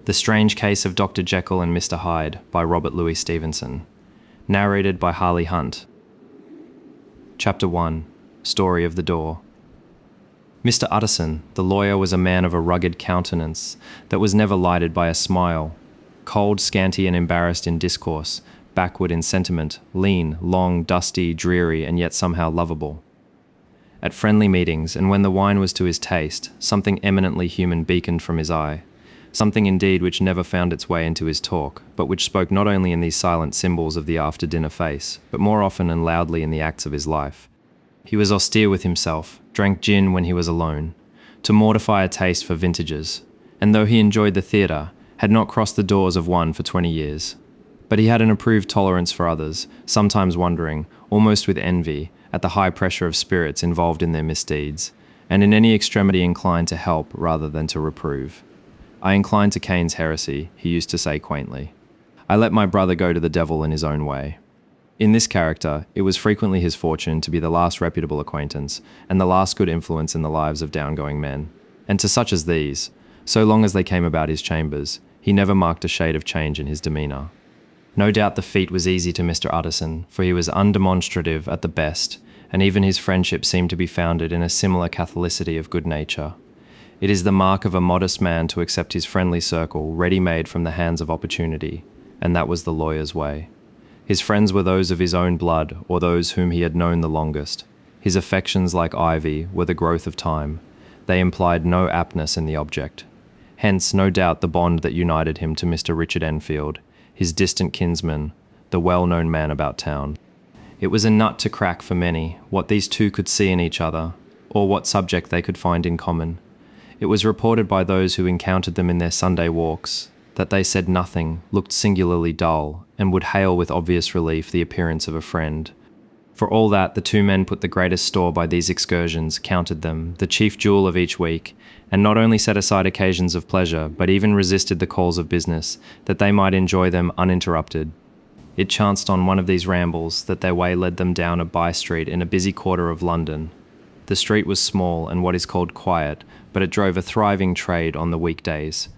The Strange Case of Dr. Jekyll and Mr. Hyde by Robert Louis Stevenson. Narrated by Harley Hunt. Chapter 1. Story of the Door. Mr. Utterson, the lawyer, was a man of a rugged countenance that was never lighted by a smile. Cold, scanty, and embarrassed in discourse, backward in sentiment, lean, long, dusty, dreary, and yet somehow lovable. At friendly meetings, and when the wine was to his taste, something eminently human beaconed from his eye. Something indeed which never found its way into his talk, but which spoke not only in these silent symbols of the after-dinner face, but more often and loudly in the acts of his life. He was austere with himself, drank gin when he was alone, to mortify a taste for vintages, and though he enjoyed the theatre, had not crossed the doors of one for 20 years. But he had an approved tolerance for others, sometimes wondering, almost with envy, at the high pressure of spirits involved in their misdeeds, and in any extremity inclined to help rather than to reprove. "I incline to Cain's heresy," he used to say quaintly. "I let my brother go to the devil in his own way." In this character, it was frequently his fortune to be the last reputable acquaintance and the last good influence in the lives of downgoing men. And to such as these, so long as they came about his chambers, he never marked a shade of change in his demeanour. No doubt the feat was easy to Mr. Utterson, for he was undemonstrative at the best, and even his friendship seemed to be founded in a similar catholicity of good nature. It is the mark of a modest man to accept his friendly circle ready-made from the hands of opportunity, and that was the lawyer's way. His friends were those of his own blood or those whom he had known the longest. His affections, like ivy, were the growth of time. They implied no aptness in the object. Hence, no doubt, the bond that united him to Mr. Richard Enfield, his distant kinsman, the well-known man about town. It was a nut to crack for many, what these two could see in each other, or what subject they could find in common. It was reported by those who encountered them in their Sunday walks, that they said nothing, looked singularly dull, and would hail with obvious relief the appearance of a friend. For all that, the two men put the greatest store by these excursions, counted them the chief jewel of each week, and not only set aside occasions of pleasure, but even resisted the calls of business, that they might enjoy them uninterrupted. It chanced on one of these rambles that their way led them down a by-street in a busy quarter of London. The street was small and what is called quiet, but it drove a thriving trade on the weekdays.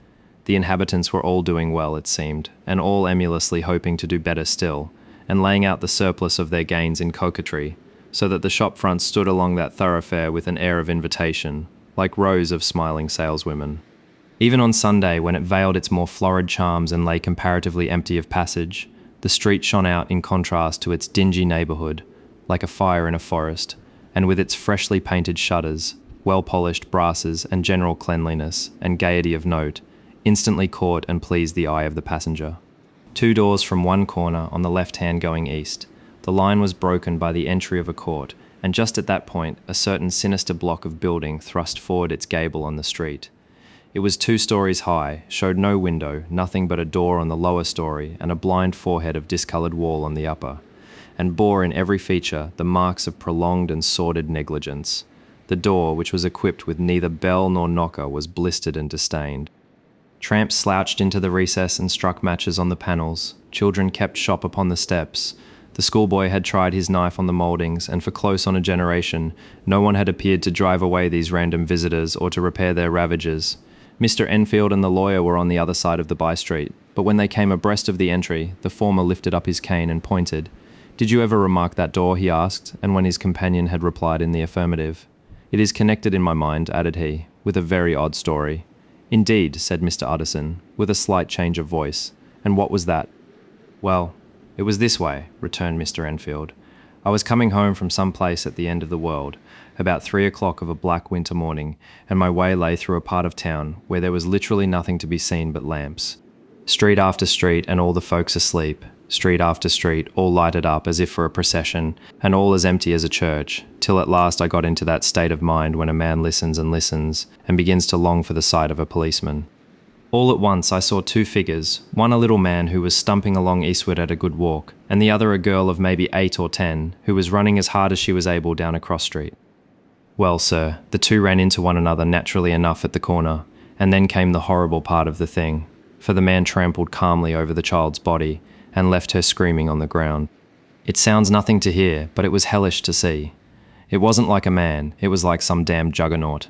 The inhabitants were all doing well, it seemed, and all emulously hoping to do better still, and laying out the surplus of their gains in coquetry, so that the shop fronts stood along that thoroughfare with an air of invitation, like rows of smiling saleswomen. Even on Sunday, when it veiled its more florid charms and lay comparatively empty of passage, the street shone out in contrast to its dingy neighbourhood, like a fire in a forest, and with its freshly painted shutters, well-polished brasses, and general cleanliness and gaiety of note, instantly caught and pleased the eye of the passenger. 2 doors from one corner on the left hand going east, the line was broken by the entry of a court, and just at that point a certain sinister block of building thrust forward its gable on the street. It was 2 stories high, showed no window, nothing but a door on the lower story and a blind forehead of discoloured wall on the upper, and bore in every feature the marks of prolonged and sordid negligence. The door, which was equipped with neither bell nor knocker, was blistered and disdained. Tramps slouched into the recess and struck matches on the panels. Children kept shop upon the steps. The schoolboy had tried his knife on the mouldings, and for close on a generation, no one had appeared to drive away these random visitors or to repair their ravages. Mr. Enfield and the lawyer were on the other side of the by-street, but when they came abreast of the entry, the former lifted up his cane and pointed. "Did you ever remark that door?" he asked, and when his companion had replied in the affirmative. "It is connected in my mind," added he, "with a very odd story." "Indeed," said Mr. Utterson, with a slight change of voice. "And what was that?" "Well, it was this way," returned Mr. Enfield. "I was coming home from some place at the end of the world, about 3 o'clock of a black winter morning, and my way lay through a part of town where there was literally nothing to be seen but lamps. Street after street, and all the folks asleep. Street after street, all lighted up as if for a procession, and all as empty as a church, till at last I got into that state of mind when a man listens and listens, and begins to long for the sight of a policeman. All at once I saw 2 figures, one a little man who was stumping along eastward at a good walk, and the other a girl of maybe 8 or 10, who was running as hard as she was able down a cross street. Well, sir, the 2 ran into one another naturally enough at the corner, and then came the horrible part of the thing, for the man trampled calmly over the child's body, and left her screaming on the ground. It sounds nothing to hear, but it was hellish to see. It wasn't like a man, it was like some damned juggernaut.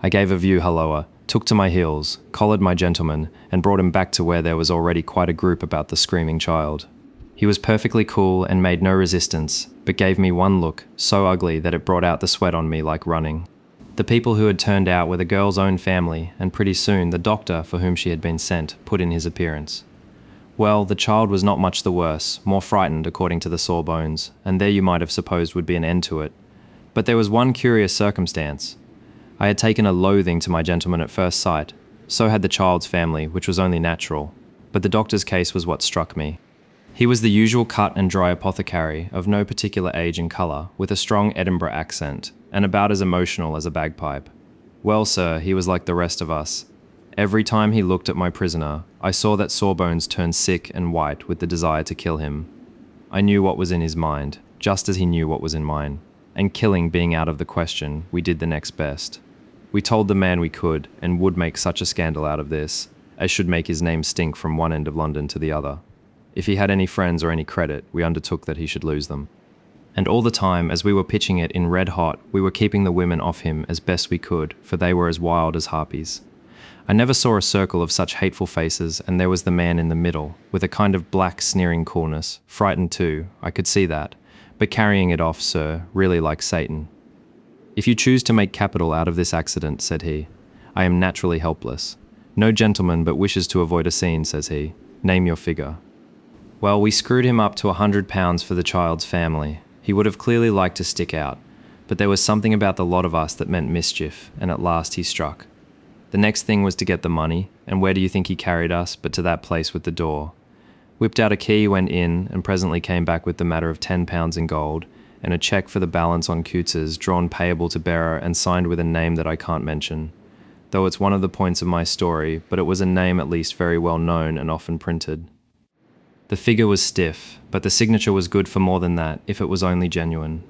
I gave a view halloa, took to my heels, collared my gentleman, and brought him back to where there was already quite a group about the screaming child. He was perfectly cool and made no resistance, but gave me one look, so ugly that it brought out the sweat on me like running. The people who had turned out were the girl's own family, and pretty soon the doctor for whom she had been sent put in his appearance. Well, the child was not much the worse, more frightened according to the sore bones, and there you might have supposed would be an end to it. But there was one curious circumstance. I had taken a loathing to my gentleman at first sight. So had the child's family, which was only natural. But the doctor's case was what struck me. He was the usual cut and dry apothecary, of no particular age and colour, with a strong Edinburgh accent, and about as emotional as a bagpipe. Well, sir, he was like the rest of us. Every time he looked at my prisoner, I saw that Sawbones turn sick and white with the desire to kill him. I knew what was in his mind, just as he knew what was in mine. And killing being out of the question, we did the next best. We told the man we could, and would make such a scandal out of this, as should make his name stink from one end of London to the other. If he had any friends or any credit, we undertook that he should lose them. And all the time, as we were pitching it in red hot, we were keeping the women off him as best we could, for they were as wild as harpies. I never saw a circle of such hateful faces, and there was the man in the middle, with a kind of black sneering coolness, frightened too, I could see that, but carrying it off, sir, really like Satan. If you choose to make capital out of this accident, said he, I am naturally helpless. No gentleman but wishes to avoid a scene, says he. Name your figure. Well, we screwed him up to £100 for the child's family. He would have clearly liked to stick out, but there was something about the lot of us that meant mischief, and at last he struck. The next thing was to get the money, and where do you think he carried us but to that place with the door? Whipped out a key, went in, and presently came back with the matter of £10 in gold, and a cheque for the balance on Coutts's, drawn payable to bearer and signed with a name that I can't mention. Though it's one of the points of my story, but it was a name at least very well known and often printed. The figure was stiff, but the signature was good for more than that, if it was only genuine.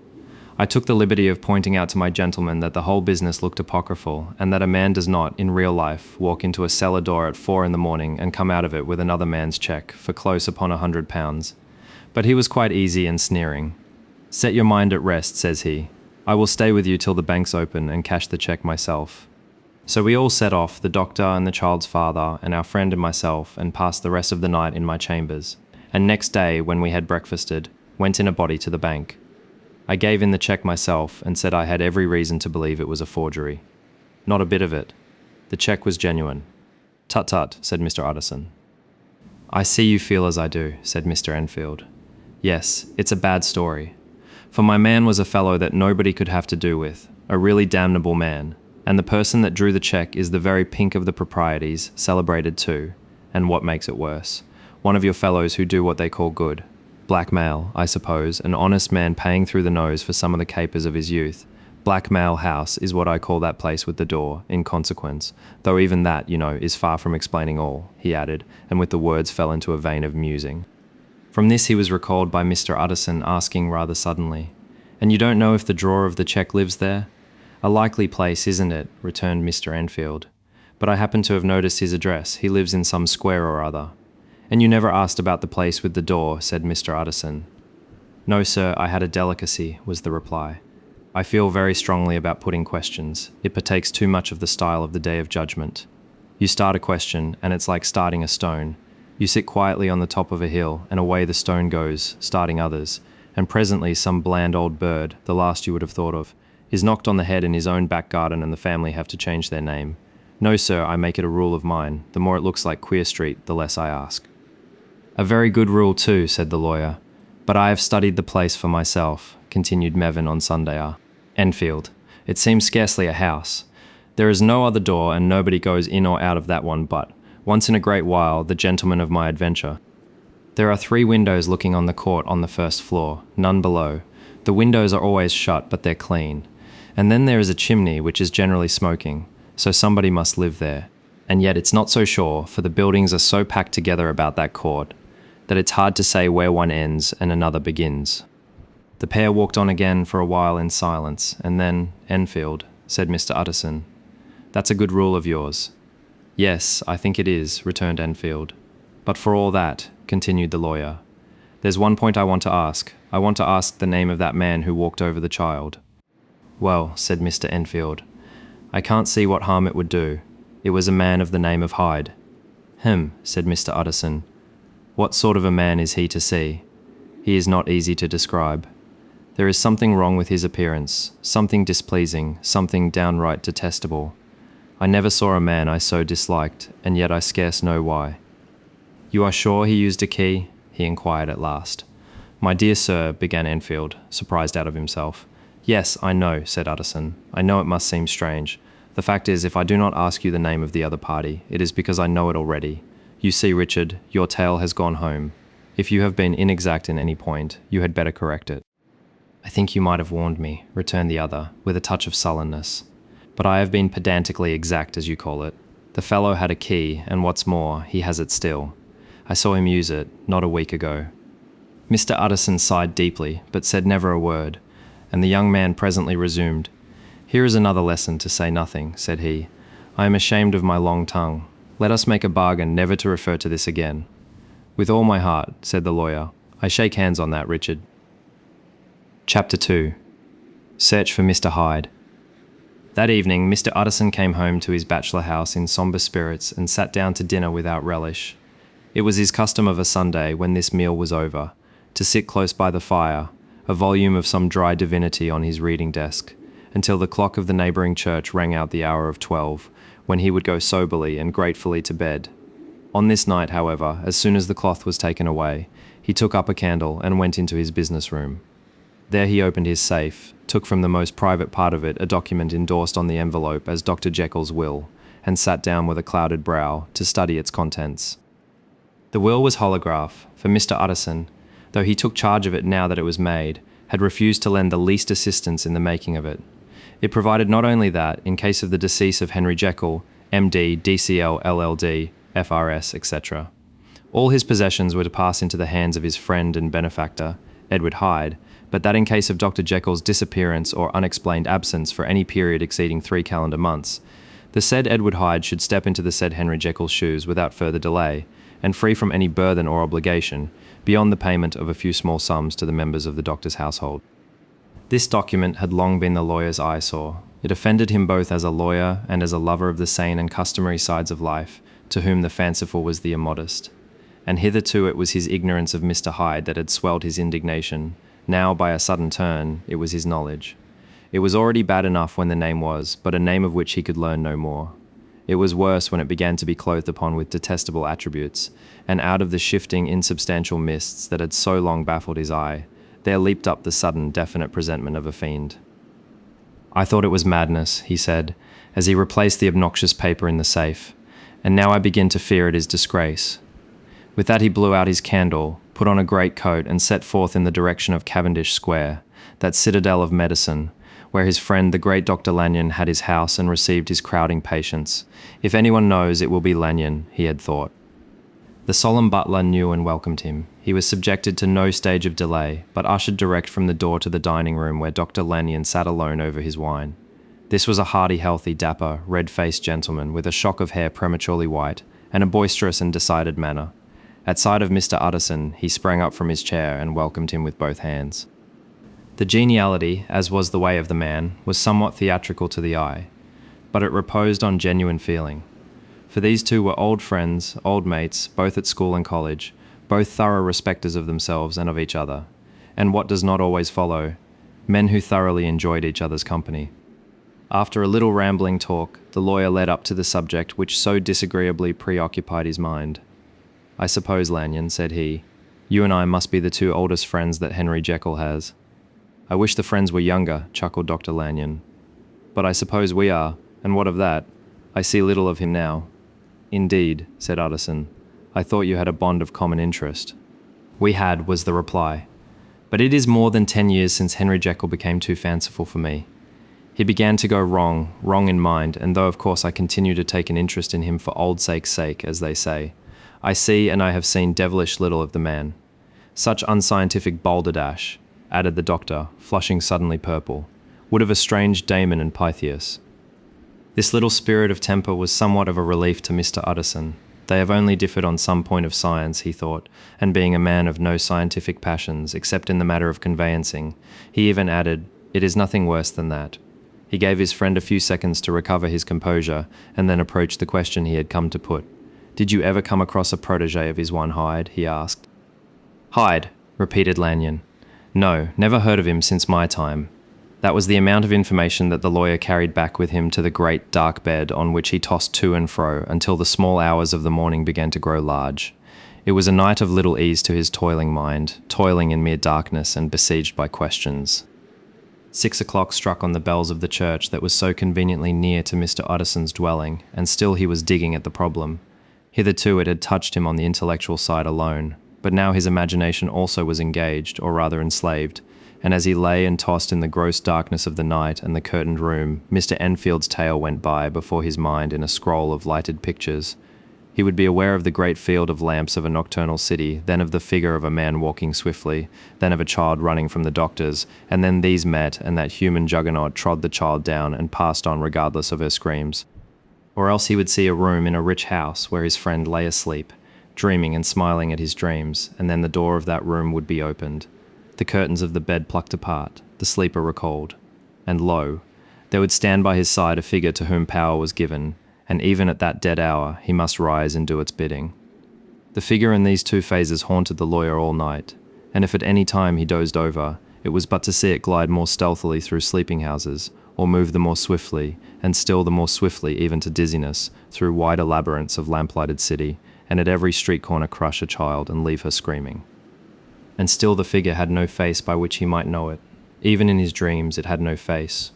I took the liberty of pointing out to my gentleman that the whole business looked apocryphal, and that a man does not, in real life, walk into a cellar door at 4 a.m. and come out of it with another man's cheque for close upon £100. But he was quite easy and sneering. Set your mind at rest, says he. I will stay with you till the banks open and cash the cheque myself. So we all set off, the doctor and the child's father and our friend and myself, and passed the rest of the night in my chambers. And next day, when we had breakfasted, went in a body to the bank. I gave in the cheque myself and said I had every reason to believe it was a forgery. Not a bit of it. The cheque was genuine. Tut tut, said Mr. Utterson. I see you feel as I do, said Mr. Enfield. Yes, it's a bad story. For my man was a fellow that nobody could have to do with, a really damnable man, and the person that drew the cheque is the very pink of the proprieties, celebrated too, and what makes it worse, one of your fellows who do what they call good. Blackmail, I suppose, an honest man paying through the nose for some of the capers of his youth. Blackmail House is what I call that place with the door, in consequence, though even that, you know, is far from explaining all, he added, and with the words fell into a vein of musing. From this he was recalled by Mr. Utterson asking rather suddenly, "And you don't know if the drawer of the cheque lives there?" "A likely place, isn't it?" returned Mr. Enfield. "But I happen to have noticed his address. He lives in some square or other." "And you never asked about the place with the door," said Mr. Utterson. "No, sir, I had a delicacy," was the reply. "I feel very strongly about putting questions. It partakes too much of the style of the Day of Judgment. You start a question, and it's like starting a stone. You sit quietly on the top of a hill, and away the stone goes, starting others, and presently some bland old bird, the last you would have thought of, is knocked on the head in his own back garden and the family have to change their name. No, sir, I make it a rule of mine. The more it looks like Queer Street, the less I ask." "A very good rule too," said the lawyer. "But I have studied the place for myself," continued Mevin on Sunday. "Enfield. It seems scarcely a house. There is no other door, and nobody goes in or out of that one but, once in a great while, the gentleman of my adventure. There are 3 windows looking on the court on the first floor, none below. The windows are always shut, but they're clean. And then there is a chimney which is generally smoking, so somebody must live there. And yet it's not so sure, for the buildings are so packed together about that court, that it's hard to say where one ends and another begins." The pair walked on again for a while in silence, and then, "Enfield," said Mr. Utterson, "that's a good rule of yours." "Yes, I think it is," returned Enfield. "But for all that," continued the lawyer, "there's one point I want to ask. I want to ask the name of that man who walked over the child." "Well," said Mr. Enfield, "I can't see what harm it would do. It was a man of the name of Hyde. Said Mr. Utterson. What sort of a man is he to see? He is not easy to describe. There is something wrong with his appearance, something displeasing, something downright detestable. I never saw a man I so disliked, and yet I scarce know why. You are sure he used a key? He inquired at last. My dear sir, began Enfield, surprised out of himself. Yes, I know, said Utterson. I know it must seem strange. The fact is, if I do not ask you the name of the other party, it is because I know it already. You see, Richard, your tale has gone home. If you have been inexact in any point, you had better correct it. I think you might have warned me, returned the other, with a touch of sullenness. But I have been pedantically exact, as you call it. The fellow had a key, and what's more, he has it still. I saw him use it, not a week ago. Mr. Utterson sighed deeply, but said never a word, and the young man presently resumed. Here is another lesson to say nothing, said he. I am ashamed of my long tongue. Let us make a bargain never to refer to this again. With all my heart, said the lawyer. I shake hands on that, Richard. Chapter 2. Search for Mr. Hyde. That evening, Mr. Utterson came home to his bachelor house in sombre spirits and sat down to dinner without relish. It was his custom of a Sunday, when this meal was over, to sit close by the fire, a volume of some dry divinity on his reading desk, until the clock of the neighbouring church rang out the hour of 12, when he would go soberly and gratefully to bed. On this night, however, as soon as the cloth was taken away, he took up a candle and went into his business room. There he opened his safe, took from the most private part of it a document endorsed on the envelope as Dr. Jekyll's will, and sat down with a clouded brow to study its contents. The will was holograph, for Mr. Utterson, though he took charge of it now that it was made, had refused to lend the least assistance in the making of it. It provided not only that, in case of the decease of Henry Jekyll, MD, DCL, LLD, FRS, etc., all his possessions were to pass into the hands of his friend and benefactor, Edward Hyde, but that in case of Dr. Jekyll's disappearance or unexplained absence for any period exceeding 3 calendar months, the said Edward Hyde should step into the said Henry Jekyll's shoes without further delay, and free from any burthen or obligation, beyond the payment of a few small sums to the members of the doctor's household. This document had long been the lawyer's eyesore. It offended him both as a lawyer and as a lover of the sane and customary sides of life, to whom the fanciful was the immodest. And hitherto it was his ignorance of Mr. Hyde that had swelled his indignation. Now, by a sudden turn, it was his knowledge. It was already bad enough when the name was, but a name of which he could learn no more. It was worse when it began to be clothed upon with detestable attributes, and out of the shifting, insubstantial mists that had so long baffled his eye, there leaped up the sudden, definite presentment of a fiend. I thought it was madness, he said, as he replaced the obnoxious paper in the safe, and now I begin to fear it is disgrace. With that he blew out his candle, put on a great coat, and set forth in the direction of Cavendish Square, that citadel of medicine, where his friend the great Dr. Lanyon had his house and received his crowding patients. If anyone knows, it will be Lanyon, he had thought. The solemn butler knew and welcomed him. He was subjected to no stage of delay, but ushered direct from the door to the dining room where Dr. Lanyon sat alone over his wine. This was a hearty, healthy, dapper, red-faced gentleman with a shock of hair prematurely white, and a boisterous and decided manner. At sight of Mr. Utterson, he sprang up from his chair and welcomed him with both hands. The geniality, as was the way of the man, was somewhat theatrical to the eye, but it reposed on genuine feeling. For these two were old friends, old mates, both at school and college, both thorough respecters of themselves and of each other, and what does not always follow, men who thoroughly enjoyed each other's company. After a little rambling talk, the lawyer led up to the subject which so disagreeably preoccupied his mind. I suppose, Lanyon, said he, you and I must be the two oldest friends that Henry Jekyll has. I wish the friends were younger, chuckled Dr. Lanyon. But I suppose we are, and what of that? I see little of him now. Indeed, said Utterson. I thought you had a bond of common interest. We had, was the reply. But it is more than 10 years since Henry Jekyll became too fanciful for me. He began to go wrong in mind, and though of course I continue to take an interest in him for old sake's sake, as they say, I see and I have seen devilish little of the man. Such unscientific balderdash, added the doctor, flushing suddenly purple, would have estranged Damon and Pythias. This little spirit of temper was somewhat of a relief to Mr. Utterson. They have only differed on some point of science, he thought, and being a man of no scientific passions, except in the matter of conveyancing, he even added, it is nothing worse than that. He gave his friend a few seconds to recover his composure, and then approached the question he had come to put. "Did you ever come across a protege of his one Hyde?" he asked. "Hyde," repeated Lanyon. "No, never heard of him since my time." That was the amount of information that the lawyer carried back with him to the great dark bed on which he tossed to and fro until the small hours of the morning began to grow large. It was a night of little ease to his toiling mind, toiling in mere darkness and besieged by questions. 6 o'clock struck on the bells of the church that was so conveniently near to Mr. Utterson's dwelling, and still he was digging at the problem. Hitherto it had touched him on the intellectual side alone, but now his imagination also was engaged, or rather enslaved, and as he lay and tossed in the gross darkness of the night and the curtained room, Mr. Enfield's tale went by before his mind in a scroll of lighted pictures. He would be aware of the great field of lamps of a nocturnal city, then of the figure of a man walking swiftly, then of a child running from the doctor's, and then these met, and that human juggernaut trod the child down and passed on regardless of her screams. Or else he would see a room in a rich house where his friend lay asleep, dreaming and smiling at his dreams, and then the door of that room would be opened, the curtains of the bed plucked apart, the sleeper recalled, and lo, there would stand by his side a figure to whom power was given, and even at that dead hour he must rise and do its bidding. The figure in these two phases haunted the lawyer all night, and if at any time he dozed over, it was but to see it glide more stealthily through sleeping houses, or move the more swiftly, and still the more swiftly even to dizziness, through wider labyrinths of lamplighted city, and at every street corner crush a child and leave her screaming. And still the figure had no face by which he might know it. Even in his dreams it had no face,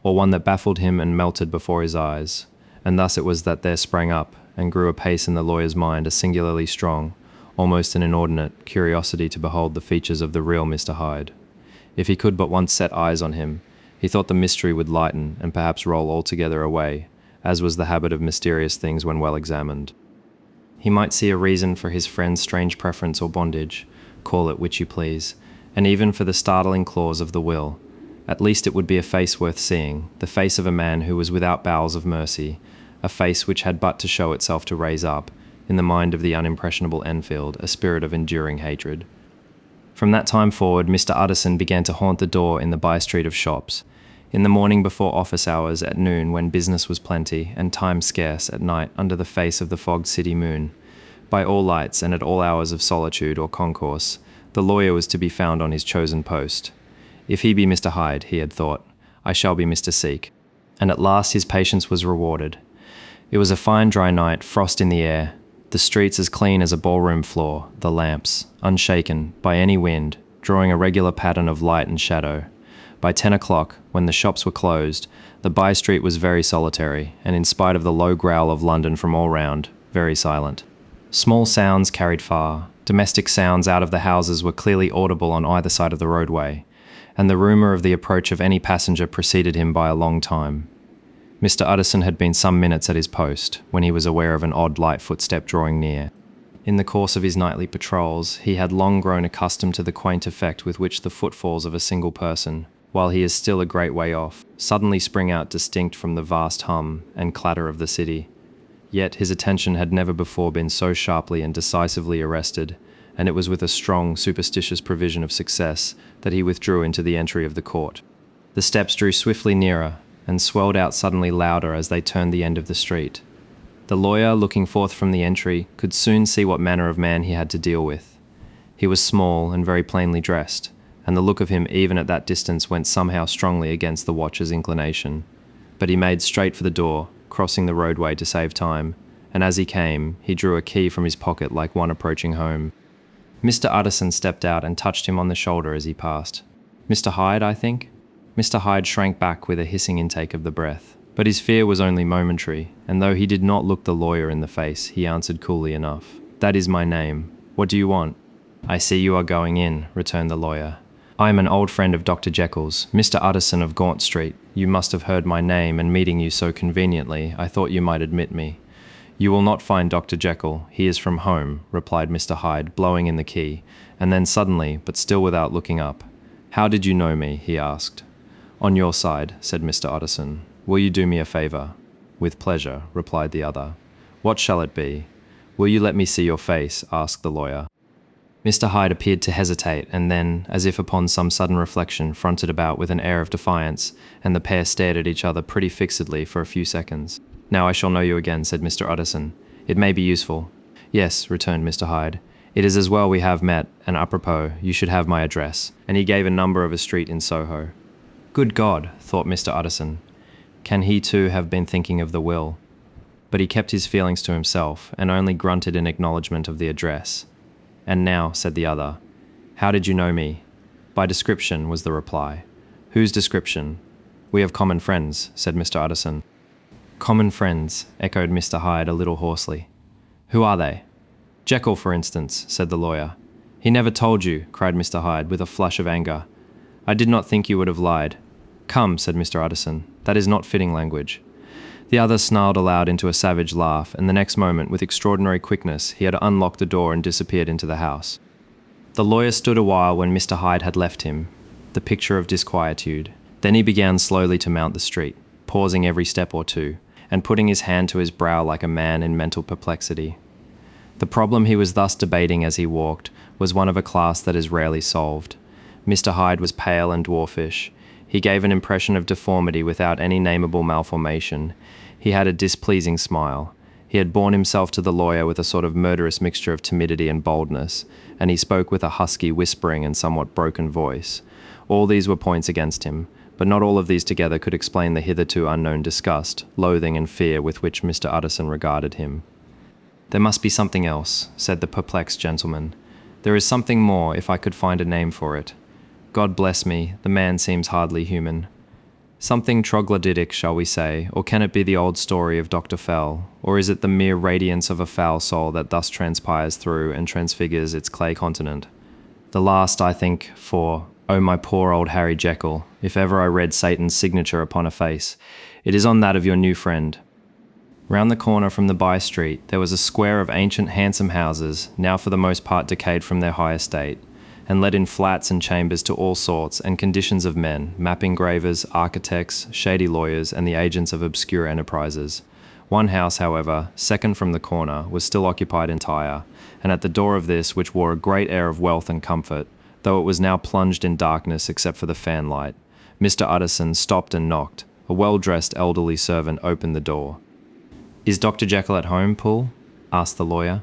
or one that baffled him and melted before his eyes, and thus it was that there sprang up, and grew apace in the lawyer's mind a singularly strong, almost an inordinate, curiosity to behold the features of the real Mr. Hyde. If he could but once set eyes on him, he thought the mystery would lighten and perhaps roll altogether away, as was the habit of mysterious things when well examined. He might see a reason for his friend's strange preference or bondage, call it which you please, and even for the startling clause of the will. At least it would be a face worth seeing, the face of a man who was without bowels of mercy, a face which had but to show itself to raise up, in the mind of the unimpressionable Enfield, a spirit of enduring hatred. From that time forward, Mr. Utterson began to haunt the door in the by-street of shops, in the morning before office hours, at noon when business was plenty, and time scarce, at night under the face of the fogged city moon. By all lights and at all hours of solitude or concourse, the lawyer was to be found on his chosen post. If he be Mr. Hyde, he had thought, I shall be Mr. Seek. And at last his patience was rewarded. It was a fine dry night, frost in the air, the streets as clean as a ballroom floor, the lamps, unshaken by any wind, drawing a regular pattern of light and shadow. By 10 o'clock, when the shops were closed, the by-street was very solitary, and in spite of the low growl of London from all round, very silent. Small sounds carried far. Domestic sounds out of the houses were clearly audible on either side of the roadway, and the rumour of the approach of any passenger preceded him by a long time. Mr. Utterson had been some minutes at his post, when he was aware of an odd light footstep drawing near. In the course of his nightly patrols, he had long grown accustomed to the quaint effect with which the footfalls of a single person, while he is still a great way off, suddenly spring out distinct from the vast hum and clatter of the city. Yet his attention had never before been so sharply and decisively arrested, and it was with a strong, superstitious prevision of success that he withdrew into the entry of the court. The steps drew swiftly nearer, and swelled out suddenly louder as they turned the end of the street. The lawyer, looking forth from the entry, could soon see what manner of man he had to deal with. He was small and very plainly dressed, and the look of him even at that distance went somehow strongly against the watcher's inclination. But he made straight for the door, crossing the roadway to save time, and as he came, he drew a key from his pocket like one approaching home. Mr. Utterson stepped out and touched him on the shoulder as he passed. "Mr. Hyde, I think?" Mr. Hyde shrank back with a hissing intake of the breath, but his fear was only momentary, and though he did not look the lawyer in the face, he answered coolly enough, "That is my name. What do you want?" "I see you are going in," returned the lawyer. "I am an old friend of Dr. Jekyll's, Mr. Utterson of Gaunt Street. You must have heard my name, and meeting you so conveniently, I thought you might admit me." "You will not find Dr. Jekyll. He is from home," replied Mr. Hyde, blowing in the key, and then suddenly, but still without looking up, "How did you know me?" he asked. "On your side," said Mr. Utterson. "Will you do me a favour?" "With pleasure," replied the other. "What shall it be?" "Will you let me see your face?" asked the lawyer. Mr. Hyde appeared to hesitate, and then, as if upon some sudden reflection, fronted about with an air of defiance, and the pair stared at each other pretty fixedly for a few seconds. "Now I shall know you again," said Mr. Utterson. "It may be useful." "Yes," returned Mr. Hyde. "It is as well we have met, and apropos, you should have my address." And he gave a number of a street in Soho. Good God, thought Mr. Utterson. Can he too have been thinking of the will? But he kept his feelings to himself, and only grunted in acknowledgement of the address. "And now," said the other, "how did you know me?" "By description," was the reply. "Whose description?" "We have common friends," said Mr. Utterson. "Common friends," echoed Mr. Hyde a little hoarsely. "Who are they?" "Jekyll, for instance," said the lawyer. "He never told you," cried Mr. Hyde with a flush of anger. "I did not think you would have lied." "Come," said Mr. Utterson, "that is not fitting language." The other snarled aloud into a savage laugh, and the next moment, with extraordinary quickness, he had unlocked the door and disappeared into the house. The lawyer stood a while when Mr. Hyde had left him, the picture of disquietude. Then he began slowly to mount the street, pausing every step or two, and putting his hand to his brow like a man in mental perplexity. The problem he was thus debating as he walked was one of a class that is rarely solved. Mr. Hyde was pale and dwarfish. He gave an impression of deformity without any nameable malformation. He had a displeasing smile. He had borne himself to the lawyer with a sort of murderous mixture of timidity and boldness, and he spoke with a husky, whispering and somewhat broken voice. All these were points against him, but not all of these together could explain the hitherto unknown disgust, loathing and fear with which Mr. Utterson regarded him. "There must be something else," said the perplexed gentleman. "There is something more, if I could find a name for it. God bless me, the man seems hardly human. Something troglodytic, shall we say, or can it be the old story of Dr. Fell, or is it the mere radiance of a foul soul that thus transpires through and transfigures its clay continent? The last, I think, for, oh my poor old Harry Jekyll, if ever I read Satan's signature upon a face, it is on that of your new friend." Round the corner from the by-street there was a square of ancient handsome houses, now for the most part decayed from their high estate, and let in flats and chambers to all sorts and conditions of men, map engravers, architects, shady lawyers, and the agents of obscure enterprises. One house, however, second from the corner, was still occupied entire, and at the door of this, which wore a great air of wealth and comfort, though it was now plunged in darkness except for the fanlight, Mr. Utterson stopped and knocked. A well-dressed elderly servant opened the door. "Is Dr. Jekyll at home, Poole?" asked the lawyer.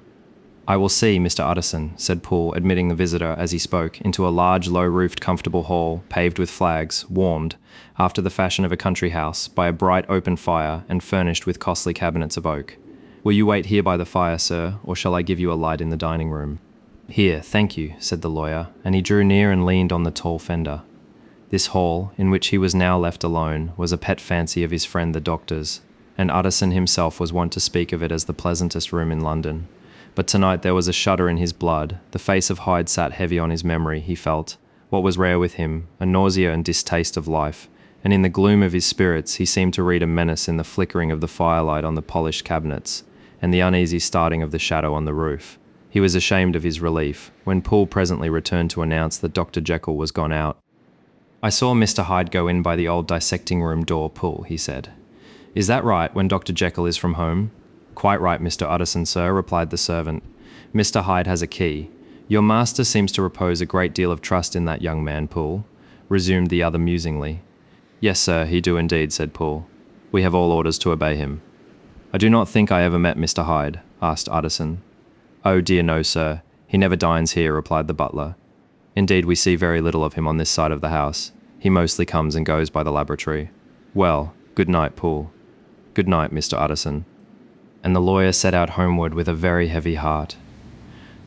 "I will see, Mr. Utterson," said Poole, admitting the visitor as he spoke, into a large, low-roofed, comfortable hall, paved with flags, warmed, after the fashion of a country house, by a bright open fire and furnished with costly cabinets of oak. "Will you wait here by the fire, sir, or shall I give you a light in the dining room?" "Here, thank you," said the lawyer, and he drew near and leaned on the tall fender. This hall, in which he was now left alone, was a pet fancy of his friend the doctor's, and Utterson himself was wont to speak of it as the pleasantest room in London. But tonight there was a shudder in his blood. The face of Hyde sat heavy on his memory, he felt, what was rare with him, a nausea and distaste of life, and in the gloom of his spirits he seemed to read a menace in the flickering of the firelight on the polished cabinets, and the uneasy starting of the shadow on the roof. He was ashamed of his relief, when Poole presently returned to announce that Dr. Jekyll was gone out. "I saw Mr. Hyde go in by the old dissecting-room door, Poole," he said. "Is that right, when Dr. Jekyll is from home?" "Quite right, Mr. Utterson, sir," replied the servant. "Mr. Hyde has a key. Your master seems to repose a great deal of trust in that young man, Poole," resumed the other musingly. "Yes, sir, he do indeed," said Poole. "We have all orders to obey him." "I do not think I ever met Mr. Hyde," asked Utterson. "Oh dear no, sir. He never dines here," replied the butler. "Indeed, we see very little of him on this side of the house. He mostly comes and goes by the laboratory. Well, good night, Poole." "Good night, Mr. Utterson." And the lawyer set out homeward with a very heavy heart.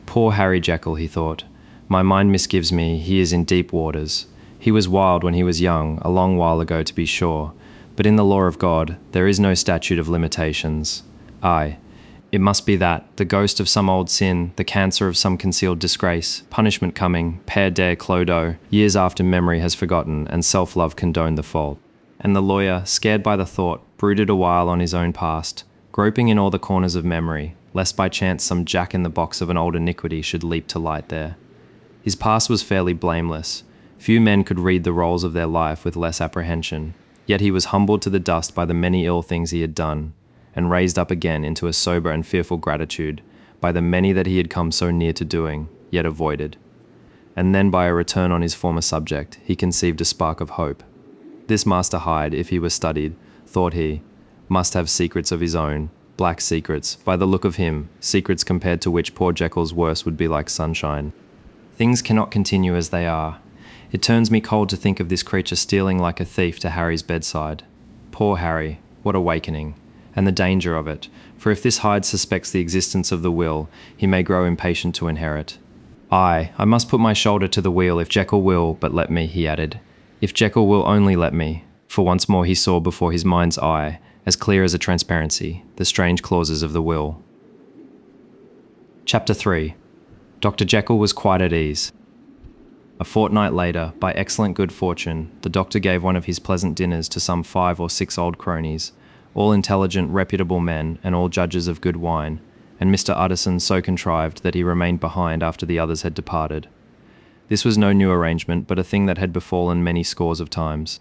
Poor Harry Jekyll, he thought. My mind misgives me, he is in deep waters. He was wild when he was young, a long while ago to be sure, but in the law of God there is no statute of limitations. Aye, it must be that, the ghost of some old sin, the cancer of some concealed disgrace, punishment coming, pere de clodo, years after memory has forgotten and self-love condoned the fault. And the lawyer, scared by the thought, brooded a while on his own past, groping in all the corners of memory, lest by chance some jack-in-the-box of an old iniquity should leap to light there. His past was fairly blameless. Few men could read the rolls of their life with less apprehension, yet he was humbled to the dust by the many ill things he had done, and raised up again into a sober and fearful gratitude by the many that he had come so near to doing, yet avoided. And then by a return on his former subject, he conceived a spark of hope. This Master Hyde, if he were studied, thought he, must have secrets of his own, black secrets, by the look of him, secrets compared to which poor Jekyll's worst would be like sunshine. Things cannot continue as they are. It turns me cold to think of this creature stealing like a thief to Harry's bedside. Poor Harry, what awakening, and the danger of it, for if this Hyde suspects the existence of the will, he may grow impatient to inherit. I must put my shoulder to the wheel if Jekyll will but let me, he added. If Jekyll will only let me, for once more he saw before his mind's eye, as clear as a transparency, the strange clauses of the will. Chapter 3. Dr. Jekyll was quite at ease. A fortnight later, by excellent good fortune, the doctor gave one of his pleasant dinners to some 5 or 6 old cronies, all intelligent, reputable men, and all judges of good wine, and Mr. Utterson so contrived that he remained behind after the others had departed. This was no new arrangement, but a thing that had befallen many scores of times.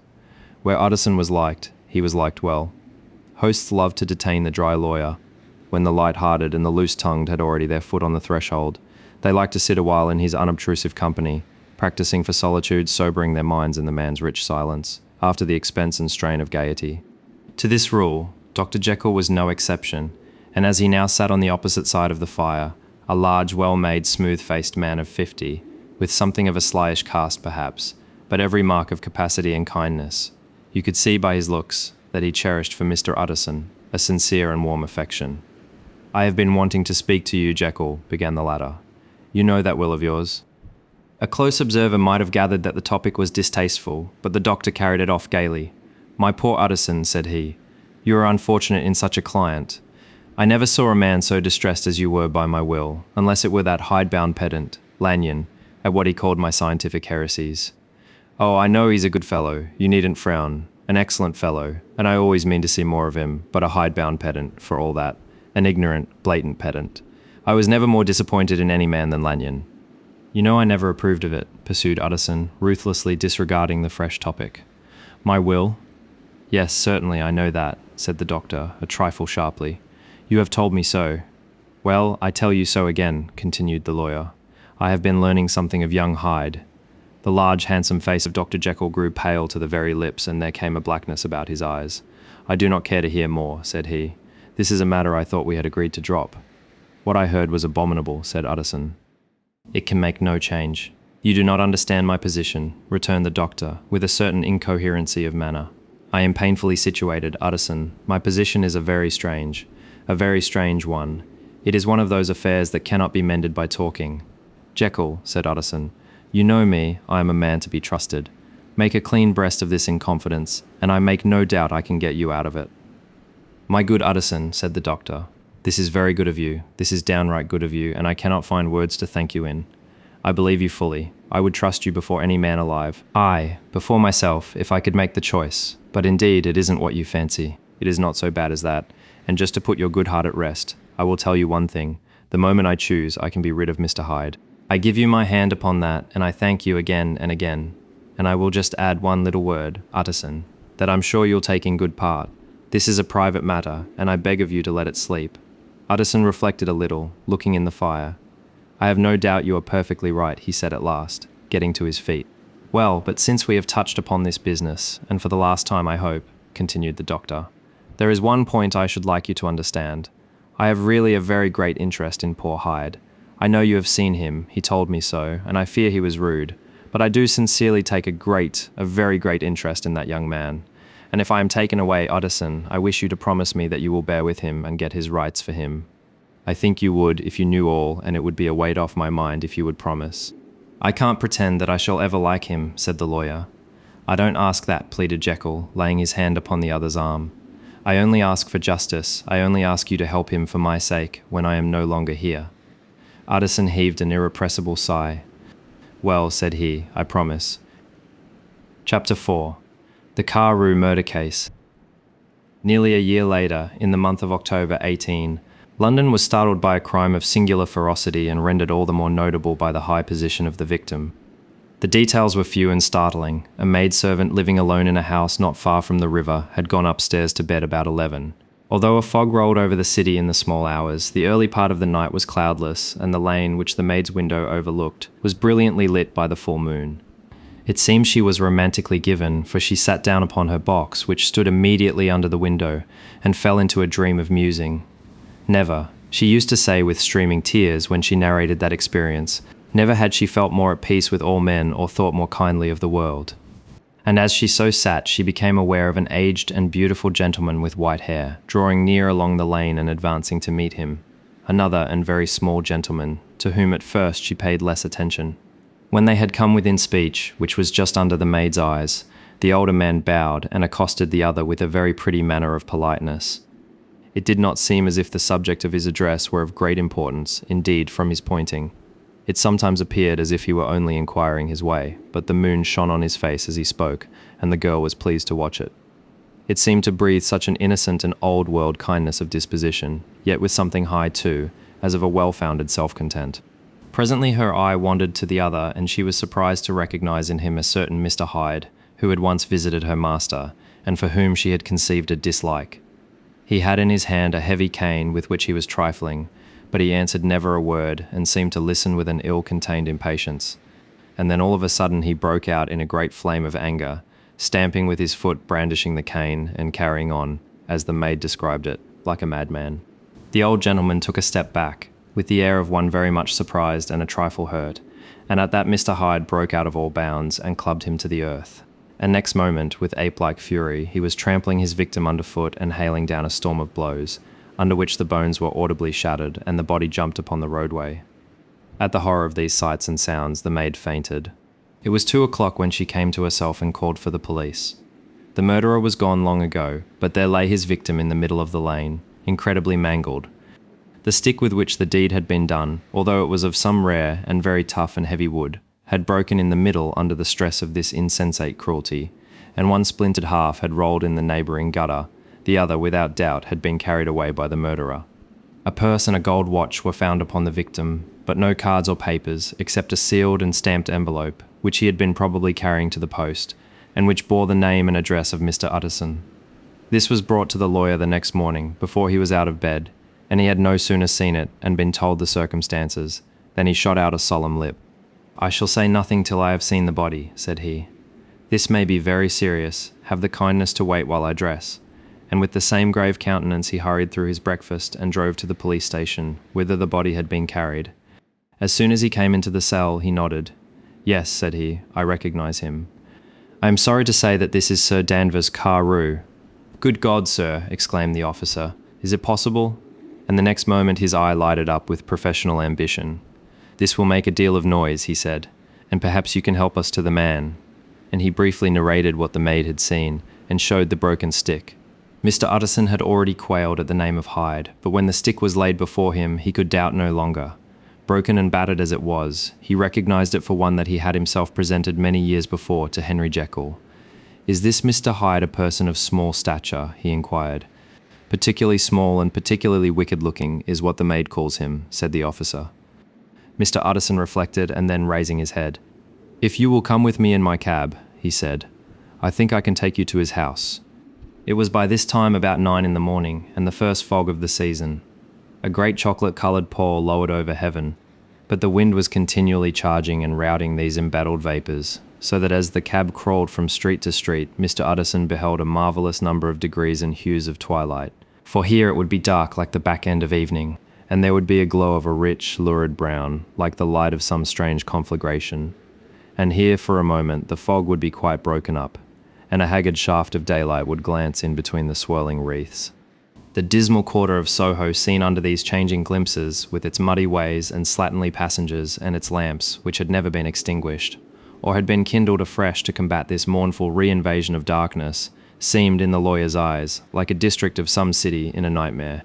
Where Utterson was liked, he was liked well. Hosts loved to detain the dry lawyer. When the light-hearted and the loose-tongued had already their foot on the threshold, they liked to sit a while in his unobtrusive company, practising for solitude, sobering their minds in the man's rich silence, after the expense and strain of gaiety. To this rule, Dr. Jekyll was no exception, and as he now sat on the opposite side of the fire, a large, well-made, smooth-faced man of 50, with something of a slyish cast perhaps, but every mark of capacity and kindness, you could see by his looks that he cherished for Mr. Utterson a sincere and warm affection. "I have been wanting to speak to you, Jekyll," began the latter. "You know that will of yours." A close observer might have gathered that the topic was distasteful, but the doctor carried it off gaily. "My poor Utterson," said he, "you are unfortunate in such a client. I never saw a man so distressed as you were by my will, unless it were that hide-bound pedant, Lanyon, at what he called my scientific heresies. Oh, I know he's a good fellow, you needn't frown, an excellent fellow, and I always mean to see more of him, but a hide-bound pedant, for all that, an ignorant, blatant pedant. I was never more disappointed in any man than Lanyon." "You know I never approved of it," pursued Utterson, ruthlessly disregarding the fresh topic. "My will?" "Yes, certainly, I know that," said the doctor, a trifle sharply. "You have told me so." "Well, I tell you so again," continued the lawyer. "I have been learning something of young Hyde." The large, handsome face of Dr. Jekyll grew pale to the very lips, and there came a blackness about his eyes. "I do not care to hear more," said he. "This is a matter I thought we had agreed to drop." "What I heard was abominable," said Utterson. "It can make no change. You do not understand my position," returned the doctor, with a certain incoherency of manner. "I am painfully situated, Utterson. My position is a very strange one. It is one of those affairs that cannot be mended by talking." "Jekyll," said Utterson, "you know me, I am a man to be trusted. Make a clean breast of this in confidence, and I make no doubt I can get you out of it." "My good Utterson," said the doctor, "this is very good of you, this is downright good of you, and I cannot find words to thank you in. I believe you fully. I would trust you before any man alive. Aye, before myself, if I could make the choice. But indeed, it isn't what you fancy. It is not so bad as that. And just to put your good heart at rest, I will tell you one thing. The moment I choose, I can be rid of Mr. Hyde. I give you my hand upon that, and I thank you again and again. And I will just add one little word, Utterson, that I'm sure you'll take in good part. This is a private matter, and I beg of you to let it sleep." Utterson reflected a little, looking in the fire. "I have no doubt you are perfectly right," he said at last, getting to his feet. "Well, but since we have touched upon this business, and for the last time I hope," continued the doctor, "there is one point I should like you to understand. I have really a very great interest in poor Hyde. I know you have seen him, he told me so, and I fear he was rude, but I do sincerely take a very great interest in that young man. And if I am taken away, Utterson, I wish you to promise me that you will bear with him and get his rights for him. I think you would if you knew all, and it would be a weight off my mind if you would promise." "I can't pretend that I shall ever like him," said the lawyer. "I don't ask that," pleaded Jekyll, laying his hand upon the other's arm. "I only ask for justice. I only ask you to help him for my sake when I am no longer here." Utterson heaved an irrepressible sigh. "Well," said he, "I promise." Chapter 4. The Carew Murder Case. Nearly a year later, in the month of October 18, London was startled by a crime of singular ferocity and rendered all the more notable by the high position of the victim. The details were few and startling. A maidservant living alone in a house not far from the river had gone upstairs to bed about 11. Although a fog rolled over the city in the small hours, the early part of the night was cloudless, and the lane, which the maid's window overlooked, was brilliantly lit by the full moon. It seemed she was romantically given, for she sat down upon her box, which stood immediately under the window, and fell into a dream of musing. Never, she used to say with streaming tears when she narrated that experience, never had she felt more at peace with all men or thought more kindly of the world. And as she so sat, she became aware of an aged and beautiful gentleman with white hair, drawing near along the lane and advancing to meet him. Another and very small gentleman, to whom at first she paid less attention. When they had come within speech, which was just under the maid's eyes, the older man bowed and accosted the other with a very pretty manner of politeness. It did not seem as if the subject of his address were of great importance, indeed, from his pointing. It sometimes appeared as if he were only inquiring his way, but the moon shone on his face as he spoke, and the girl was pleased to watch it. It seemed to breathe such an innocent and old-world kindness of disposition, yet with something high too, as of a well-founded self-content. Presently her eye wandered to the other, and she was surprised to recognize in him a certain Mr. Hyde, who had once visited her master, and for whom she had conceived a dislike. He had in his hand a heavy cane with which he was trifling, but he answered never a word, and seemed to listen with an ill-contained impatience. And then all of a sudden he broke out in a great flame of anger, stamping with his foot, brandishing the cane, and carrying on, as the maid described it, like a madman. The old gentleman took a step back, with the air of one very much surprised and a trifle hurt, and at that Mr. Hyde broke out of all bounds and clubbed him to the earth. And next moment, with ape-like fury, he was trampling his victim underfoot and hailing down a storm of blows, under which the bones were audibly shattered and the body jumped upon the roadway. At the horror of these sights and sounds, the maid fainted. It was 2:00 when she came to herself and called for the police. The murderer was gone long ago, but there lay his victim in the middle of the lane, incredibly mangled. The stick with which the deed had been done, although it was of some rare and very tough and heavy wood, had broken in the middle under the stress of this insensate cruelty, and one splintered half had rolled in the neighbouring gutter, the other, without doubt, had been carried away by the murderer. A purse and a gold watch were found upon the victim, but no cards or papers, except a sealed and stamped envelope, which he had been probably carrying to the post, and which bore the name and address of Mr. Utterson. This was brought to the lawyer the next morning, before he was out of bed, and he had no sooner seen it and been told the circumstances, than he shot out a solemn lip. "I shall say nothing till I have seen the body," said he. "This may be very serious. Have the kindness to wait while I dress." And with the same grave countenance he hurried through his breakfast and drove to the police station, whither the body had been carried. As soon as he came into the cell, he nodded. "Yes," said he, "I recognise him. I am sorry to say that this is Sir Danvers Carew." "Good God, sir," exclaimed the officer, "is it possible?" And the next moment his eye lighted up with professional ambition. "This will make a deal of noise," he said, "and perhaps you can help us to the man." And he briefly narrated what the maid had seen, and showed the broken stick. Mr. Utterson had already quailed at the name of Hyde, but when the stick was laid before him, he could doubt no longer. Broken and battered as it was, he recognised it for one that he had himself presented many years before to Henry Jekyll. "Is this Mr. Hyde a person of small stature?" he inquired. "Particularly small and particularly wicked-looking is what the maid calls him," said the officer. Mr. Utterson reflected, and then raising his head, "If you will come with me in my cab," he said, "I think I can take you to his house." It was by this time about 9 in the morning, and the first fog of the season. A great chocolate-coloured pall lowered over heaven, but the wind was continually charging and routing these embattled vapours, so that as the cab crawled from street to street, Mr. Utterson beheld a marvellous number of degrees and hues of twilight. For here it would be dark like the back end of evening, and there would be a glow of a rich, lurid brown, like the light of some strange conflagration. And here, for a moment, the fog would be quite broken up, and a haggard shaft of daylight would glance in between the swirling wreaths. The dismal quarter of Soho seen under these changing glimpses, with its muddy ways and slatternly passengers and its lamps, which had never been extinguished, or had been kindled afresh to combat this mournful re-invasion of darkness, seemed, in the lawyer's eyes, like a district of some city in a nightmare.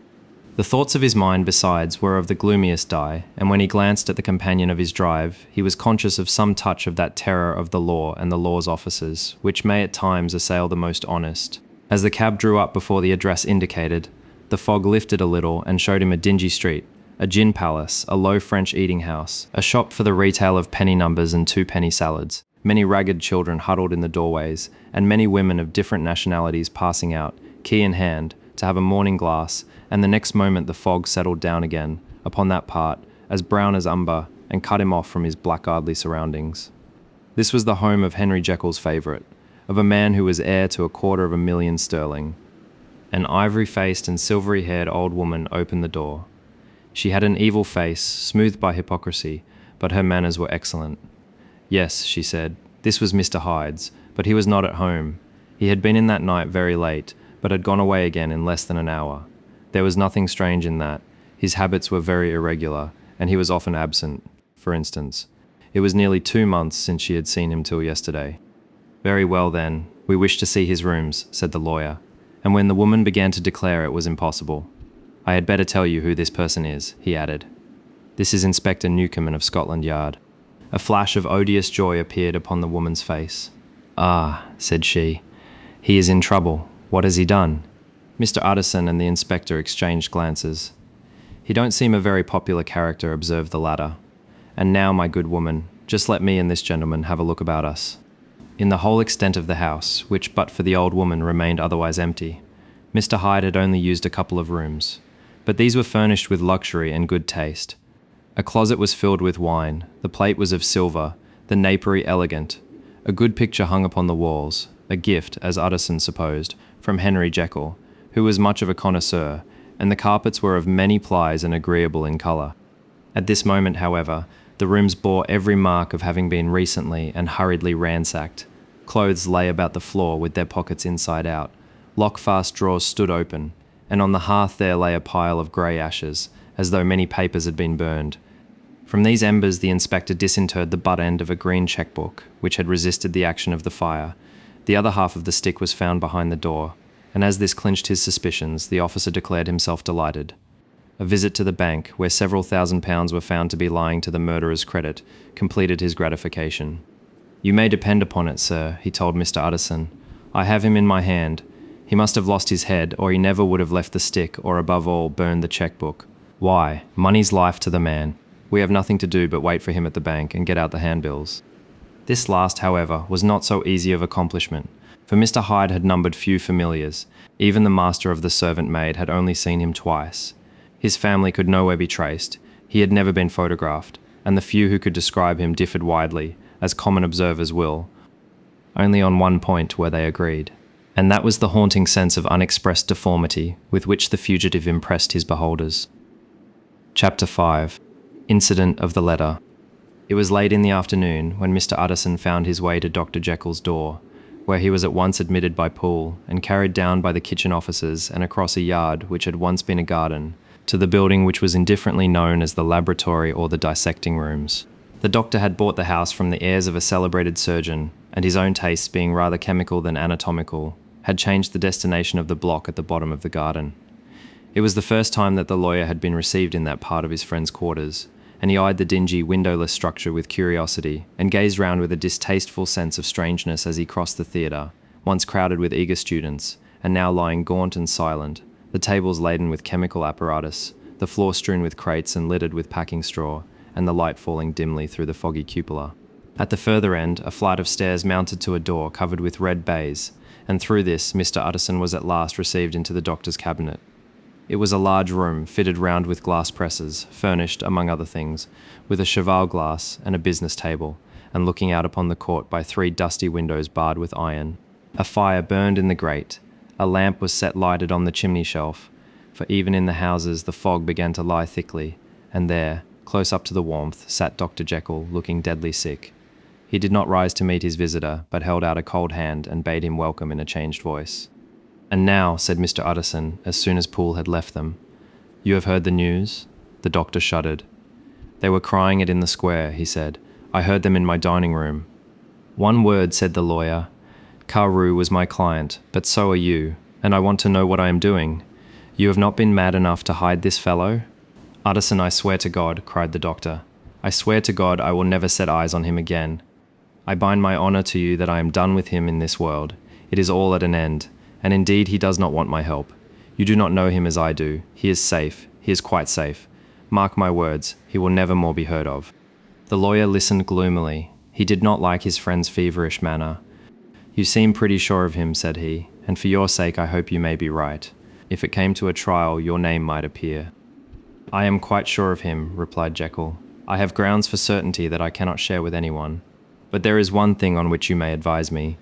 The thoughts of his mind, besides, were of the gloomiest dye, and when he glanced at the companion of his drive, he was conscious of some touch of that terror of the law and the law's officers, which may at times assail the most honest. As the cab drew up before the address indicated, the fog lifted a little and showed him a dingy street, a gin palace, a low French eating house, a shop for the retail of penny numbers and two-penny salads, many ragged children huddled in the doorways, and many women of different nationalities passing out, key in hand, to have a morning glass, and the next moment the fog settled down again upon that part, as brown as umber, and cut him off from his blackguardly surroundings. This was the home of Henry Jekyll's favourite, of a man who was heir to £250,000 sterling. An ivory-faced and silvery-haired old woman opened the door. She had an evil face, smoothed by hypocrisy, but her manners were excellent. Yes, she said, this was Mr. Hyde's, but he was not at home. He had been in that night very late, but had gone away again in less than an hour. There was nothing strange in that. His habits were very irregular, and he was often absent. For instance, it was nearly 2 months since she had seen him till yesterday. Very well then, we wish to see his rooms, said the lawyer, and when the woman began to declare it was impossible, I had better tell you who this person is, he added. This is Inspector Newcomen of Scotland Yard. A flash of odious joy appeared upon the woman's face. Ah, said she, he is in trouble. What has he done? Mr. Utterson and the inspector exchanged glances. He don't seem a very popular character, observed the latter. And now, my good woman, just let me and this gentleman have a look about us. In the whole extent of the house, which but for the old woman remained otherwise empty, Mr. Hyde had only used a couple of rooms, but these were furnished with luxury and good taste. A closet was filled with wine, the plate was of silver, the napery elegant. A good picture hung upon the walls, a gift, as Utterson supposed, from Henry Jekyll, who was much of a connoisseur, and the carpets were of many plies and agreeable in colour. At this moment, however, the rooms bore every mark of having been recently and hurriedly ransacked. Clothes lay about the floor with their pockets inside out. Lock-fast drawers stood open, and on the hearth there lay a pile of grey ashes, as though many papers had been burned. From these embers the inspector disinterred the butt end of a green cheque-book, which had resisted the action of the fire. The other half of the stick was found behind the door, and as this clinched his suspicions, the officer declared himself delighted. A visit to the bank, where several £1,000s were found to be lying to the murderer's credit, completed his gratification. You may depend upon it, sir, he told Mr. Utterson. I have him in my hand. He must have lost his head, or he never would have left the stick, or above all, burned the cheque-book. Why, money's life to the man. We have nothing to do but wait for him at the bank and get out the handbills. This last, however, was not so easy of accomplishment, for Mr. Hyde had numbered few familiars. Even the master of the servant maid had only seen him twice. His family could nowhere be traced. He had never been photographed, and the few who could describe him differed widely, as common observers will. Only on one point were they agreed, and that was the haunting sense of unexpressed deformity with which the fugitive impressed his beholders. Chapter 5. Incident of the Letter. It was late in the afternoon when Mr. Utterson found his way to Dr. Jekyll's door, where he was at once admitted by Poole and carried down by the kitchen officers and across a yard which had once been a garden, to the building which was indifferently known as the laboratory or the dissecting rooms. The doctor had bought the house from the heirs of a celebrated surgeon, and his own tastes being rather chemical than anatomical, had changed the destination of the block at the bottom of the garden. It was the first time that the lawyer had been received in that part of his friend's quarters, and he eyed the dingy, windowless structure with curiosity, and gazed round with a distasteful sense of strangeness as he crossed the theatre, once crowded with eager students, and now lying gaunt and silent, the tables laden with chemical apparatus, the floor strewn with crates and littered with packing straw, and the light falling dimly through the foggy cupola. At the further end, a flight of stairs mounted to a door covered with red baize, and through this Mr. Utterson was at last received into the doctor's cabinet. It was a large room, fitted round with glass presses, furnished, among other things, with a cheval glass and a business table, and looking out upon the court by 3 dusty windows barred with iron. A fire burned in the grate. A lamp was set lighted on the chimney shelf, for even in the houses the fog began to lie thickly, and there, close up to the warmth, sat Dr. Jekyll, looking deadly sick. He did not rise to meet his visitor, but held out a cold hand and bade him welcome in a changed voice. "And now," said Mr. Utterson, as soon as Poole had left them, "you have heard the news?" The doctor shuddered. "They were crying it in the square," he said. "I heard them in my dining room." "One word," said the lawyer. "Carew was my client, but so are you, and I want to know what I am doing. You have not been mad enough to hide this fellow?" "Utterson, I swear to God," cried the doctor. "I swear to God I will never set eyes on him again. I bind my honour to you that I am done with him in this world. It is all at an end, and indeed he does not want my help. You do not know him as I do. He is safe. He is quite safe. Mark my words, he will never more be heard of." The lawyer listened gloomily. He did not like his friend's feverish manner. "You seem pretty sure of him," said he, "and for your sake I hope you may be right. if it came to a trial, your name might appear." "I am quite sure of him," replied Jekyll. "I have grounds for certainty that I cannot share with anyone. But there is one thing on which you may advise me.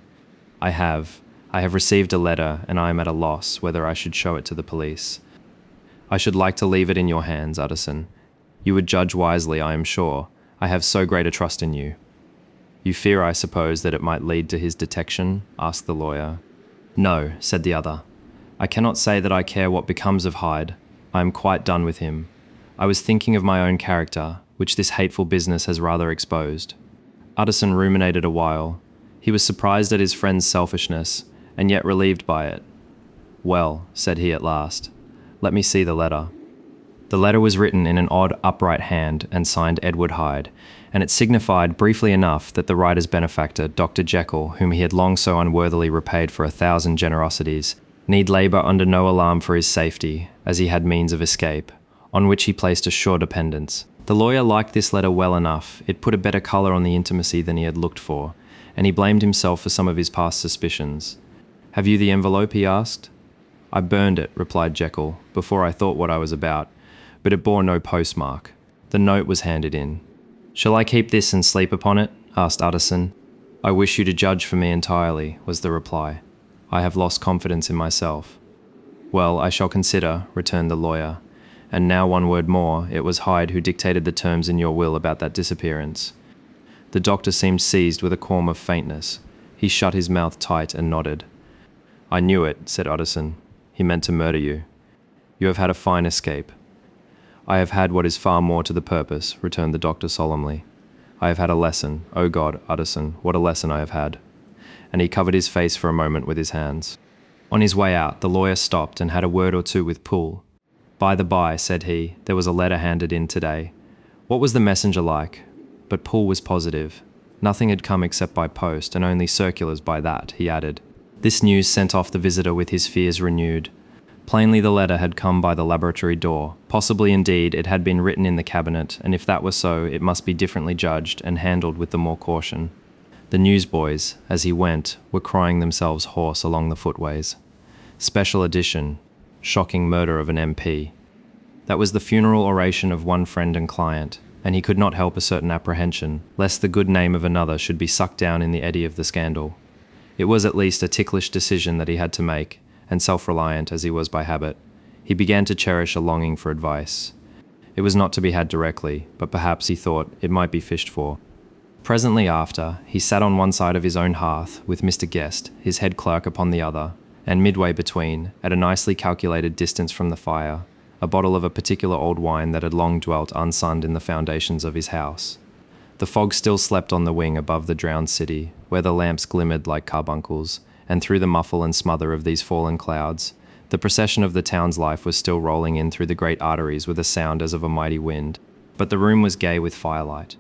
I have received a letter, and I am at a loss whether I should show it to the police. I should like to leave it in your hands, Utterson. You would judge wisely, I am sure. I have so great a trust in you." "You fear, I suppose, that it might lead to his detection?" asked the lawyer. "No," said the other. "I cannot say that I care what becomes of Hyde. I am quite done with him. I was thinking of my own character, which this hateful business has rather exposed." Utterson ruminated a while. He was surprised at his friend's selfishness, and yet relieved by it. "Well," said he at last, "let me see the letter." The letter was written in an odd upright hand and signed Edward Hyde, and it signified briefly enough that the writer's benefactor, Dr. Jekyll, whom he had long so unworthily repaid for 1,000 generosities, need labour under no alarm for his safety, as he had means of escape, on which he placed a sure dependence. The lawyer liked this letter well enough. It put a better colour on the intimacy than he had looked for, and he blamed himself for some of his past suspicions. "Have you the envelope?" he asked. "I burned it," replied Jekyll, "before I thought what I was about, but it bore no postmark. The note was handed in." "Shall I keep this and sleep upon it?" asked Utterson. "I wish you to judge for me entirely," was the reply. "I have lost confidence in myself." "Well, I shall consider," returned the lawyer. "And now one word more. It was Hyde who dictated the terms in your will about that disappearance." The doctor seemed seized with a qualm of faintness. He shut his mouth tight and nodded. "I knew it," said Utterson. "He meant to murder you. You have had a fine escape." "I have had what is far more to the purpose," returned the doctor solemnly. "I have had a lesson. Oh God, Utterson, what a lesson I have had." And he covered his face for a moment with his hands. On his way out, the lawyer stopped and had a word or two with Poole. "By the by," said he, "there was a letter handed in today. What was the messenger like?" But Poole was positive. Nothing had come except by post, and only circulars by that, he added. This news sent off the visitor with his fears renewed. Plainly the letter had come by the laboratory door. Possibly indeed it had been written in the cabinet, and if that were so, it must be differently judged and handled with the more caution. The newsboys, as he went, were crying themselves hoarse along the footways. Special edition. Shocking murder of an MP. That was the funeral oration of one friend and client, and he could not help a certain apprehension, lest the good name of another should be sucked down in the eddy of the scandal. It was at least a ticklish decision that he had to make, and self-reliant as he was by habit, he began to cherish a longing for advice. It was not to be had directly, but perhaps he thought it might be fished for. Presently after, he sat on one side of his own hearth, with Mr. Guest, his head clerk, upon the other, and midway between, at a nicely calculated distance from the fire, a bottle of a particular old wine that had long dwelt unsunned in the foundations of his house. The fog still slept on the wing above the drowned city, where the lamps glimmered like carbuncles, and through the muffle and smother of these fallen clouds, the procession of the town's life was still rolling in through the great arteries with a sound as of a mighty wind. But the room was gay with firelight.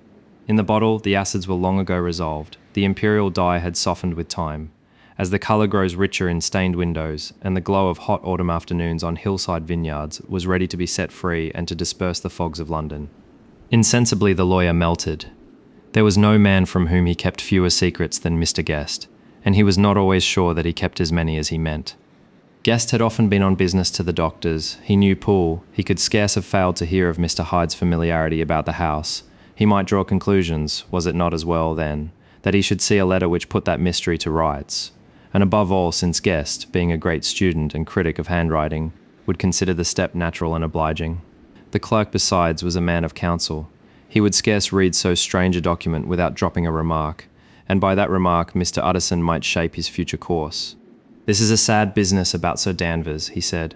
In the bottle, the acids were long ago resolved. The imperial dye had softened with time. As the colour grows richer in stained windows, and the glow of hot autumn afternoons on hillside vineyards was ready to be set free and to disperse the fogs of London. Insensibly the lawyer melted. There was no man from whom he kept fewer secrets than Mr. Guest, and he was not always sure that he kept as many as he meant. Guest had often been on business to the doctors. He knew Poole. He could scarce have failed to hear of Mr. Hyde's familiarity about the house. He might draw conclusions, was it not as well, then, that he should see a letter which put that mystery to rights. And above all, since Guest, being a great student and critic of handwriting, would consider the step natural and obliging. The clerk, besides, was a man of counsel. He would scarce read so strange a document without dropping a remark, and by that remark Mr. Utterson might shape his future course. "This is a sad business about Sir Danvers," he said.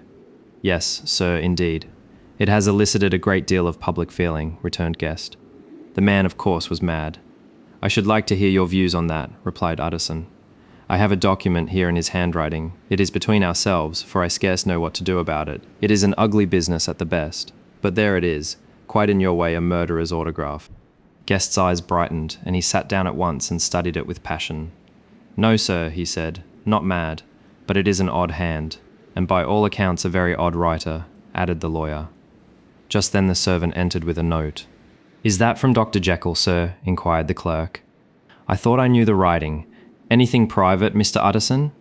"Yes, sir, indeed. It has elicited a great deal of public feeling," returned Guest. "The man, of course, was mad." "I should like to hear your views on that," replied Utterson. "I have a document here in his handwriting. It is between ourselves, for I scarce know what to do about it. It is an ugly business at the best. But there it is, quite in your way a murderer's autograph." Guest's eyes brightened, and he sat down at once and studied it with passion. "No, sir," he said, "not mad, but it is an odd hand, and by all accounts a very odd writer," added the lawyer. Just then the servant entered with a note. "Is that from Dr. Jekyll, sir?" inquired the clerk. "I thought I knew the writing. Anything private, Mr. Utterson?"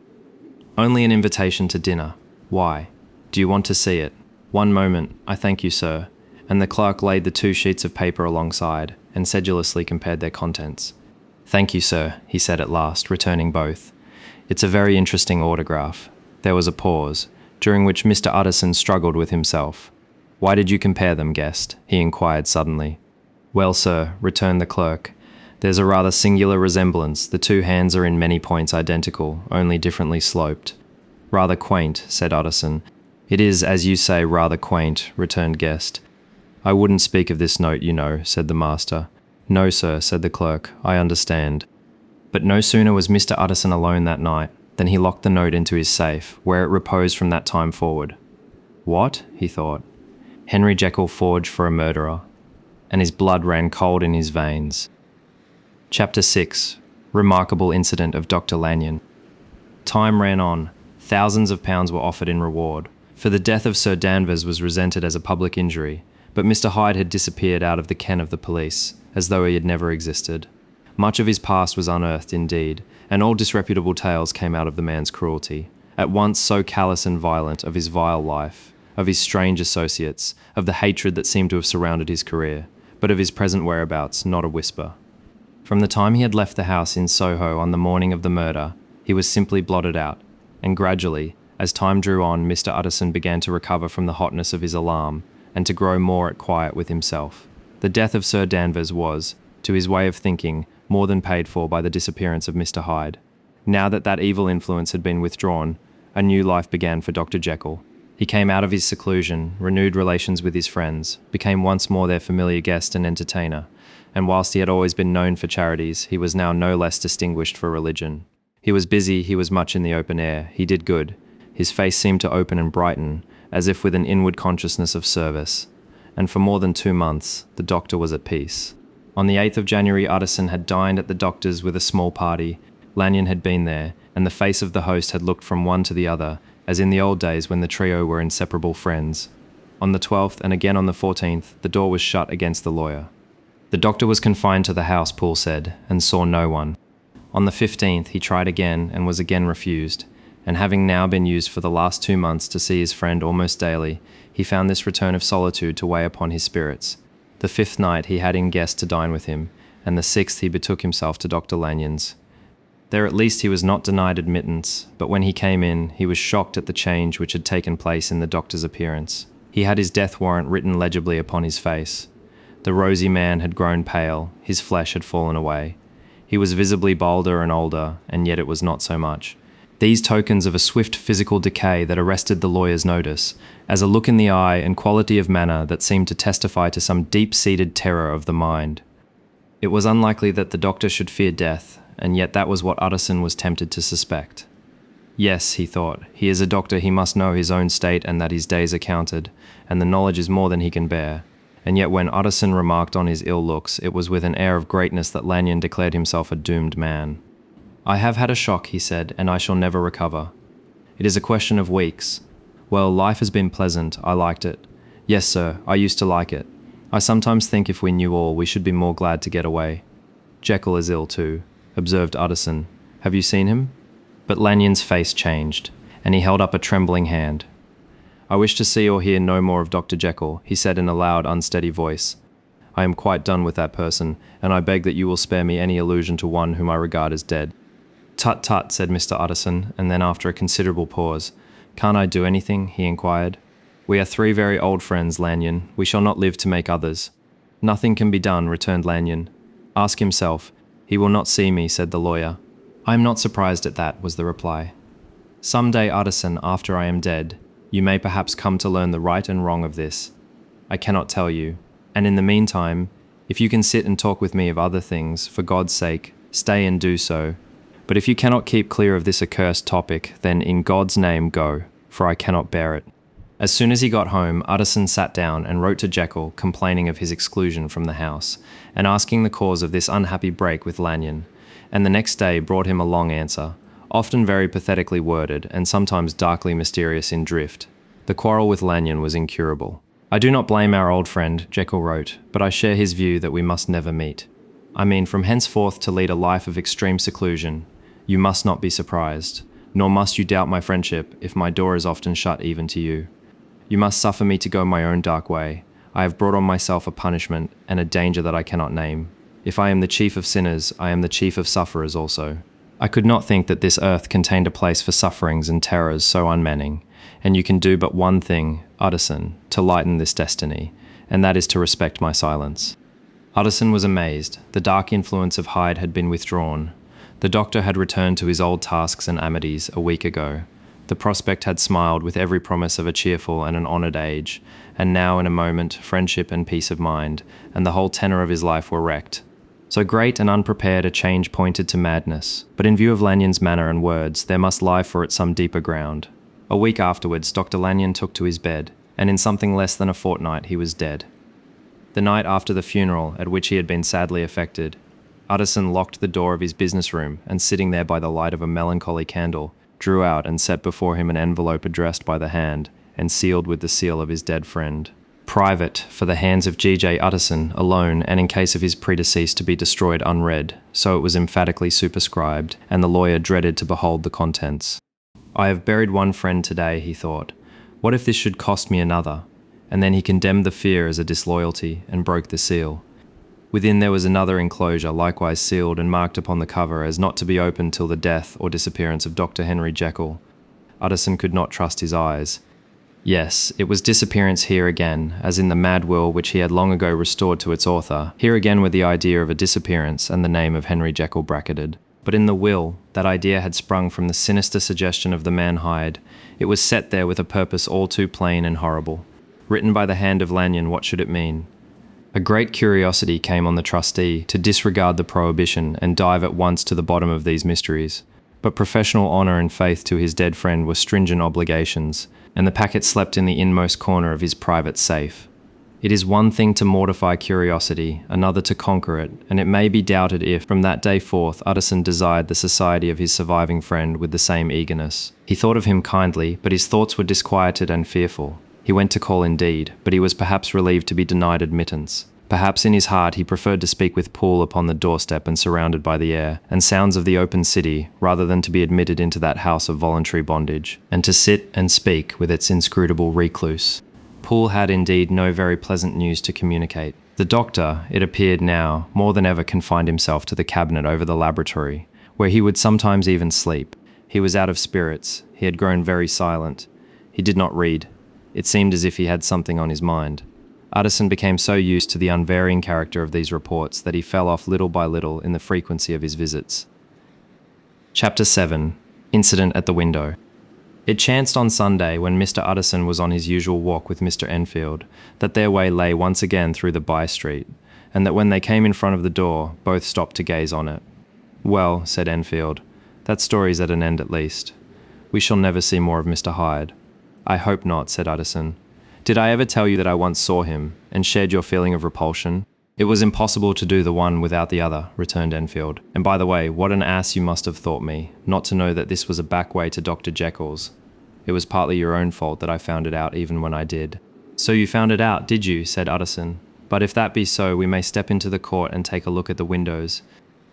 "Only an invitation to dinner. Why?" Do you want to see it? One moment, I thank you, sir. And the clerk laid the 2 sheets of paper alongside, and sedulously compared their contents. Thank you, sir, he said at last, returning both. It's a very interesting autograph. There was a pause, during which Mr. Utterson struggled with himself. Why did you compare them, guest? He inquired suddenly. Well, sir, returned the clerk, there's a rather singular resemblance. The 2 hands are in many points identical, only differently sloped. Rather quaint, said Utterson. It is, as you say, rather quaint, returned Guest. I wouldn't speak of this note, you know, said the master. No, sir, said the clerk, I understand. But no sooner was Mr. Utterson alone that night than he locked the note into his safe, where it reposed from that time forward. What? He thought. Henry Jekyll forged for a murderer, and his blood ran cold in his veins. Chapter 6. Remarkable Incident of Dr. Lanyon. Time ran on. Thousands of pounds were offered in reward, for the death of Sir Danvers was resented as a public injury, but Mr. Hyde had disappeared out of the ken of the police, as though he had never existed. Much of his past was unearthed indeed, and all disreputable tales came out of the man's cruelty, at once so callous and violent, of his vile life, of his strange associates, of the hatred that seemed to have surrounded his career, but of his present whereabouts not a whisper. From the time he had left the house in Soho on the morning of the murder, he was simply blotted out, and gradually, as time drew on, Mr. Utterson began to recover from the hotness of his alarm, and to grow more at quiet with himself. The death of Sir Danvers was, to his way of thinking, more than paid for by the disappearance of Mr. Hyde. Now that that evil influence had been withdrawn, a new life began for Dr. Jekyll. He came out of his seclusion, renewed relations with his friends, became once more their familiar guest and entertainer, and whilst he had always been known for charities, he was now no less distinguished for religion. He was busy, he was much in the open air, he did good. His face seemed to open and brighten, as if with an inward consciousness of service. And for more than 2 months, the doctor was at peace. On the 8th of January, Utterson had dined at the doctor's with a small party. Lanyon had been there, and the face of the host had looked from one to the other, as in the old days when the trio were inseparable friends. On the 12th, and again on the 14th, the door was shut against the lawyer. The doctor was confined to the house, Poole said, and saw no one. On the 15th, he tried again, and was again refused, and having now been used for the last 2 months to see his friend almost daily, he found this return of solitude to weigh upon his spirits. The 5th night he had in guest to dine with him, and the 6th he betook himself to Dr. Lanyon's. There at least he was not denied admittance, but when he came in, he was shocked at the change which had taken place in the doctor's appearance. He had his death warrant written legibly upon his face. The rosy man had grown pale, his flesh had fallen away. He was visibly bolder and older, and yet it was not so much. These tokens of a swift physical decay that arrested the lawyer's notice, as a look in the eye and quality of manner that seemed to testify to some deep-seated terror of the mind. It was unlikely that the doctor should fear death, and yet that was what Utterson was tempted to suspect. Yes, he thought, he is a doctor, he must know his own state and that his days are counted, and the knowledge is more than he can bear. And yet when Utterson remarked on his ill looks, it was with an air of greatness that Lanyon declared himself a doomed man. I have had a shock, he said, and I shall never recover. It is a question of weeks. Well, life has been pleasant, I liked it. Yes, sir, I used to like it. I sometimes think if we knew all, we should be more glad to get away. Jekyll is ill too, observed Utterson. Have you seen him? But Lanyon's face changed, and he held up a trembling hand. I wish to see or hear no more of Dr. Jekyll, he said in a loud, unsteady voice. I am quite done with that person, and I beg that you will spare me any allusion to one whom I regard as dead. Tut tut, said Mr. Utterson, and then after a considerable pause, Can't I do anything? He inquired. We are 3 very old friends, Lanyon. We shall not live to make others. Nothing can be done, returned Lanyon. Ask himself. He will not see me, said the lawyer. I am not surprised at that, was the reply. Some day, Utterson, after I am dead, you may perhaps come to learn the right and wrong of this. I cannot tell you. And in the meantime, if you can sit and talk with me of other things, for God's sake, stay and do so. But if you cannot keep clear of this accursed topic, then in God's name go, for I cannot bear it. As soon as he got home, Utterson sat down and wrote to Jekyll, complaining of his exclusion from the house, and asking the cause of this unhappy break with Lanyon, and the next day brought him a long answer, often very pathetically worded, and sometimes darkly mysterious in drift. The quarrel with Lanyon was incurable. I do not blame our old friend, Jekyll wrote, but I share his view that we must never meet. I mean, from henceforth to lead a life of extreme seclusion. You must not be surprised, nor must you doubt my friendship if my door is often shut even to you. You must suffer me to go my own dark way. I have brought on myself a punishment and a danger that I cannot name. If I am the chief of sinners, I am the chief of sufferers also. I could not think that this earth contained a place for sufferings and terrors so unmanning, and you can do but one thing, Utterson, to lighten this destiny, and that is to respect my silence." Utterson was amazed. The dark influence of Hyde had been withdrawn. The doctor had returned to his old tasks and amities a week ago. The prospect had smiled with every promise of a cheerful and an honoured age, and now in a moment friendship and peace of mind, and the whole tenor of his life were wrecked. So great and unprepared a change pointed to madness, but in view of Lanyon's manner and words, there must lie for it some deeper ground. A week afterwards, Dr. Lanyon took to his bed, and in something less than a fortnight he was dead. The night after the funeral, at which he had been sadly affected, Utterson locked the door of his business room and, sitting there by the light of a melancholy candle, drew out and set before him an envelope addressed by the hand and sealed with the seal of his dead friend. Private, for the hands of G.J. Utterson alone, and in case of his predeceased to be destroyed unread, so it was emphatically superscribed, and the lawyer dreaded to behold the contents. "I have buried one friend today," he thought. "What if this should cost me another?" And then he condemned the fear as a disloyalty and broke the seal. Within there was another enclosure, likewise sealed and marked upon the cover as not to be opened till the death or disappearance of Doctor Henry Jekyll. Utterson could not trust his eyes. Yes, it was disappearance here again, as in the mad will which he had long ago restored to its author. Here again were the idea of a disappearance and the name of Henry Jekyll bracketed. But in the will, that idea had sprung from the sinister suggestion of the man Hyde. It was set there with a purpose all too plain and horrible. Written by the hand of Lanyon, what should it mean? A great curiosity came on the trustee to disregard the prohibition and dive at once to the bottom of these mysteries. But professional honour and faith to his dead friend were stringent obligations, and the packet slept in the inmost corner of his private safe. It is one thing to mortify curiosity, another to conquer it, and it may be doubted if, from that day forth, Utterson desired the society of his surviving friend with the same eagerness. He thought of him kindly, but his thoughts were disquieted and fearful. He went to call indeed, but he was perhaps relieved to be denied admittance. Perhaps in his heart he preferred to speak with Poole upon the doorstep and surrounded by the air and sounds of the open city, rather than to be admitted into that house of voluntary bondage, and to sit and speak with its inscrutable recluse. Poole had indeed no very pleasant news to communicate. The doctor, it appeared now, more than ever confined himself to the cabinet over the laboratory, where he would sometimes even sleep. He was out of spirits. He had grown very silent. He did not read. It seemed as if he had something on his mind. Utterson became so used to the unvarying character of these reports that he fell off little by little in the frequency of his visits. Chapter 7. Incident at the Window. It chanced on Sunday, when Mr. Utterson was on his usual walk with Mr. Enfield, that their way lay once again through the by-street, and that when they came in front of the door, both stopped to gaze on it. "Well," said Enfield, "that story's at an end at least. We shall never see more of Mr. Hyde." "I hope not," said Utterson. "Did I ever tell you that I once saw him, and shared your feeling of repulsion?" "It was impossible to do the one without the other," returned Enfield. "And by the way, what an ass you must have thought me, not to know that this was a back way to Dr. Jekyll's. It was partly your own fault that I found it out even when I did." "So you found it out, did you?" said Utterson. "But if that be so, we may step into the court and take a look at the windows.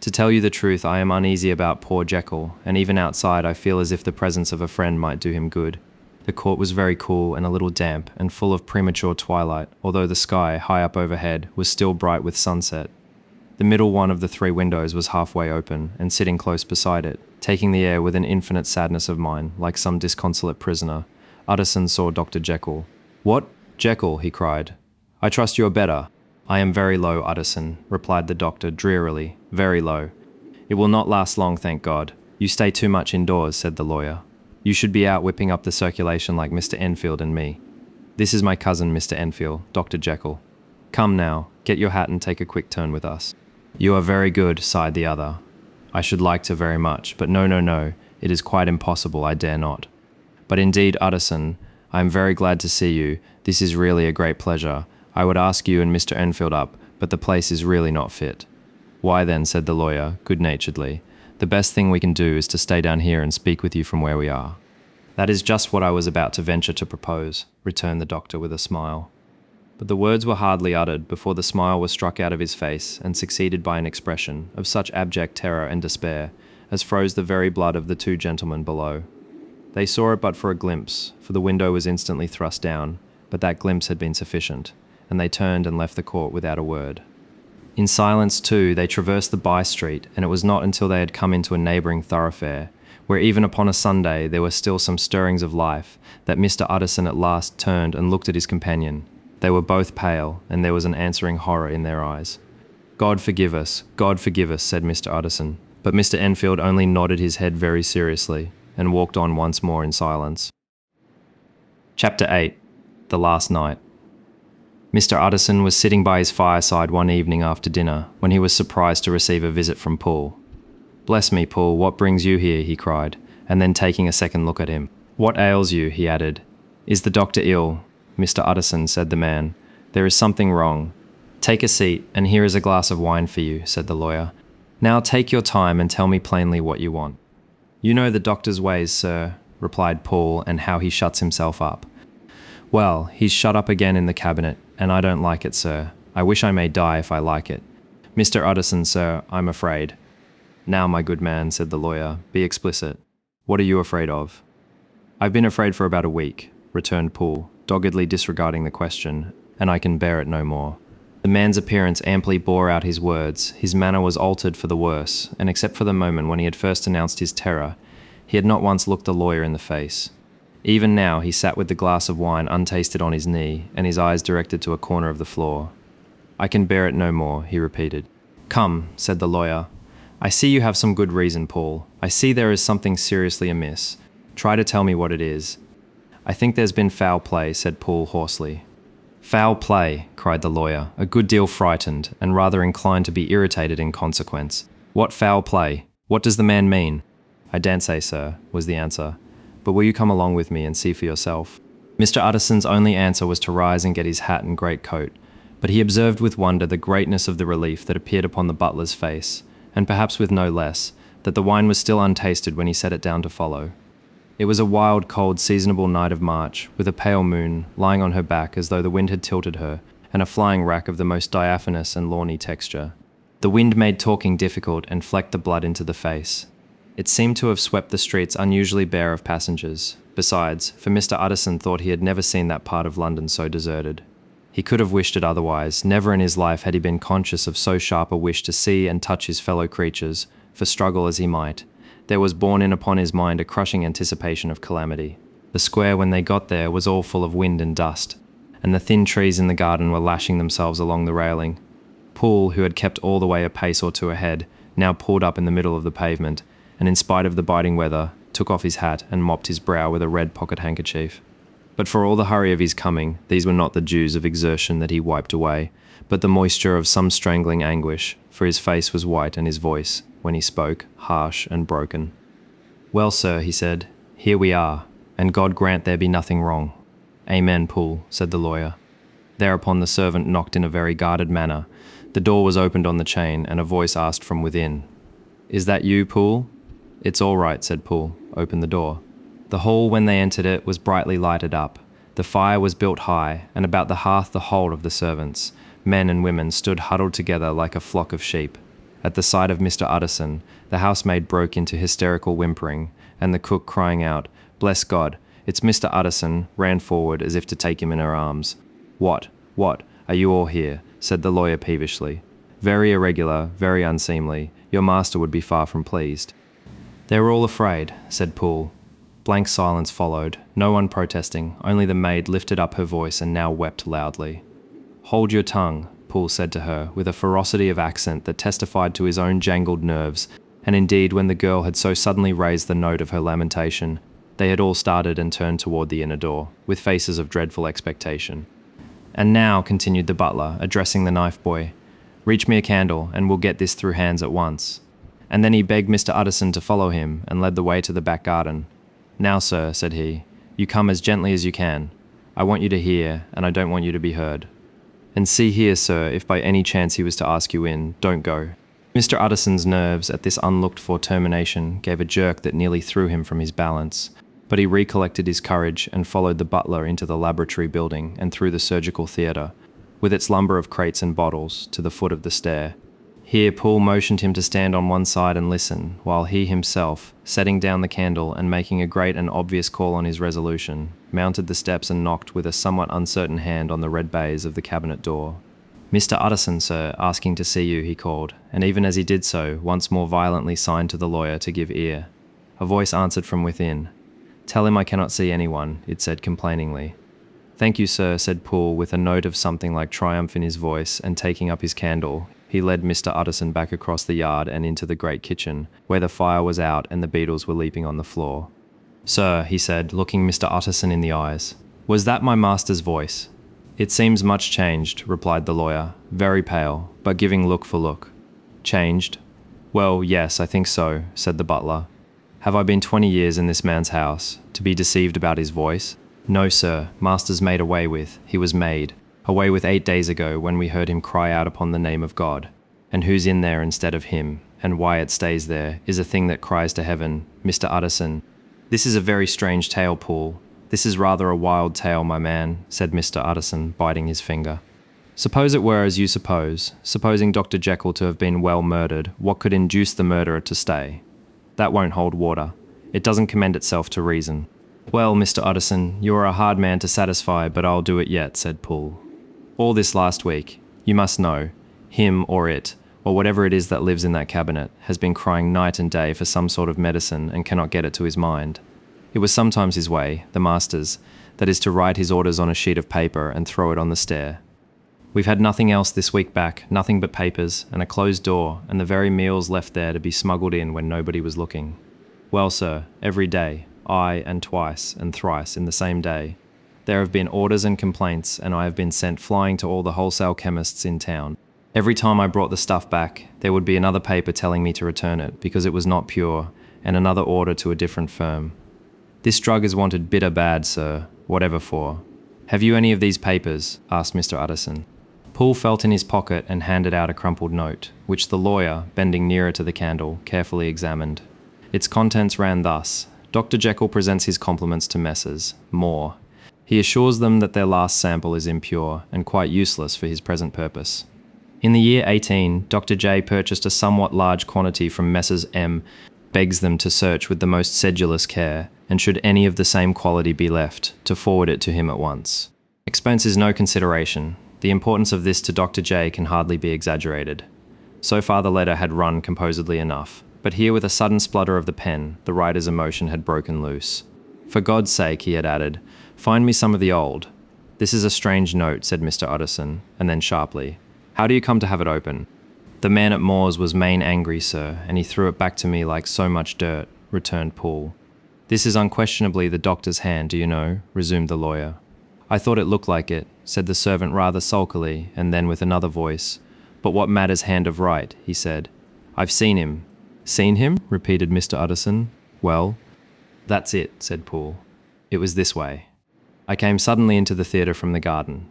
To tell you the truth, I am uneasy about poor Jekyll, and even outside I feel as if the presence of a friend might do him good." The court was very cool and a little damp and full of premature twilight, although the sky, high up overhead, was still bright with sunset. The middle one of the three windows was halfway open, and sitting close beside it, taking the air with an infinite sadness of mind, like some disconsolate prisoner, Utterson saw Dr. Jekyll. "What? Jekyll?" he cried. "I trust you are better." "I am very low, Utterson," replied the doctor drearily, "very low. It will not last long, thank God. You stay too much indoors," said the lawyer. "You should be out whipping up the circulation like Mr. Enfield and me. This is my cousin, Mr. Enfield, Dr. Jekyll. Come now, get your hat and take a quick turn with us." "You are very good," sighed the other. "I should like to very much, but no, it is quite impossible, I dare not. But indeed, Utterson, I am very glad to see you. This is really a great pleasure. I would ask you and Mr. Enfield up, but the place is really not fit." "Why then," said the lawyer, good-naturedly, "the best thing we can do is to stay down here and speak with you from where we are." "That is just what I was about to venture to propose," returned the doctor with a smile. But the words were hardly uttered before the smile was struck out of his face and succeeded by an expression of such abject terror and despair as froze the very blood of the two gentlemen below. They saw it but for a glimpse, for the window was instantly thrust down, but that glimpse had been sufficient, and they turned and left the court without a word. In silence, too, they traversed the by-street, and it was not until they had come into a neighbouring thoroughfare, where even upon a Sunday there were still some stirrings of life, that Mr. Utterson at last turned and looked at his companion. They were both pale, and there was an answering horror in their eyes. God forgive us, said Mr. Utterson, but Mr. Enfield only nodded his head very seriously, and walked on once more in silence. Chapter 8. The Last Night. Mr. Utterson was sitting by his fireside one evening after dinner, when he was surprised to receive a visit from Poole. "Bless me, Poole, what brings you here?" he cried, and then taking a second look at him. "What ails you?" he added. "Is the doctor ill?" "Mr. Utterson," said the man, "there is something wrong." "Take a seat, and here is a glass of wine for you," said the lawyer. "Now take your time and tell me plainly what you want." "You know the doctor's ways, sir," replied Poole, "and how he shuts himself up." "Well, he's shut up again in the cabinet, and I don't like it, sir. I wish I may die if I like it. Mr. Utterson, sir, I'm afraid." "Now, my good man," said the lawyer, "be explicit. What are you afraid of?" "I've been afraid for about a week," returned Poole, doggedly disregarding the question, "and I can bear it no more." The man's appearance amply bore out his words. His manner was altered for the worse, and except for the moment when he had first announced his terror, he had not once looked the lawyer in the face. Even now he sat with the glass of wine untasted on his knee, and his eyes directed to a corner of the floor. "I can bear it no more," he repeated. "Come," said the lawyer. "I see you have some good reason, Poole. I see there is something seriously amiss. Try to tell me what it is." "I think there's been foul play," said Poole hoarsely. "Foul play," cried the lawyer, a good deal frightened, and rather inclined to be irritated in consequence. "What foul play? What does the man mean?" "I daren't say, sir," was the answer. "But will you come along with me and see for yourself?" Mr. Utterson's only answer was to rise and get his hat and great coat, but he observed with wonder the greatness of the relief that appeared upon the butler's face, and perhaps with no less, that the wine was still untasted when he set it down to follow. It was a wild, cold, seasonable night of March, with a pale moon, lying on her back as though the wind had tilted her, and a flying rack of the most diaphanous and lawny texture. The wind made talking difficult and flecked the blood into the face. It seemed to have swept the streets unusually bare of passengers. Besides, for Mr. Utterson thought he had never seen that part of London so deserted. He could have wished it otherwise. Never in his life had he been conscious of so sharp a wish to see and touch his fellow creatures, for struggle as he might. There was borne in upon his mind a crushing anticipation of calamity. The square, when they got there, was all full of wind and dust, and the thin trees in the garden were lashing themselves along the railing. Poole, who had kept all the way a pace or two ahead, now pulled up in the middle of the pavement, and in spite of the biting weather, took off his hat and mopped his brow with a red pocket handkerchief. But for all the hurry of his coming, these were not the dews of exertion that he wiped away, but the moisture of some strangling anguish, for his face was white and his voice, when he spoke, harsh and broken. "Well, sir," he said, "here we are, and God grant there be nothing wrong." "Amen, Poole," said the lawyer. Thereupon the servant knocked in a very guarded manner. The door was opened on the chain, and a voice asked from within, "Is that you, Poole?" "It's all right," said Poole. "Open the door." The hall, when they entered it, was brightly lighted up. The fire was built high, and about the hearth the whole of the servants, men and women, stood huddled together like a flock of sheep. At the sight of Mr. Utterson, the housemaid broke into hysterical whimpering, and the cook, crying out, "Bless God, it's Mr. Utterson," ran forward as if to take him in her arms. What, are you all here?" said the lawyer peevishly. "Very irregular, very unseemly. Your master would be far from pleased." "They were all afraid," said Poole. Blank silence followed, no one protesting, only the maid lifted up her voice and now wept loudly. "Hold your tongue," Poole said to her, with a ferocity of accent that testified to his own jangled nerves, and indeed when the girl had so suddenly raised the note of her lamentation, they had all started and turned toward the inner door, with faces of dreadful expectation. "And now," continued the butler, addressing the knife boy, "reach me a candle, and we'll get this through hands at once." And then he begged Mr. Utterson to follow him, and led the way to the back garden. "Now, sir," said he, "you come as gently as you can. I want you to hear, and I don't want you to be heard. And see here, sir, if by any chance he was to ask you in, don't go." Mr. Utterson's nerves at this unlooked-for termination gave a jerk that nearly threw him from his balance, but he recollected his courage and followed the butler into the laboratory building and through the surgical theatre, with its lumber of crates and bottles, to the foot of the stair. Here Poole motioned him to stand on one side and listen, while he himself, setting down the candle and making a great and obvious call on his resolution, mounted the steps and knocked with a somewhat uncertain hand on the red baize of the cabinet door. "Mr. Utterson, sir, asking to see you," he called, and even as he did so, once more violently signed to the lawyer to give ear. A voice answered from within. "Tell him I cannot see anyone," it said complainingly. "Thank you, sir," said Poole, with a note of something like triumph in his voice, and taking up his candle, he led Mr. Utterson back across the yard and into the great kitchen, where the fire was out and the beetles were leaping on the floor. "Sir," he said, looking Mr. Utterson in the eyes, "was that my master's voice?" "It seems much changed," replied the lawyer, very pale, but giving look for look. "Changed? Well, yes, I think so," said the butler. "Have I been 20 years in this man's house, to be deceived about his voice? No, sir, master's made away with, he was made. Away with 8 days ago, when we heard him cry out upon the name of God. And who's in there instead of him, and why it stays there, is a thing that cries to heaven, Mr. Utterson." "This is a very strange tale, Poole. This is rather a wild tale, my man," said Mr. Utterson, biting his finger. "Suppose it were as you suppose, supposing Dr. Jekyll to have been well murdered, what could induce the murderer to stay? That won't hold water. It doesn't commend itself to reason." "Well, Mr. Utterson, you are a hard man to satisfy, but I'll do it yet," said Poole. "All this last week, you must know, him or it, or whatever it is that lives in that cabinet, has been crying night and day for some sort of medicine and cannot get it to his mind. It was sometimes his way, the master's, that is to write his orders on a sheet of paper and throw it on the stair. We've had nothing else this week back, nothing but papers, and a closed door, and the very meals left there to be smuggled in when nobody was looking. Well, sir, every day, aye, and twice and thrice in the same day, there have been orders and complaints, and I have been sent flying to all the wholesale chemists in town. Every time I brought the stuff back, there would be another paper telling me to return it because it was not pure, and another order to a different firm. This drug is wanted bitter bad, sir, whatever for." "Have you any of these papers?" asked Mr. Utterson. Poole felt in his pocket and handed out a crumpled note, which the lawyer, bending nearer to the candle, carefully examined. Its contents ran thus: "Dr. Jekyll presents his compliments to Messrs. Moore. He assures them that their last sample is impure and quite useless for his present purpose. In the year 18, Dr. J purchased a somewhat large quantity from Messrs. M, begs them to search with the most sedulous care, and should any of the same quality be left, to forward it to him at once. Expense is no consideration. The importance of this to Dr. J can hardly be exaggerated." So far the letter had run composedly enough, but here with a sudden splutter of the pen, the writer's emotion had broken loose. "For God's sake," he had added, "find me some of the old." "This is a strange note," said Mr. Utterson, and then sharply, "How do you come to have it open?" "The man at Moore's was main angry, sir, and he threw it back to me like so much dirt," returned Poole. "This is unquestionably the doctor's hand, do you know?" resumed the lawyer. "I thought it looked like it," said the servant rather sulkily, and then with another voice, "But what matters hand of right?" he said. "I've seen him." "Seen him?" repeated Mr. Utterson. "Well?" "That's it," said Poole. "It was this way. I came suddenly into the theatre from the garden.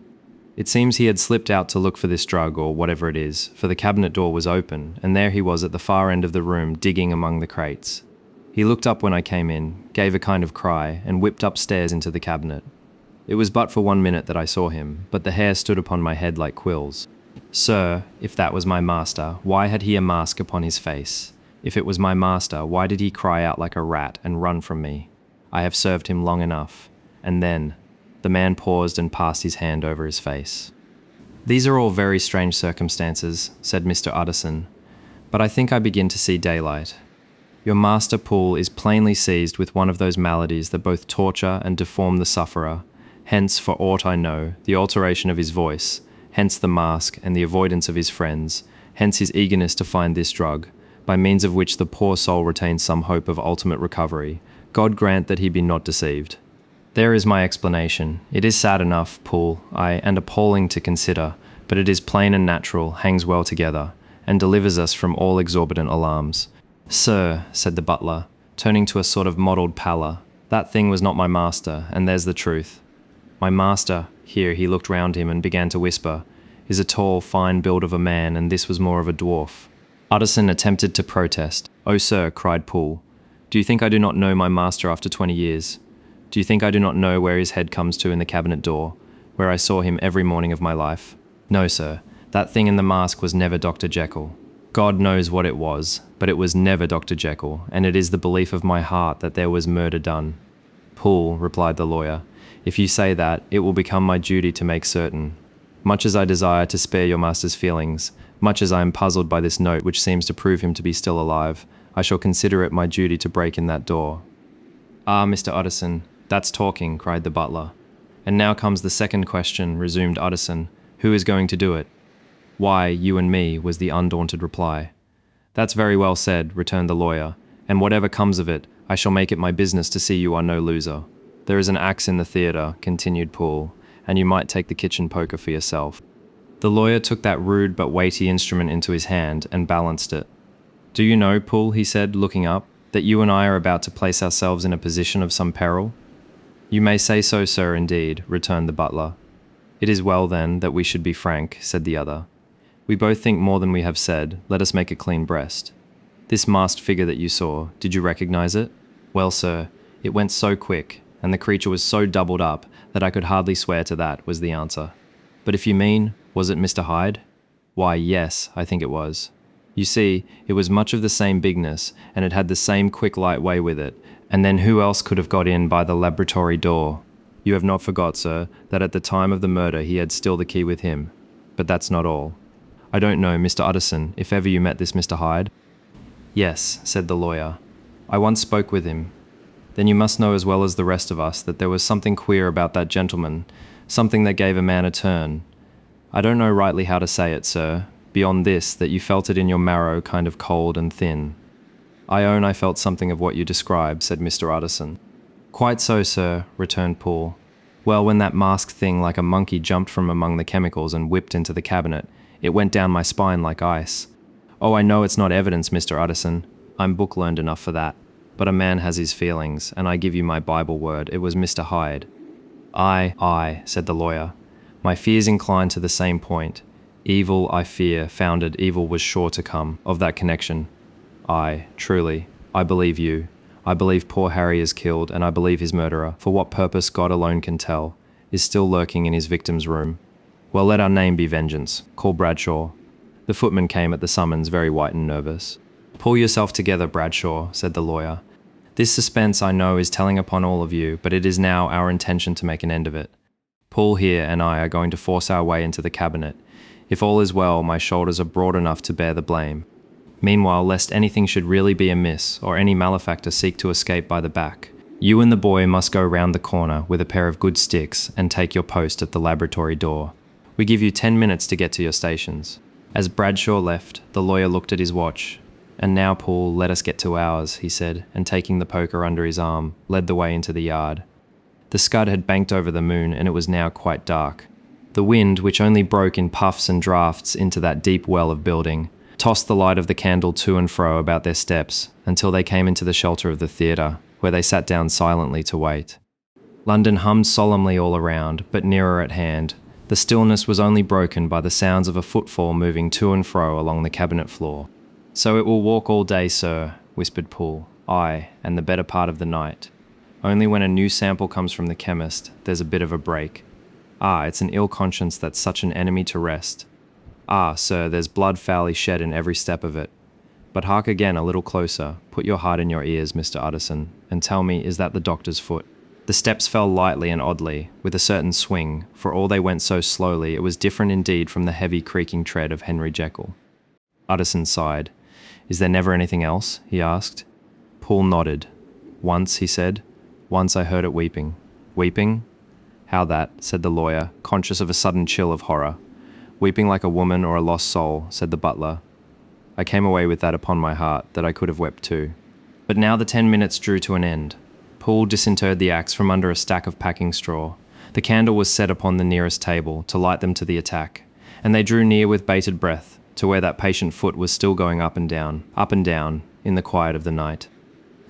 It seems he had slipped out to look for this drug or whatever it is, for the cabinet door was open, and there he was at the far end of the room digging among the crates. He looked up when I came in, gave a kind of cry, and whipped upstairs into the cabinet. It was but for 1 minute that I saw him, but the hair stood upon my head like quills. Sir, if that was my master, why had he a mask upon his face? If it was my master, why did he cry out like a rat and run from me? I have served him long enough. And then, the man paused and passed his hand over his face. "These are all very strange circumstances," said Mr. Utterson, "but I think I begin to see daylight. Your master Poole is plainly seized with one of those maladies that both torture and deform the sufferer, hence, for aught I know, the alteration of his voice, hence the mask and the avoidance of his friends, hence his eagerness to find this drug, by means of which the poor soul retains some hope of ultimate recovery. God grant that he be not deceived. There is my explanation. It is sad enough, Poole, and appalling to consider, but it is plain and natural, hangs well together, and delivers us from all exorbitant alarms. Sir, said the butler, turning to a sort of mottled pallor, that thing was not my master, and there's the truth. My master, here he looked round him and began to whisper, is a tall, fine build of a man, and this was more of a dwarf. Utterson attempted to protest. Oh, sir, cried Poole, do you think I do not know my master after 20 years? Do you think I do not know where his head comes to in the cabinet door, where I saw him every morning of my life? No, sir, that thing in the mask was never Dr. Jekyll. God knows what it was, but it was never Dr. Jekyll, and it is the belief of my heart that there was murder done. Poole, replied the lawyer, if you say that, it will become my duty to make certain. Much as I desire to spare your master's feelings, much as I am puzzled by this note which seems to prove him to be still alive, I shall consider it my duty to break in that door. Ah, Mr. Utterson, that's talking, cried the butler. And now comes the second question, resumed Utterson. Who is going to do it? Why, you and me, was the undaunted reply. That's very well said, returned the lawyer, and whatever comes of it, I shall make it my business to see you are no loser. There is an axe in the theatre, continued Poole, and you might take the kitchen poker for yourself. The lawyer took that rude but weighty instrument into his hand and balanced it. Do you know, Poole, he said, looking up, that you and I are about to place ourselves in a position of some peril? You may say so, sir, indeed, returned the butler. It is well, then, that we should be frank, said the other. We both think more than we have said. Let us make a clean breast. This masked figure that you saw, did you recognize it? Well, sir, it went so quick, and the creature was so doubled up that I could hardly swear to that, was the answer. But if you mean, was it Mr. Hyde? Why, yes, I think it was. You see, it was much of the same bigness, and it had the same quick light way with it, and then who else could have got in by the laboratory door? You have not forgot, sir, that at the time of the murder he had still the key with him. But that's not all. I don't know, Mr. Utterson, if ever you met this Mr. Hyde? Yes, said the lawyer. I once spoke with him. Then you must know as well as the rest of us that there was something queer about that gentleman, something that gave a man a turn. I don't know rightly how to say it, sir, beyond this, that you felt it in your marrow kind of cold and thin. I own I felt something of what you describe, said Mr. Utterson. Quite so, sir, returned Poole. Well, when that masked thing like a monkey jumped from among the chemicals and whipped into the cabinet, it went down my spine like ice. Oh, I know it's not evidence, Mr. Utterson. I'm book-learned enough for that. But a man has his feelings, and I give you my Bible word, it was Mr. Hyde. Aye, said the lawyer. My fears incline to the same point. Evil, I fear, founded evil was sure to come, of that connection. Aye, truly, I believe you. I believe poor Harry is killed, and I believe his murderer, for what purpose God alone can tell, is still lurking in his victim's room. Well, let our name be Vengeance. Call Bradshaw. The footman came at the summons, very white and nervous. Pull yourself together, Bradshaw, said the lawyer. This suspense, I know, is telling upon all of you, but it is now our intention to make an end of it. Poole here and I are going to force our way into the cabinet. If all is well, my shoulders are broad enough to bear the blame. Meanwhile, lest anything should really be amiss, or any malefactor seek to escape by the back, you and the boy must go round the corner with a pair of good sticks and take your post at the laboratory door. We give you 10 minutes to get to your stations. As Bradshaw left, the lawyer looked at his watch. And now, Poole, let us get to ours, he said, and taking the poker under his arm, led the way into the yard. The scud had banked over the moon, and it was now quite dark. The wind, which only broke in puffs and draughts into that deep well of building, tossed the light of the candle to and fro about their steps, until they came into the shelter of the theatre, where they sat down silently to wait. London hummed solemnly all around, but nearer at hand, the stillness was only broken by the sounds of a footfall moving to and fro along the cabinet floor. So it will walk all day, sir, whispered Poole. Aye, and the better part of the night. Only when a new sample comes from the chemist, there's a bit of a break. Ah, it's an ill conscience that's such an enemy to rest. Ah, sir, there's blood foully shed in every step of it. But hark again a little closer, put your heart in your ears, Mr. Utterson, and tell me, is that the doctor's foot? The steps fell lightly and oddly, with a certain swing, for all they went so slowly it was different indeed from the heavy creaking tread of Henry Jekyll. Utterson sighed. Is there never anything else? He asked. Poole nodded. Once, he said. Once I heard it weeping. Weeping? How that? Said the lawyer, conscious of a sudden chill of horror. Weeping like a woman or a lost soul, said the butler. I came away with that upon my heart, that I could have wept too. But now the 10 minutes drew to an end. Poole disinterred the axe from under a stack of packing straw. The candle was set upon the nearest table, to light them to the attack, and they drew near with bated breath, to where that patient foot was still going up and down, in the quiet of the night.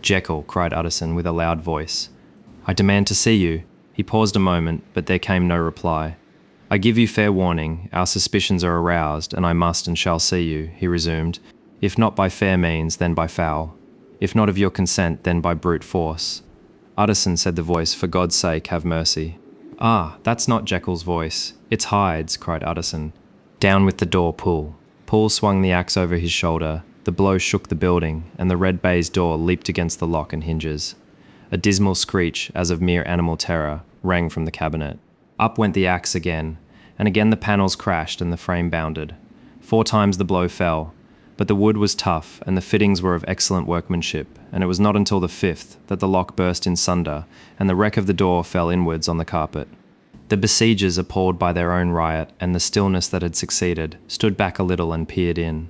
Jekyll, cried Utterson with a loud voice. I demand to see you. He paused a moment, but there came no reply. I give you fair warning, our suspicions are aroused, and I must and shall see you, he resumed, if not by fair means, then by foul. If not of your consent, then by brute force. Utterson, said the voice, for God's sake, have mercy. Ah, that's not Jekyll's voice. It's Hyde's, cried Utterson. Down with the door, Poole. Paul swung the axe over his shoulder. The blow shook the building, and the red baize door leaped against the lock and hinges. A dismal screech, as of mere animal terror, rang from the cabinet. Up went the axe again, and again the panels crashed and the frame bounded. 4 times the blow fell, but the wood was tough and the fittings were of excellent workmanship, and it was not until the 5th that the lock burst in sunder and the wreck of the door fell inwards on the carpet. The besiegers, appalled by their own riot and the stillness that had succeeded, stood back a little and peered in.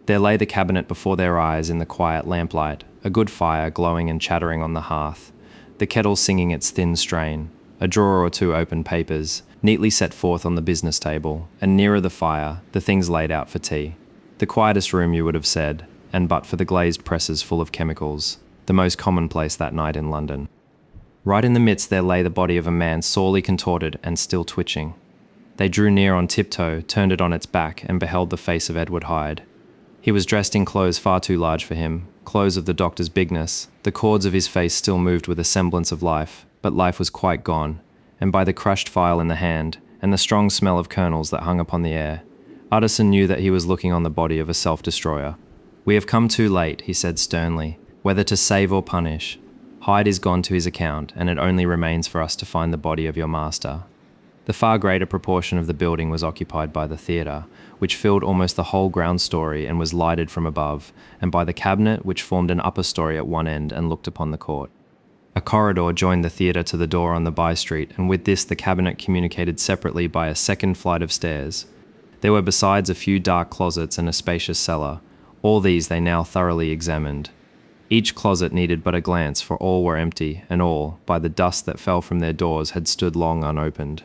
There lay the cabinet before their eyes in the quiet lamplight, a good fire glowing and chattering on the hearth, the kettle singing its thin strain, a drawer or 2 open papers, neatly set forth on the business table, and nearer the fire, the things laid out for tea. The quietest room, you would have said, and but for the glazed presses full of chemicals, the most commonplace that night in London. Right in the midst there lay the body of a man sorely contorted and still twitching. They drew near on tiptoe, turned it on its back, and beheld the face of Edward Hyde. He was dressed in clothes far too large for him, clothes of the doctor's bigness. The cords of his face still moved with a semblance of life, but life was quite gone, and by the crushed file in the hand, and the strong smell of kernels that hung upon the air, Utterson knew that he was looking on the body of a self-destroyer. "We have come too late," he said sternly, "whether to save or punish. Hyde is gone to his account, and it only remains for us to find the body of your master." The far greater proportion of the building was occupied by the theatre, which filled almost the whole ground story and was lighted from above, and by the cabinet, which formed an upper story at one end and looked upon the court. A corridor joined the theatre to the door on the by-street, and with this the cabinet communicated separately by a second flight of stairs. There were besides a few dark closets and a spacious cellar. All these they now thoroughly examined. Each closet needed but a glance, for all were empty, and all, by the dust that fell from their doors, had stood long unopened.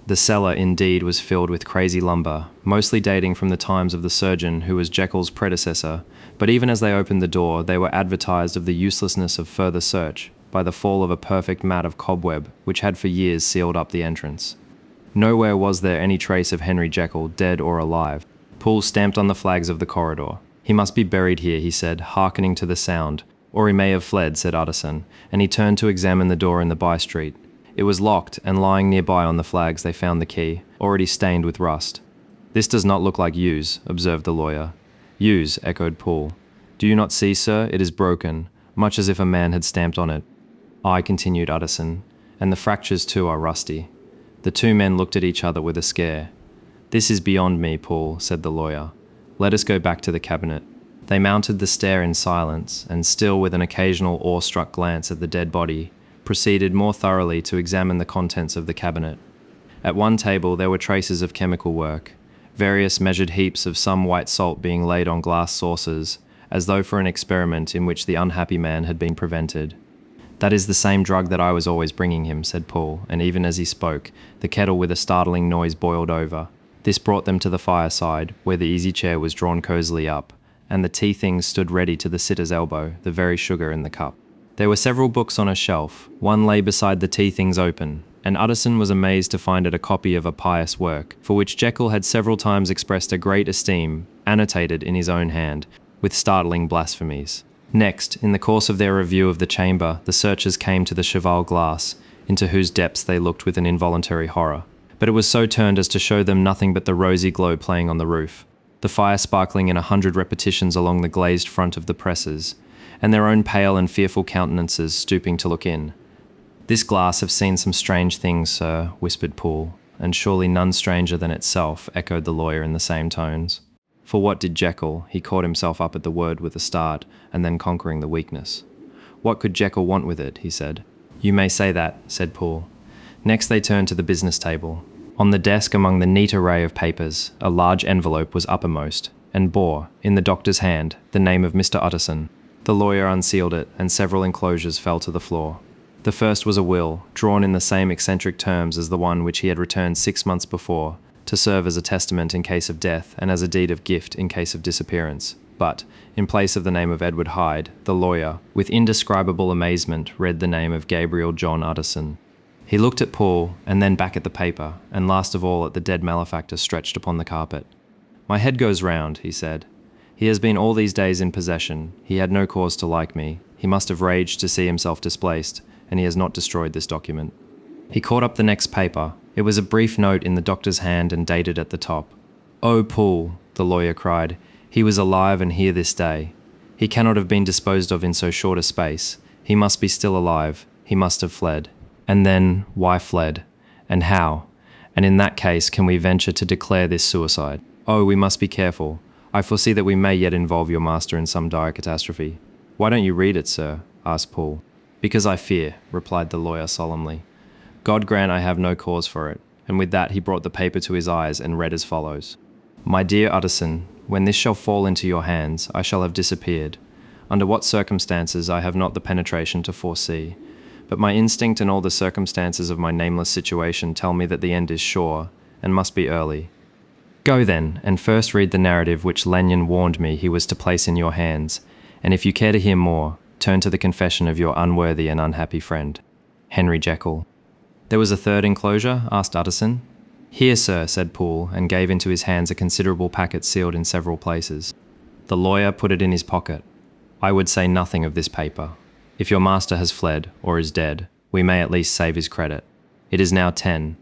The cellar, indeed, was filled with crazy lumber, mostly dating from the times of the surgeon who was Jekyll's predecessor, but even as they opened the door, they were advertised of the uselessness of further search by the fall of a perfect mat of cobweb which had for years sealed up the entrance. Nowhere was there any trace of Henry Jekyll, dead or alive. Poole stamped on the flags of the corridor. "He must be buried here," he said, hearkening to the sound. "Or he may have fled," said Utterson, and he turned to examine the door in the by-street. It was locked, and lying nearby on the flags they found the key, already stained with rust. "This does not look like use," observed the lawyer. "Use," echoed Poole. "Do you not see, sir, it is broken, much as if a man had stamped on it." "Aye," continued Utterson, "and the fractures too are rusty." The 2 men looked at each other with a scare. "This is beyond me, Poole," said the lawyer. "Let us go back to the cabinet." They mounted the stair in silence, and still with an occasional awe-struck glance at the dead body, proceeded more thoroughly to examine the contents of the cabinet. At one table there were traces of chemical work, various measured heaps of some white salt being laid on glass saucers, as though for an experiment in which the unhappy man had been prevented. "That is the same drug that I was always bringing him," said Paul, and even as he spoke, the kettle with a startling noise boiled over. This brought them to the fireside, where the easy chair was drawn cosily up, and the tea things stood ready to the sitter's elbow, the very sugar in the cup. There were several books on a shelf. One lay beside the tea things open, and Utterson was amazed to find it a copy of a pious work, for which Jekyll had several times expressed a great esteem, annotated in his own hand, with startling blasphemies. Next, in the course of their review of the chamber, the searchers came to the cheval glass, into whose depths they looked with an involuntary horror. But it was so turned as to show them nothing but the rosy glow playing on the roof, the fire sparkling in 100 repetitions along the glazed front of the presses, and their own pale and fearful countenances stooping to look in. "This glass have seen some strange things, sir," whispered Poole, "and surely none stranger than itself," echoed the lawyer in the same tones. For what did Jekyll, he caught himself up at the word with a start, and then conquering the weakness. "What could Jekyll want with it?" he said. "You may say that," said Poole. Next they turned to the business table. On the desk among the neat array of papers, a large envelope was uppermost, and bore, in the doctor's hand, the name of Mr. Utterson. The lawyer unsealed it, and several enclosures fell to the floor. The first was a will, drawn in the same eccentric terms as the one which he had returned 6 months before, to serve as a testament in case of death and as a deed of gift in case of disappearance. But, in place of the name of Edward Hyde, the lawyer, with indescribable amazement, read the name of Gabriel John Utterson. He looked at Paul, and then back at the paper, and last of all at the dead malefactor stretched upon the carpet. "My head goes round," he said. "He has been all these days in possession. He had no cause to like me. He must have raged to see himself displaced, and he has not destroyed this document." He caught up the next paper. It was a brief note in the doctor's hand and dated at the top. "Oh, Poole," the lawyer cried. "He was alive and here this day. He cannot have been disposed of in so short a space. He must be still alive. He must have fled. And then, why fled? And how? And in that case, can we venture to declare this suicide? Oh, we must be careful. I foresee that we may yet involve your master in some dire catastrophe." "Why don't you read it, sir?" asked Poole. "Because I fear," replied the lawyer solemnly. "God grant I have no cause for it." And with that he brought the paper to his eyes and read as follows. "My dear Utterson, when this shall fall into your hands, I shall have disappeared. Under what circumstances I have not the penetration to foresee, but my instinct and all the circumstances of my nameless situation tell me that the end is sure, and must be early. Go then, and first read the narrative which Lanyon warned me he was to place in your hands, and if you care to hear more, turn to the confession of your unworthy and unhappy friend, Henry Jekyll." "There was a third enclosure?" asked Utterson. "Here, sir," said Poole, and gave into his hands a considerable packet sealed in several places. The lawyer put it in his pocket. "I would say nothing of this paper. If your master has fled, or is dead, we may at least save his credit. It is now 10.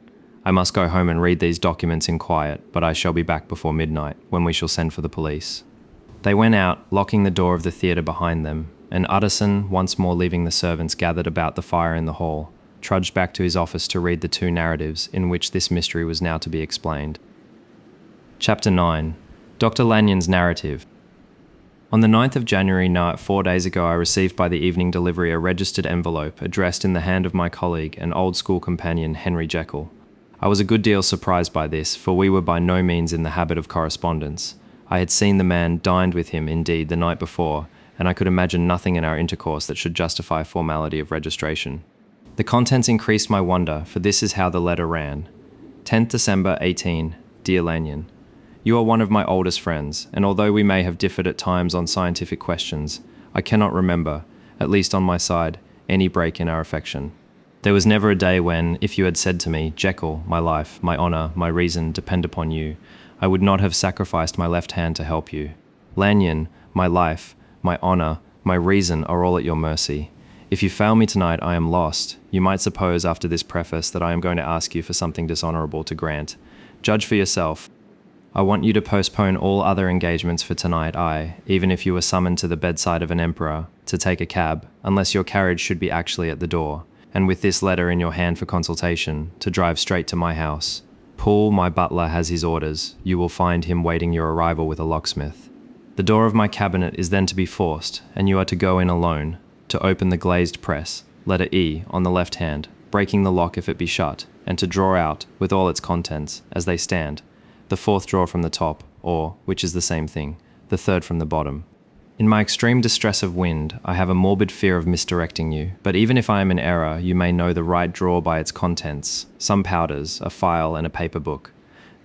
I must go home and read these documents in quiet, but I shall be back before midnight, when we shall send for the police." They went out, locking the door of the theatre behind them, and Utterson, once more leaving the servants gathered about the fire in the hall, trudged back to his office to read the two narratives in which this mystery was now to be explained. Chapter 9. Dr. Lanyon's Narrative. On the 9th of January night, 4 days ago, I received by the evening delivery a registered envelope addressed in the hand of my colleague and old school companion Henry Jekyll. I was a good deal surprised by this, for we were by no means in the habit of correspondence. I had seen the man, dined with him, indeed, the night before, and I could imagine nothing in our intercourse that should justify formality of registration. The contents increased my wonder, for this is how the letter ran. 10th December 18, Dear Lanyon, you are one of my oldest friends, and although we may have differed at times on scientific questions, I cannot remember, at least on my side, any break in our affection. There was never a day when, if you had said to me, "Jekyll, my life, my honour, my reason depend upon you," I would not have sacrificed my left hand to help you. Lanyon, my life, my honour, my reason are all at your mercy. If you fail me tonight, I am lost. You might suppose after this preface that I am going to ask you for something dishonourable to grant. Judge for yourself. I want you to postpone all other engagements for tonight, even if you were summoned to the bedside of an emperor, to take a cab, unless your carriage should be actually at the door, and with this letter in your hand for consultation, to drive straight to my house. Poole, my butler, has his orders. You will find him waiting your arrival with a locksmith. The door of my cabinet is then to be forced, and you are to go in alone, to open the glazed press, letter E, on the left hand, breaking the lock if it be shut, and to draw out, with all its contents, as they stand, the fourth drawer from the top, or, which is the same thing, the third from the bottom. In my extreme distress of wind, I have a morbid fear of misdirecting you, but even if I am in error, you may know the right drawer by its contents, some powders, a file, and a paper book.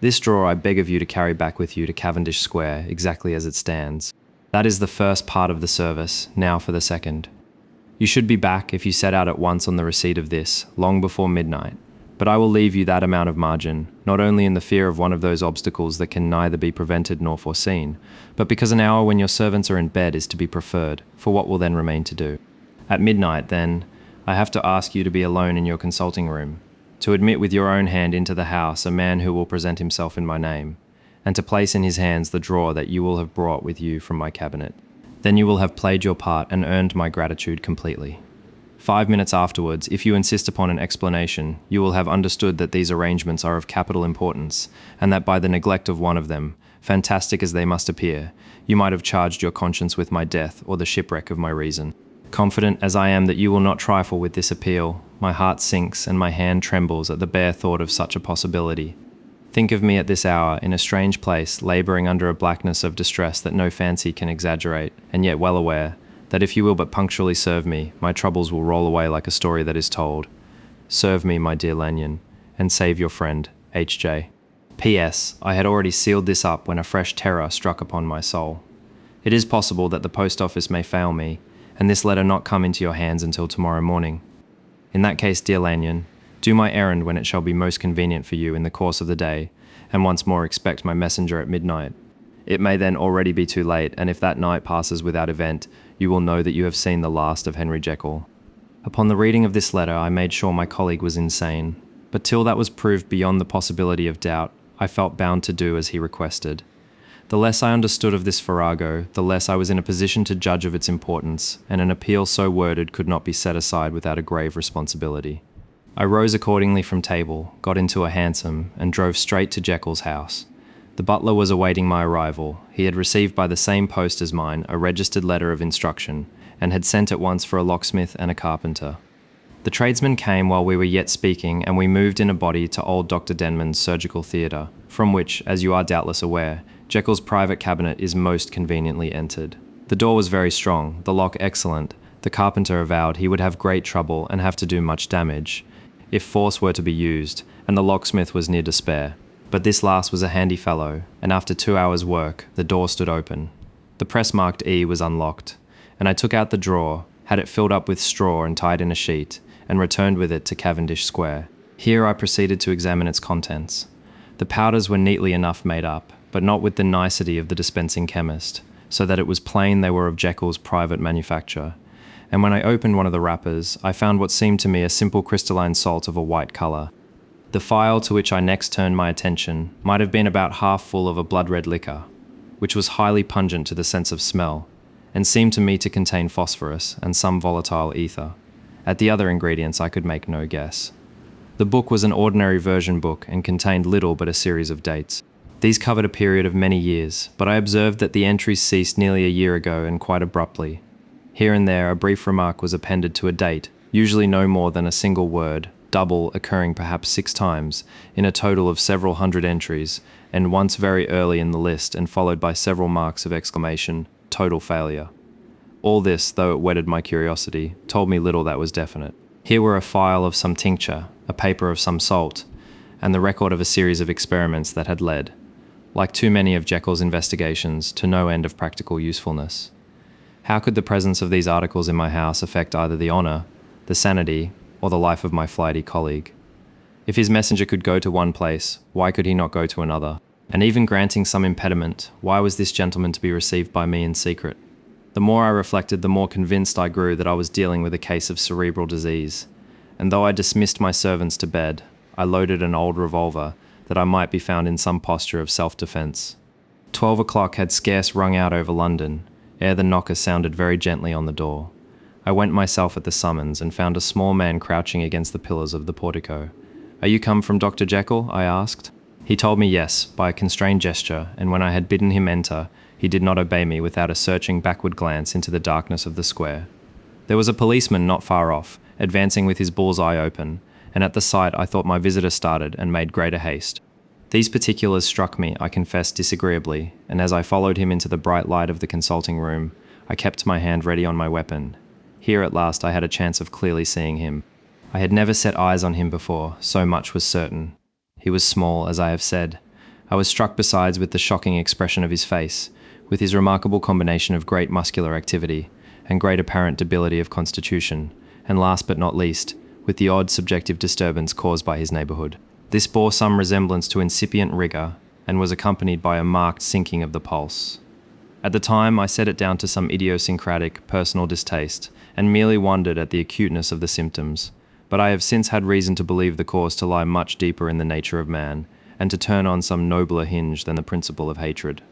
This drawer I beg of you to carry back with you to Cavendish Square, exactly as it stands. That is the first part of the service, now for the second. You should be back, if you set out at once on the receipt of this, long before midnight. But I will leave you that amount of margin, not only in the fear of one of those obstacles that can neither be prevented nor foreseen, but because an hour when your servants are in bed is to be preferred, for what will then remain to do. At midnight, then, I have to ask you to be alone in your consulting room, to admit with your own hand into the house a man who will present himself in my name, and to place in his hands the drawer that you will have brought with you from my cabinet. Then you will have played your part and earned my gratitude completely. 5 minutes afterwards, if you insist upon an explanation, you will have understood that these arrangements are of capital importance, and that by the neglect of one of them, fantastic as they must appear, you might have charged your conscience with my death or the shipwreck of my reason. Confident as I am that you will not trifle with this appeal, my heart sinks and my hand trembles at the bare thought of such a possibility. Think of me at this hour, in a strange place, labouring under a blackness of distress that no fancy can exaggerate, and yet well aware that if you will but punctually serve me, my troubles will roll away like a story that is told. Serve me, my dear Lanyon, and save your friend, H.J. P.S. I had already sealed this up when a fresh terror struck upon my soul. It is possible that the post office may fail me, and this letter not come into your hands until tomorrow morning. In that case, dear Lanyon, do my errand when it shall be most convenient for you in the course of the day, and once more expect my messenger at midnight. It may then already be too late, and if that night passes without event, you will know that you have seen the last of Henry Jekyll. Upon the reading of this letter, I made sure my colleague was insane, but till that was proved beyond the possibility of doubt, I felt bound to do as he requested. The less I understood of this farrago, the less I was in a position to judge of its importance, and an appeal so worded could not be set aside without a grave responsibility. I rose accordingly from table, got into a hansom, and drove straight to Jekyll's house. The butler was awaiting my arrival. He had received by the same post as mine a registered letter of instruction, and had sent at once for a locksmith and a carpenter. The tradesmen came while we were yet speaking, and we moved in a body to old Dr. Denman's surgical theatre, from which, as you are doubtless aware, Jekyll's private cabinet is most conveniently entered. The door was very strong, the lock excellent. The carpenter avowed he would have great trouble and have to do much damage, if force were to be used, and the locksmith was near despair. But this last was a handy fellow, and after 2 hours' work, the door stood open. The press marked E was unlocked, and I took out the drawer, had it filled up with straw and tied in a sheet, and returned with it to Cavendish Square. Here I proceeded to examine its contents. The powders were neatly enough made up, but not with the nicety of the dispensing chemist, so that it was plain they were of Jekyll's private manufacture. And when I opened one of the wrappers, I found what seemed to me a simple crystalline salt of a white colour. The phial to which I next turned my attention might have been about half full of a blood-red liquor, which was highly pungent to the sense of smell, and seemed to me to contain phosphorus and some volatile ether. At the other ingredients I could make no guess. The book was an ordinary version book and contained little but a series of dates. These covered a period of many years, but I observed that the entries ceased nearly a year ago and quite abruptly. Here and there a brief remark was appended to a date, usually no more than a single word, double occurring perhaps 6 times, in a total of several hundred entries, and once very early in the list and followed by several marks of exclamation, total failure. All this, though it whetted my curiosity, told me little that was definite. Here were a phial of some tincture, a paper of some salt, and the record of a series of experiments that had led, like too many of Jekyll's investigations, to no end of practical usefulness. How could the presence of these articles in my house affect either the honour, the sanity, or the life of my flighty colleague? If his messenger could go to one place, why could he not go to another? And even granting some impediment, why was this gentleman to be received by me in secret? The more I reflected, the more convinced I grew that I was dealing with a case of cerebral disease, and though I dismissed my servants to bed, I loaded an old revolver that I might be found in some posture of self-defence. 12 o'clock had scarce rung out over London, ere the knocker sounded very gently on the door. I went myself at the summons, and found a small man crouching against the pillars of the portico. "Are you come from Dr. Jekyll?" I asked. He told me yes, by a constrained gesture, and when I had bidden him enter, he did not obey me without a searching backward glance into the darkness of the square. There was a policeman not far off, advancing with his bull's eye open, and at the sight I thought my visitor started and made greater haste. These particulars struck me, I confess, disagreeably, and as I followed him into the bright light of the consulting room, I kept my hand ready on my weapon. Here at last I had a chance of clearly seeing him. I had never set eyes on him before, so much was certain. He was small, as I have said. I was struck besides with the shocking expression of his face, with his remarkable combination of great muscular activity, and great apparent debility of constitution, and last but not least, with the odd subjective disturbance caused by his neighbourhood. This bore some resemblance to incipient rigour, and was accompanied by a marked sinking of the pulse. At the time I set it down to some idiosyncratic, personal distaste, and merely wondered at the acuteness of the symptoms, but I have since had reason to believe the cause to lie much deeper in the nature of man, and to turn on some nobler hinge than the principle of hatred.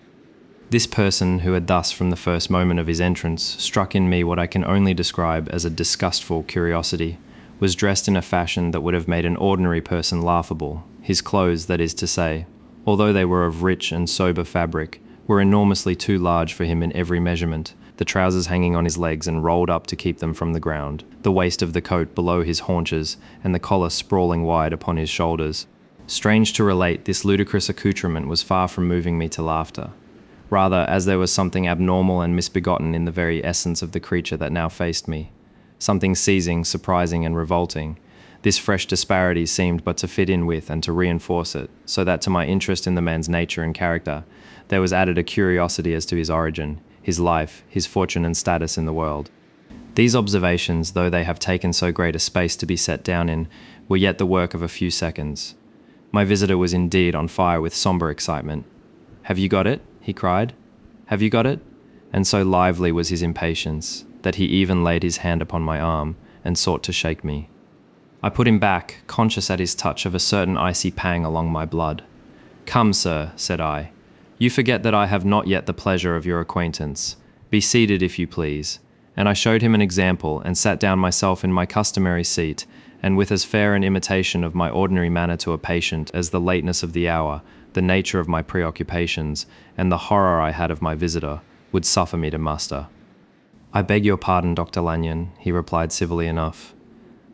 This person, who had thus from the first moment of his entrance struck in me what I can only describe as a disgustful curiosity, was dressed in a fashion that would have made an ordinary person laughable. His clothes, that is to say, although they were of rich and sober fabric, were enormously too large for him in every measurement, the trousers hanging on his legs and rolled up to keep them from the ground, the waist of the coat below his haunches, and the collar sprawling wide upon his shoulders. Strange to relate, this ludicrous accoutrement was far from moving me to laughter. Rather, as there was something abnormal and misbegotten in the very essence of the creature that now faced me, something seizing, surprising, and revolting, this fresh disparity seemed but to fit in with and to reinforce it, so that to my interest in the man's nature and character, there was added a curiosity as to his origin, his life, his fortune and status in the world. These observations, though they have taken so great a space to be set down in, were yet the work of a few seconds. My visitor was indeed on fire with sombre excitement. "Have you got it?" he cried. "Have you got it?" And so lively was his impatience, that he even laid his hand upon my arm, and sought to shake me. I put him back, conscious at his touch of a certain icy pang along my blood. "Come, sir," said I, "You forget that I have not yet the pleasure of your acquaintance. Be seated, if you please." And I showed him an example, and sat down myself in my customary seat, and with as fair an imitation of my ordinary manner to a patient as the lateness of the hour, the nature of my preoccupations, and the horror I had of my visitor, would suffer me to muster. "I beg your pardon, Dr. Lanyon," he replied civilly enough.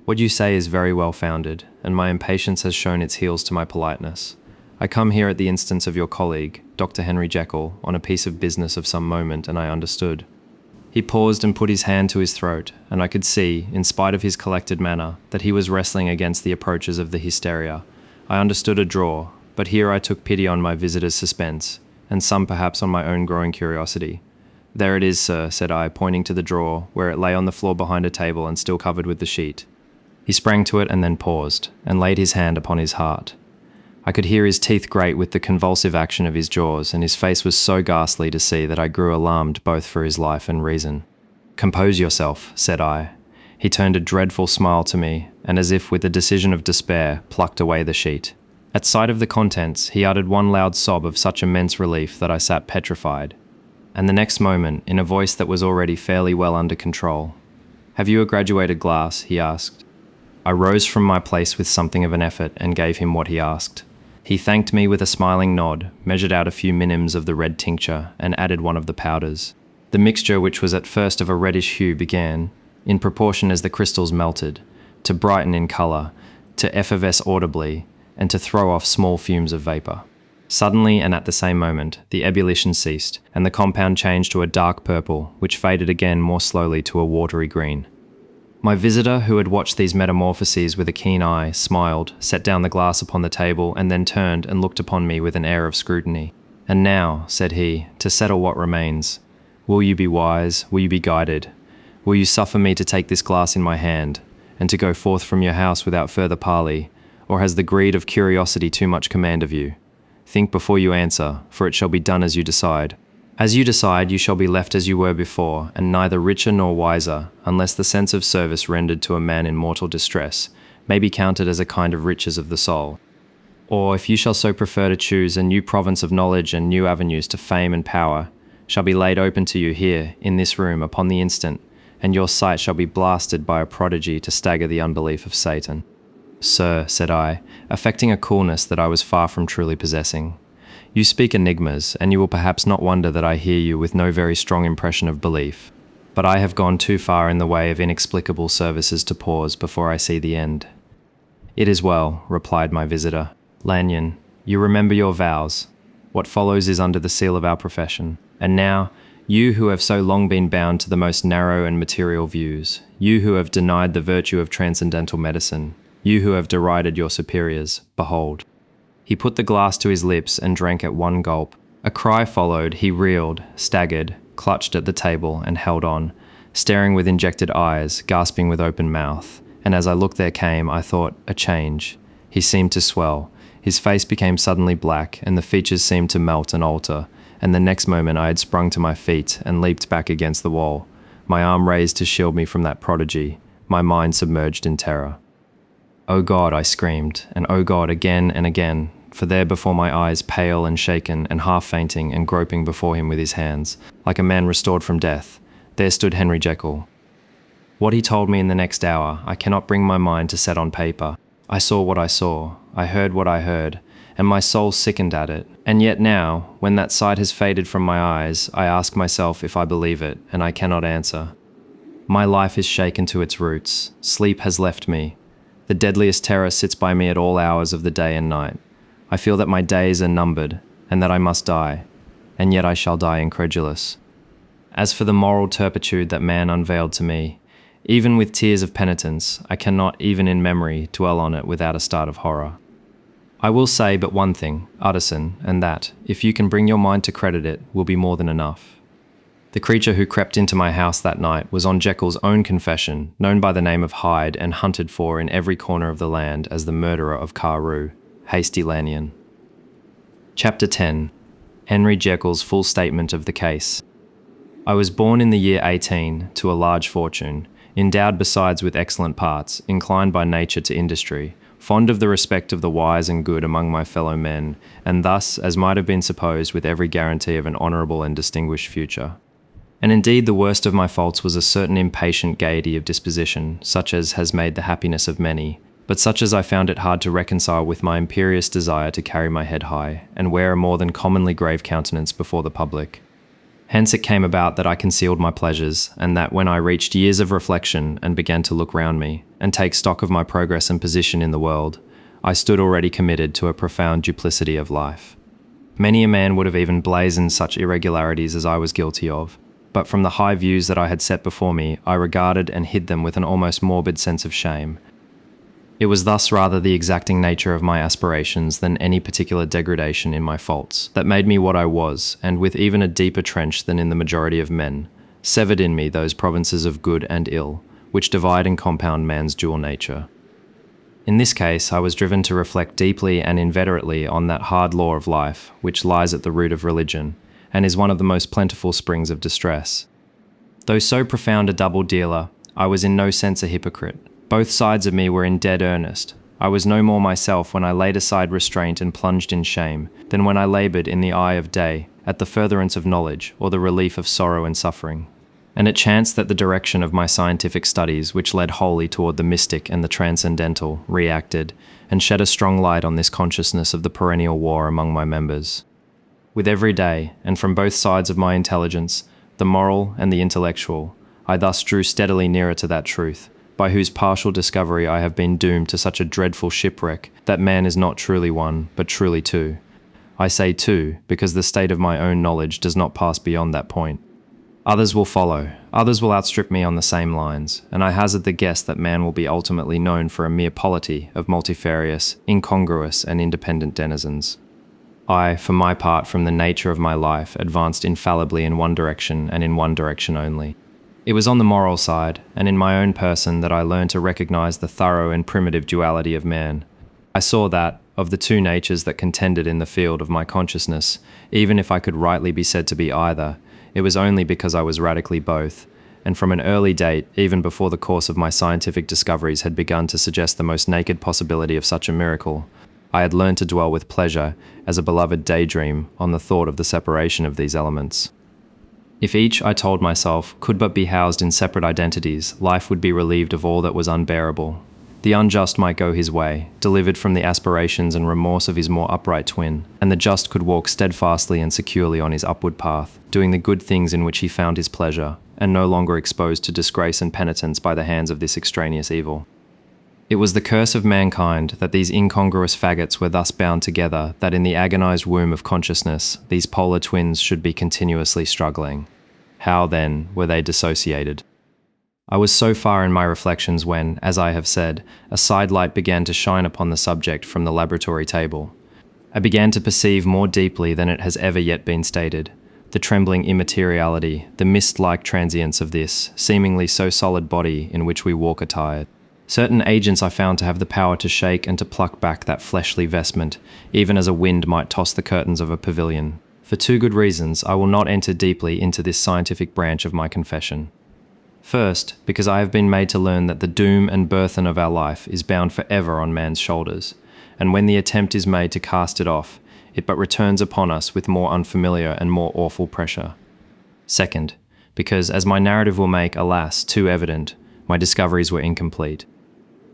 "What you say is very well founded, and my impatience has shown its heels to my politeness. I come here at the instance of your colleague, Doctor Henry Jekyll, on a piece of business of some moment, and I understood." He paused and put his hand to his throat, and I could see, in spite of his collected manner, that he was wrestling against the approaches of the hysteria. I understood a draw, but here I took pity on my visitor's suspense, and some perhaps on my own growing curiosity. "There it is, sir," said I, pointing to the drawer, where it lay on the floor behind a table and still covered with the sheet. He sprang to it and then paused, and laid his hand upon his heart. I could hear his teeth grate with the convulsive action of his jaws, and his face was so ghastly to see that I grew alarmed both for his life and reason. "Compose yourself," said I. He turned a dreadful smile to me, and as if with the decision of despair, plucked away the sheet. At sight of the contents, he uttered one loud sob of such immense relief that I sat petrified. And the next moment, in a voice that was already fairly well under control, "Have you a graduated glass?" he asked. I rose from my place with something of an effort and gave him what he asked. He thanked me with a smiling nod, measured out a few minims of the red tincture, and added one of the powders. The mixture, which was at first of a reddish hue, began, in proportion as the crystals melted, to brighten in colour, to effervesce audibly, and to throw off small fumes of vapour. Suddenly, and at the same moment, the ebullition ceased, and the compound changed to a dark purple, which faded again more slowly to a watery green. My visitor, who had watched these metamorphoses with a keen eye, smiled, set down the glass upon the table, and then turned and looked upon me with an air of scrutiny. "And now," said he, "to settle what remains. Will you be wise? Will you be guided? Will you suffer me to take this glass in my hand, and to go forth from your house without further parley, or has the greed of curiosity too much command of you? Think before you answer, for it shall be done as you decide. As you decide, you shall be left as you were before, and neither richer nor wiser, unless the sense of service rendered to a man in mortal distress may be counted as a kind of riches of the soul. Or, if you shall so prefer to choose, a new province of knowledge and new avenues to fame and power shall be laid open to you here, in this room, upon the instant, and your sight shall be blasted by a prodigy to stagger the unbelief of Satan." "Sir," said I, affecting a coolness that I was far from truly possessing, "you speak enigmas, and you will perhaps not wonder that I hear you with no very strong impression of belief. But I have gone too far in the way of inexplicable services to pause before I see the end." "It is well," replied my visitor. "Lanyon, you remember your vows. What follows is under the seal of our profession. And now, you who have so long been bound to the most narrow and material views, you who have denied the virtue of transcendental medicine, you who have derided your superiors, behold." He put the glass to his lips and drank at one gulp. A cry followed. He reeled, staggered, clutched at the table, and held on, staring with injected eyes, gasping with open mouth. And as I looked there came, I thought, a change. He seemed to swell. His face became suddenly black, and the features seemed to melt and alter, and the next moment I had sprung to my feet and leaped back against the wall, my arm raised to shield me from that prodigy, my mind submerged in terror. "Oh God," I screamed, and "Oh God" again and again, for there before my eyes, pale and shaken and half fainting and groping before him with his hands, like a man restored from death, there stood Henry Jekyll. What he told me in the next hour, I cannot bring my mind to set on paper. I saw what I saw, I heard what I heard, and my soul sickened at it. And yet now, when that sight has faded from my eyes, I ask myself if I believe it, and I cannot answer. My life is shaken to its roots. Sleep has left me. The deadliest terror sits by me at all hours of the day and night. I feel that my days are numbered, and that I must die, and yet I shall die incredulous. As for the moral turpitude that man unveiled to me, even with tears of penitence, I cannot, even in memory, dwell on it without a start of horror. I will say but one thing, Utterson, and that, if you can bring your mind to credit it, will be more than enough. The creature who crept into my house that night was on Jekyll's own confession, known by the name of Hyde and hunted for in every corner of the land as the murderer of Carew, Hasty Lanyon. Chapter 10. Henry Jekyll's full statement of the case. I was born in the year 18 to a large fortune, endowed besides with excellent parts, inclined by nature to industry, fond of the respect of the wise and good among my fellow men, and thus, as might have been supposed, with every guarantee of an honourable and distinguished future. And indeed the worst of my faults was a certain impatient gaiety of disposition, such as has made the happiness of many, but such as I found it hard to reconcile with my imperious desire to carry my head high, and wear a more than commonly grave countenance before the public. Hence it came about that I concealed my pleasures, and that when I reached years of reflection and began to look round me, and take stock of my progress and position in the world, I stood already committed to a profound duplicity of life. Many a man would have even blazoned such irregularities as I was guilty of, but from the high views that I had set before me, I regarded and hid them with an almost morbid sense of shame. It was thus rather the exacting nature of my aspirations than any particular degradation in my faults that made me what I was, and with even a deeper trench than in the majority of men, severed in me those provinces of good and ill, which divide and compound man's dual nature. In this case, I was driven to reflect deeply and inveterately on that hard law of life, which lies at the root of religion, and is one of the most plentiful springs of distress. Though so profound a double dealer, I was in no sense a hypocrite. Both sides of me were in dead earnest. I was no more myself when I laid aside restraint and plunged in shame, than when I laboured in the eye of day, at the furtherance of knowledge, or the relief of sorrow and suffering. And it chanced that the direction of my scientific studies, which led wholly toward the mystic and the transcendental, reacted, and shed a strong light on this consciousness of the perennial war among my members. With every day, and from both sides of my intelligence, the moral and the intellectual, I thus drew steadily nearer to that truth, by whose partial discovery I have been doomed to such a dreadful shipwreck that man is not truly one, but truly two. I say two, because the state of my own knowledge does not pass beyond that point. Others will follow, others will outstrip me on the same lines, and I hazard the guess that man will be ultimately known for a mere polity of multifarious, incongruous and independent denizens. I, for my part, from the nature of my life, advanced infallibly in one direction and in one direction only. It was on the moral side, and in my own person, that I learned to recognize the thorough and primitive duality of man. I saw that, of the two natures that contended in the field of my consciousness, even if I could rightly be said to be either, it was only because I was radically both, and from an early date, even before the course of my scientific discoveries had begun to suggest the most naked possibility of such a miracle, I had learned to dwell with pleasure, as a beloved daydream, on the thought of the separation of these elements. If each, I told myself, could but be housed in separate identities, life would be relieved of all that was unbearable. The unjust might go his way, delivered from the aspirations and remorse of his more upright twin, and the just could walk steadfastly and securely on his upward path, doing the good things in which he found his pleasure, and no longer exposed to disgrace and penitence by the hands of this extraneous evil. It was the curse of mankind that these incongruous faggots were thus bound together, that in the agonized womb of consciousness, these polar twins should be continuously struggling. How, then, were they dissociated? I was so far in my reflections when, as I have said, a sidelight began to shine upon the subject from the laboratory table. I began to perceive more deeply than it has ever yet been stated, the trembling immateriality, the mist-like transience of this, seemingly so solid body in which we walk attired. Certain agents I found to have the power to shake and to pluck back that fleshly vestment, even as a wind might toss the curtains of a pavilion. For two good reasons, I will not enter deeply into this scientific branch of my confession. First, because I have been made to learn that the doom and burthen of our life is bound forever on man's shoulders, and when the attempt is made to cast it off, it but returns upon us with more unfamiliar and more awful pressure. Second, because, as my narrative will make, alas, too evident, my discoveries were incomplete.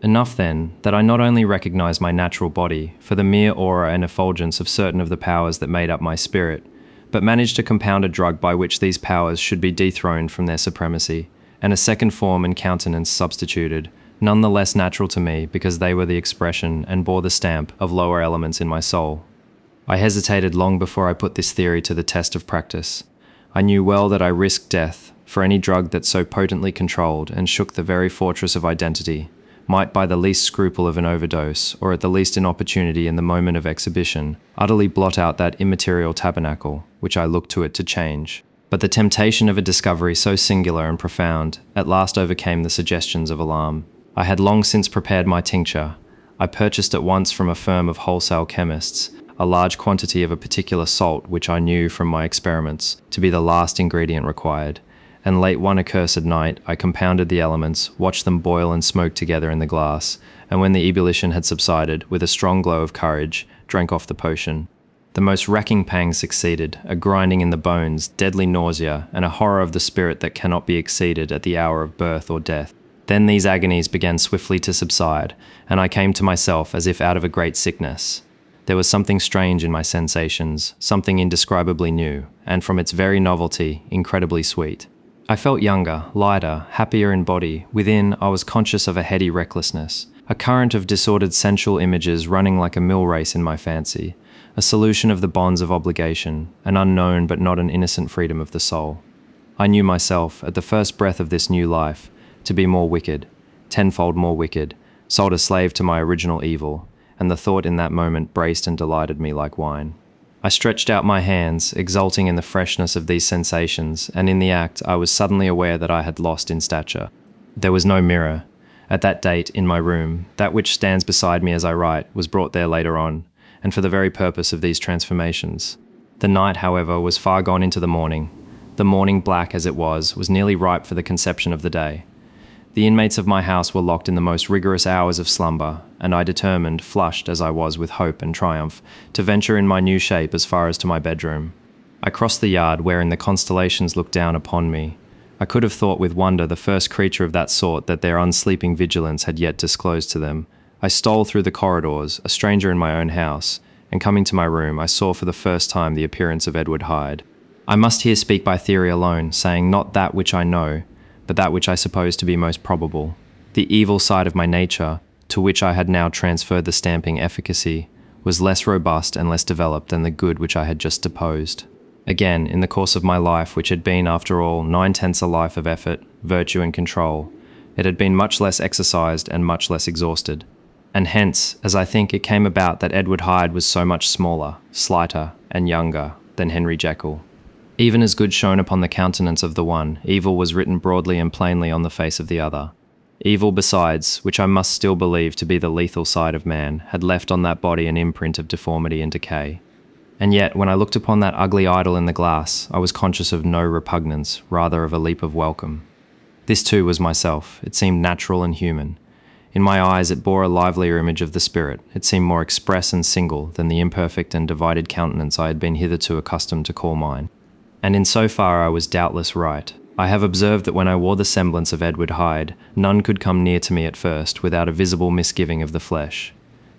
Enough, then, that I not only recognise my natural body for the mere aura and effulgence of certain of the powers that made up my spirit, but managed to compound a drug by which these powers should be dethroned from their supremacy, and a second form and countenance substituted, none the less natural to me because they were the expression and bore the stamp of lower elements in my soul. I hesitated long before I put this theory to the test of practice. I knew well that I risked death, for any drug that so potently controlled and shook the very fortress of identity might, by the least scruple of an overdose, or at the least inopportunity in the moment of exhibition, utterly blot out that immaterial tabernacle, which I looked to it to change. But the temptation of a discovery so singular and profound at last overcame the suggestions of alarm. I had long since prepared my tincture. I purchased at once from a firm of wholesale chemists a large quantity of a particular salt which I knew from my experiments to be the last ingredient required, and late one accursed night I compounded the elements, watched them boil and smoke together in the glass, and when the ebullition had subsided, with a strong glow of courage, drank off the potion. The most racking pangs succeeded, a grinding in the bones, deadly nausea, and a horror of the spirit that cannot be exceeded at the hour of birth or death. Then these agonies began swiftly to subside, and I came to myself as if out of a great sickness. There was something strange in my sensations, something indescribably new, and from its very novelty, incredibly sweet. I felt younger, lighter, happier in body. Within, I was conscious of a heady recklessness, a current of disordered sensual images running like a mill race in my fancy, a solution of the bonds of obligation, an unknown but not an innocent freedom of the soul. I knew myself, at the first breath of this new life, to be more wicked, tenfold more wicked, sold a slave to my original evil, and the thought in that moment braced and delighted me like wine. I stretched out my hands, exulting in the freshness of these sensations, and in the act I was suddenly aware that I had lost in stature. There was no mirror. At that date, in my room, that which stands beside me as I write was brought there later on, and for the very purpose of these transformations. The night, however, was far gone into the morning. The morning, black as it was nearly ripe for the conception of the day. The inmates of my house were locked in the most rigorous hours of slumber, and I determined, flushed as I was with hope and triumph, to venture in my new shape as far as to my bedroom. I crossed the yard wherein the constellations looked down upon me. I could have thought with wonder the first creature of that sort that their unsleeping vigilance had yet disclosed to them. I stole through the corridors, a stranger in my own house, and coming to my room I saw for the first time the appearance of Edward Hyde. I must here speak by theory alone, saying not that which I know, but that which I suppose to be most probable. The evil side of my nature, to which I had now transferred the stamping efficacy, was less robust and less developed than the good which I had just deposed. Again, in the course of my life, which had been, after all, 9/10 a life of effort, virtue and control, it had been much less exercised and much less exhausted. And hence, as I think, it came about that Edward Hyde was so much smaller, slighter, and younger than Henry Jekyll. Even as good shone upon the countenance of the one, evil was written broadly and plainly on the face of the other. Evil besides, which I must still believe to be the lethal side of man, had left on that body an imprint of deformity and decay. And yet, when I looked upon that ugly idol in the glass, I was conscious of no repugnance, rather of a leap of welcome. This too was myself. It seemed natural and human. In my eyes it bore a livelier image of the spirit. It seemed more express and single than the imperfect and divided countenance I had been hitherto accustomed to call mine. And in so far I was doubtless right. I have observed that when I wore the semblance of Edward Hyde, none could come near to me at first without a visible misgiving of the flesh.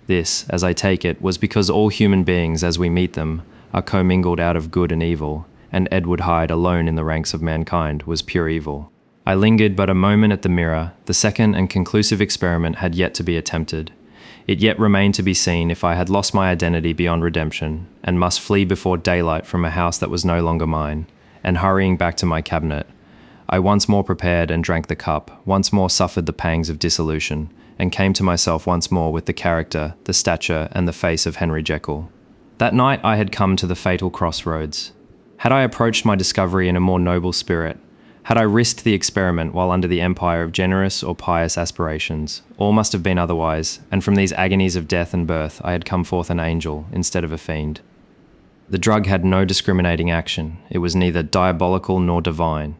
This, as I take it, was because all human beings, as we meet them, are commingled out of good and evil, and Edward Hyde alone in the ranks of mankind was pure evil. I lingered but a moment at the mirror. The second and conclusive experiment had yet to be attempted. It yet remained to be seen if I had lost my identity beyond redemption, and must flee before daylight from a house that was no longer mine, and hurrying back to my cabinet, I once more prepared and drank the cup, once more suffered the pangs of dissolution, and came to myself once more with the character, the stature, and the face of Henry Jekyll. That night I had come to the fatal crossroads. Had I approached my discovery in a more noble spirit, had I risked the experiment while under the empire of generous or pious aspirations, all must have been otherwise, and from these agonies of death and birth I had come forth an angel instead of a fiend. The drug had no discriminating action. It was neither diabolical nor divine.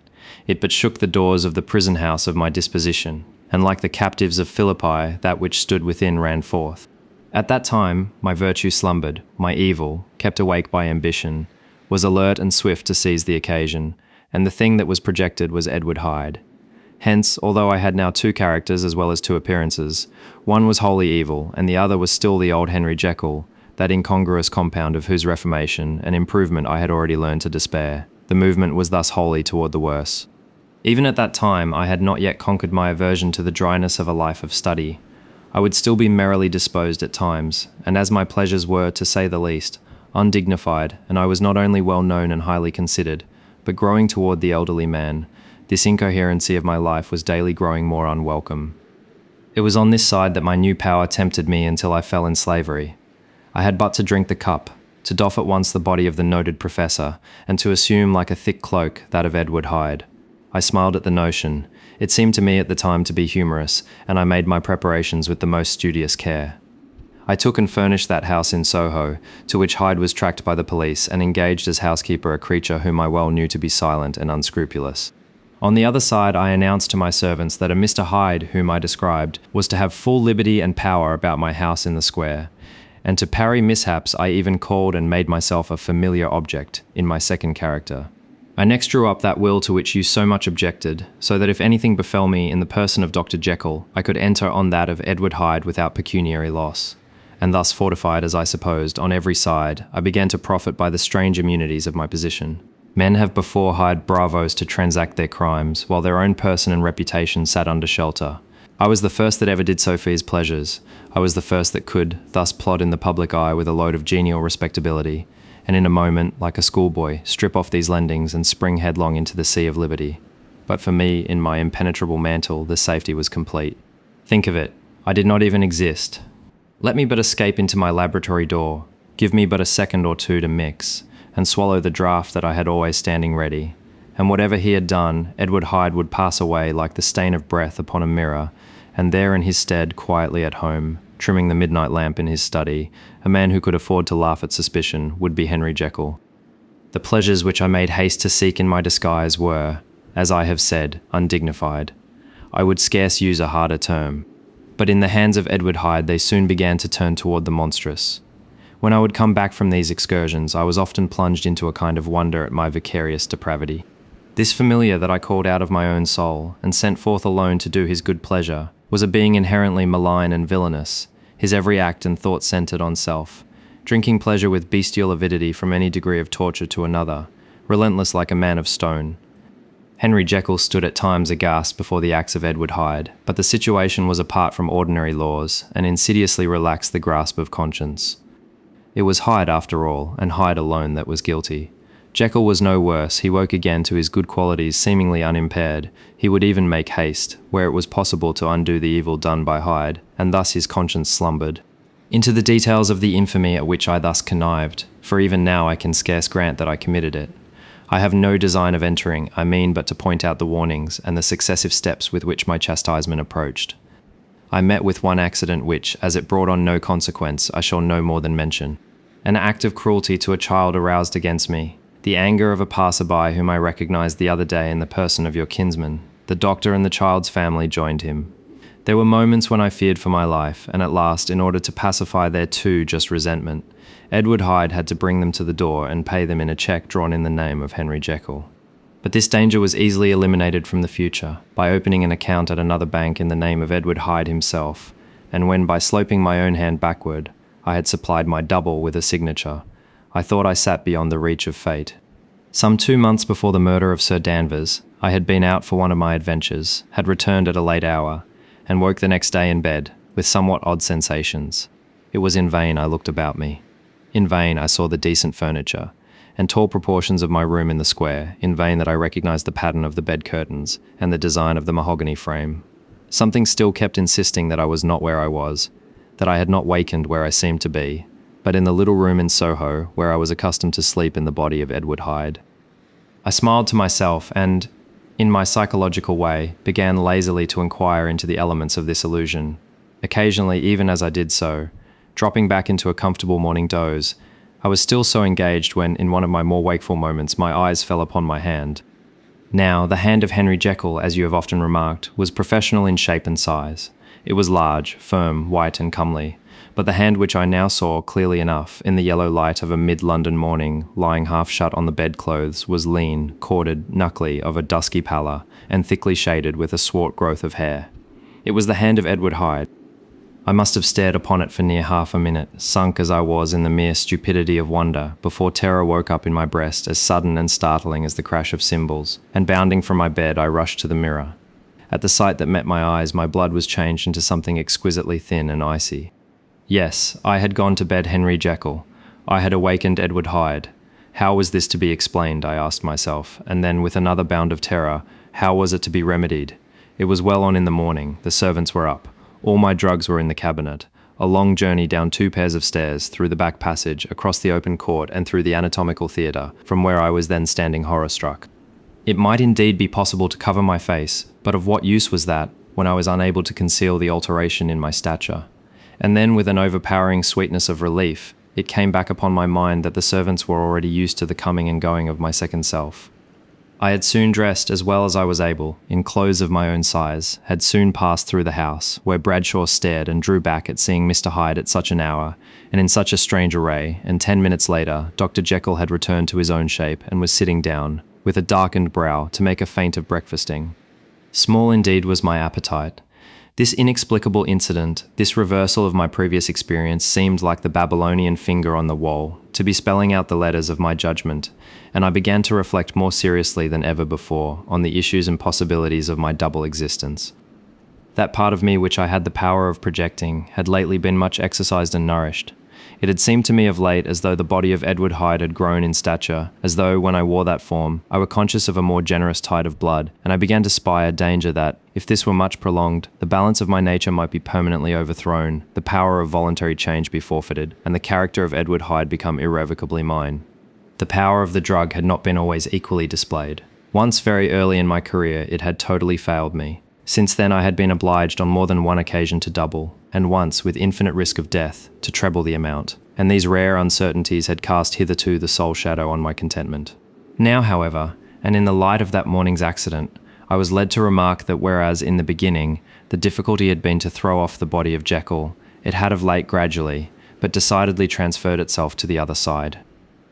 It but shook the doors of the prison house of my disposition, and like the captives of Philippi, that which stood within ran forth. At that time my virtue slumbered, my evil, kept awake by ambition, was alert and swift to seize the occasion, and the thing that was projected was Edward Hyde. Hence, although I had now two characters as well as two appearances, one was wholly evil, and the other was still the old Henry Jekyll, that incongruous compound of whose reformation and improvement I had already learned to despair. The movement was thus wholly toward the worse. Even at that time, I had not yet conquered my aversion to the dryness of a life of study. I would still be merrily disposed at times, and as my pleasures were, to say the least, undignified, and I was not only well known and highly considered, but growing toward the elderly man, this incoherency of my life was daily growing more unwelcome. It was on this side that my new power tempted me until I fell in slavery. I had but to drink the cup, to doff at once the body of the noted professor, and to assume like a thick cloak that of Edward Hyde. I smiled at the notion. It seemed to me at the time to be humorous, and I made my preparations with the most studious care. I took and furnished that house in Soho, to which Hyde was tracked by the police, and engaged as housekeeper a creature whom I well knew to be silent and unscrupulous. On the other side, I announced to my servants that a Mr. Hyde, whom I described, was to have full liberty and power about my house in the square, and to parry mishaps I even called and made myself a familiar object in my second character. I next drew up that will to which you so much objected, so that if anything befell me in the person of Dr. Jekyll, I could enter on that of Edward Hyde without pecuniary loss. And thus fortified, as I supposed, on every side, I began to profit by the strange immunities of my position. Men have before hired bravos to transact their crimes, while their own person and reputation sat under shelter. I was the first that ever did so for his pleasures. I was the first that could, thus plod in the public eye with a load of genial respectability, and in a moment, like a schoolboy, strip off these lendings and spring headlong into the sea of liberty. But for me, in my impenetrable mantle, the safety was complete. Think of it, I did not even exist. Let me but escape into my laboratory door, give me but a second or two to mix, and swallow the draught that I had always standing ready, and whatever he had done, Edward Hyde would pass away like the stain of breath upon a mirror, and there in his stead, quietly at home, trimming the midnight lamp in his study, a man who could afford to laugh at suspicion would be Henry Jekyll. The pleasures which I made haste to seek in my disguise were, as I have said, undignified. I would scarce use a harder term. But in the hands of Edward Hyde they soon began to turn toward the monstrous. When I would come back from these excursions, I was often plunged into a kind of wonder at my vicarious depravity. This familiar that I called out of my own soul, and sent forth alone to do his good pleasure, was a being inherently malign and villainous, his every act and thought centred on self, drinking pleasure with bestial avidity from any degree of torture to another, relentless like a man of stone. Henry Jekyll stood at times aghast before the acts of Edward Hyde, but the situation was apart from ordinary laws, and insidiously relaxed the grasp of conscience. It was Hyde after all, and Hyde alone, that was guilty. Jekyll was no worse, he woke again to his good qualities seemingly unimpaired. He would even make haste, where it was possible to undo the evil done by Hyde, and thus his conscience slumbered. Into the details of the infamy at which I thus connived, for even now I can scarce grant that I committed it. I have no design of entering, I mean but to point out the warnings and the successive steps with which my chastisement approached. I met with one accident which, as it brought on no consequence, I shall no more than mention. An act of cruelty to a child aroused against me, the anger of a passer-by whom I recognised the other day in the person of your kinsman. The doctor and the child's family joined him. There were moments when I feared for my life, and at last, in order to pacify their too just resentment, Edward Hyde had to bring them to the door and pay them in a cheque drawn in the name of Henry Jekyll. But this danger was easily eliminated from the future, by opening an account at another bank in the name of Edward Hyde himself, and when, by sloping my own hand backward, I had supplied my double with a signature, I thought I sat beyond the reach of fate. Some 2 months before the murder of Sir Danvers, I had been out for one of my adventures, had returned at a late hour, and woke the next day in bed, with somewhat odd sensations. It was in vain I looked about me. In vain I saw the decent furniture, and tall proportions of my room in the square, in vain that I recognised the pattern of the bed curtains, and the design of the mahogany frame. Something still kept insisting that I was not where I was, that I had not wakened where I seemed to be, but in the little room in Soho, where I was accustomed to sleep in the body of Edward Hyde. I smiled to myself and, in my psychological way, began lazily to inquire into the elements of this illusion. Occasionally, even as I did so, dropping back into a comfortable morning doze, I was still so engaged when, in one of my more wakeful moments, my eyes fell upon my hand. Now, the hand of Henry Jekyll, as you have often remarked, was professional in shape and size. It was large, firm, white and comely, but the hand which I now saw clearly enough in the yellow light of a mid-London morning, lying half shut on the bedclothes, was lean, corded, knuckly, of a dusky pallor, and thickly shaded with a swart growth of hair. It was the hand of Edward Hyde. I must have stared upon it for near half a minute, sunk as I was in the mere stupidity of wonder, before terror woke up in my breast as sudden and startling as the crash of cymbals, and bounding from my bed I rushed to the mirror. At the sight that met my eyes, my blood was changed into something exquisitely thin and icy. Yes, I had gone to bed Henry Jekyll. I had awakened Edward Hyde. How was this to be explained, I asked myself, and then, with another bound of terror, how was it to be remedied? It was well on in the morning, the servants were up. All my drugs were in the cabinet. A long journey down 2 pairs of stairs, through the back passage, across the open court, and through the anatomical theatre, from where I was then standing horror-struck. It might indeed be possible to cover my face, but of what use was that, when I was unable to conceal the alteration in my stature? And then, with an overpowering sweetness of relief, it came back upon my mind that the servants were already used to the coming and going of my second self. I had soon dressed as well as I was able, in clothes of my own size, had soon passed through the house, where Bradshaw stared and drew back at seeing Mr. Hyde at such an hour, and in such a strange array, and 10 minutes later, Dr. Jekyll had returned to his own shape, and was sitting down, with a darkened brow, to make a feint of breakfasting. Small indeed was my appetite. This inexplicable incident, this reversal of my previous experience, seemed like the Babylonian finger on the wall, to be spelling out the letters of my judgment, and I began to reflect more seriously than ever before on the issues and possibilities of my double existence. That part of me which I had the power of projecting had lately been much exercised and nourished. It had seemed to me of late as though the body of Edward Hyde had grown in stature, as though, when I wore that form, I were conscious of a more generous tide of blood, and I began to spy a danger that, if this were much prolonged, the balance of my nature might be permanently overthrown, the power of voluntary change be forfeited, and the character of Edward Hyde become irrevocably mine. The power of the drug had not been always equally displayed. Once, very early in my career, it had totally failed me. Since then I had been obliged on more than one occasion to double, and once, with infinite risk of death, to treble the amount, and these rare uncertainties had cast hitherto the sole shadow on my contentment. Now, however, and in the light of that morning's accident, I was led to remark that whereas in the beginning the difficulty had been to throw off the body of Jekyll, it had of late gradually, but decidedly transferred itself to the other side.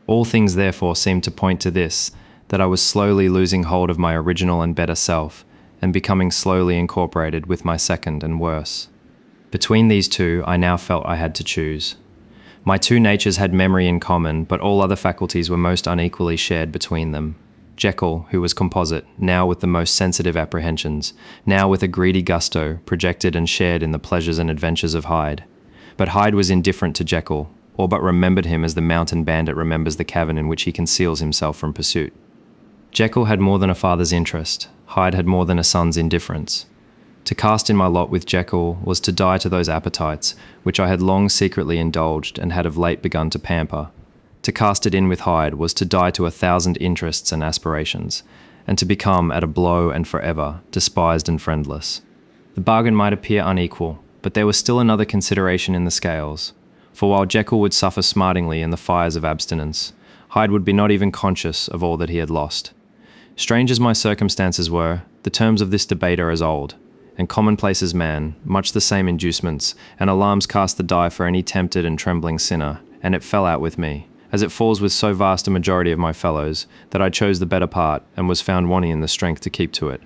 All things therefore seemed to point to this, that I was slowly losing hold of my original and better self, and becoming slowly incorporated with my second and worse. Between these two, I now felt I had to choose. My two natures had memory in common, but all other faculties were most unequally shared between them. Jekyll, who was composite, now with the most sensitive apprehensions, now with a greedy gusto, projected and shared in the pleasures and adventures of Hyde. But Hyde was indifferent to Jekyll, or but remembered him as the mountain bandit remembers the cavern in which he conceals himself from pursuit. Jekyll had more than a father's interest, Hyde had more than a son's indifference. To cast in my lot with Jekyll was to die to those appetites which I had long secretly indulged and had of late begun to pamper. To cast it in with Hyde was to die to 1,000 interests and aspirations, and to become, at a blow and forever, despised and friendless. The bargain might appear unequal, but there was still another consideration in the scales, for while Jekyll would suffer smartingly in the fires of abstinence, Hyde would be not even conscious of all that he had lost. Strange as my circumstances were, the terms of this debate are as old, and commonplace as man, much the same inducements and alarms cast the die for any tempted and trembling sinner, and it fell out with me, as it falls with so vast a majority of my fellows, that I chose the better part, and was found wanting in the strength to keep to it.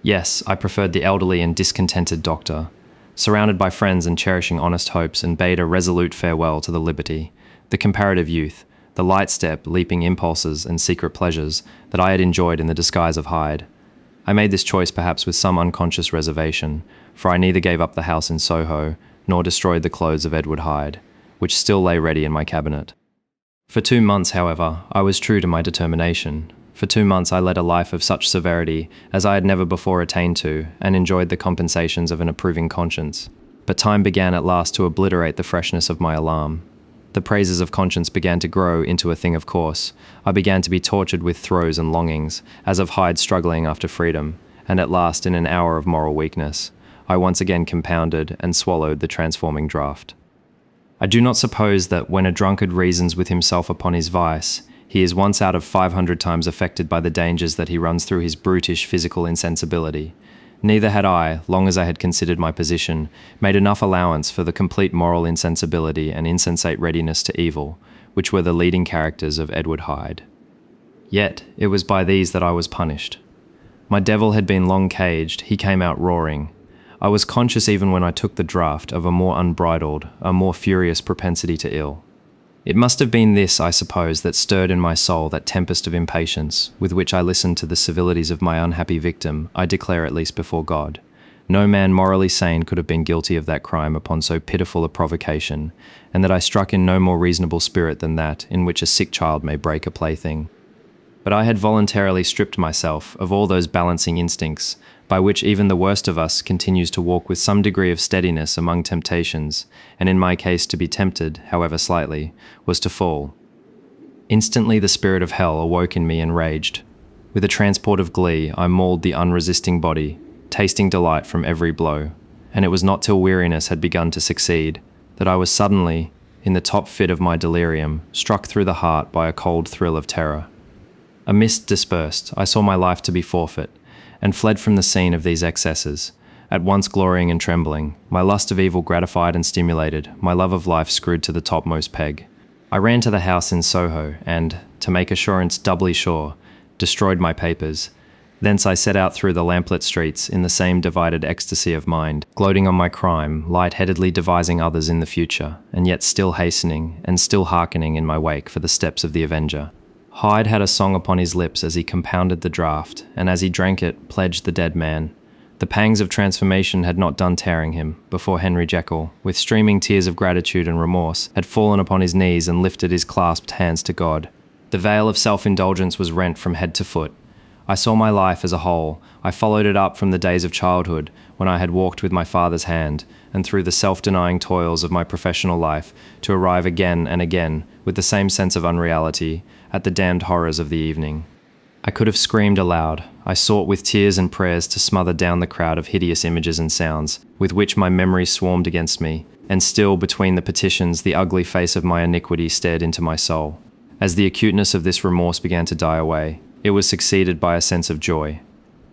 Yes, I preferred the elderly and discontented doctor, surrounded by friends and cherishing honest hopes, and bade a resolute farewell to the liberty, the comparative youth, the light step, leaping impulses and secret pleasures that I had enjoyed in the disguise of Hyde. I made this choice perhaps with some unconscious reservation, for I neither gave up the house in Soho, nor destroyed the clothes of Edward Hyde, which still lay ready in my cabinet. For 2 months, however, I was true to my determination. For 2 months I led a life of such severity as I had never before attained to, and enjoyed the compensations of an approving conscience. But time began at last to obliterate the freshness of my alarm. The praises of conscience began to grow into a thing of course. I began to be tortured with throes and longings, as of Hyde struggling after freedom, and at last, in an hour of moral weakness, I once again compounded and swallowed the transforming draught. I do not suppose that when a drunkard reasons with himself upon his vice, he is once out of 500 times affected by the dangers that he runs through his brutish physical insensibility. Neither had I, long as I had considered my position, made enough allowance for the complete moral insensibility and insensate readiness to evil, which were the leading characters of Edward Hyde. Yet it was by these that I was punished. My devil had been long caged, he came out roaring. I was conscious even when I took the draught of a more unbridled, a more furious propensity to ill. It must have been this, I suppose, that stirred in my soul that tempest of impatience, with which I listened to the civilities of my unhappy victim, I declare at least before God. No man morally sane could have been guilty of that crime upon so pitiful a provocation, and that I struck in no more reasonable spirit than that in which a sick child may break a plaything. But I had voluntarily stripped myself of all those balancing instincts, by which even the worst of us continues to walk with some degree of steadiness among temptations, and in my case to be tempted, however slightly, was to fall. Instantly the spirit of hell awoke in me and raged. With a transport of glee I mauled the unresisting body, tasting delight from every blow, and it was not till weariness had begun to succeed that I was suddenly, in the top fit of my delirium, struck through the heart by a cold thrill of terror. A mist dispersed, I saw my life to be forfeit, and fled from the scene of these excesses, at once glorying and trembling, my lust of evil gratified and stimulated, my love of life screwed to the topmost peg. I ran to the house in Soho, and, to make assurance doubly sure, destroyed my papers. Thence I set out through the lamplit streets in the same divided ecstasy of mind, gloating on my crime, light-headedly devising others in the future, and yet still hastening, and still hearkening in my wake for the steps of the avenger. Hyde had a song upon his lips as he compounded the draught, and as he drank it, pledged the dead man. The pangs of transformation had not done tearing him, before Henry Jekyll, with streaming tears of gratitude and remorse, had fallen upon his knees and lifted his clasped hands to God. The veil of self-indulgence was rent from head to foot. I saw my life as a whole. I followed it up from the days of childhood, when I had walked with my father's hand, and through the self-denying toils of my professional life, to arrive again and again, with the same sense of unreality, at the damned horrors of the evening. I could have screamed aloud. I sought with tears and prayers to smother down the crowd of hideous images and sounds, with which my memory swarmed against me, and still, between the petitions, the ugly face of my iniquity stared into my soul. As the acuteness of this remorse began to die away, it was succeeded by a sense of joy.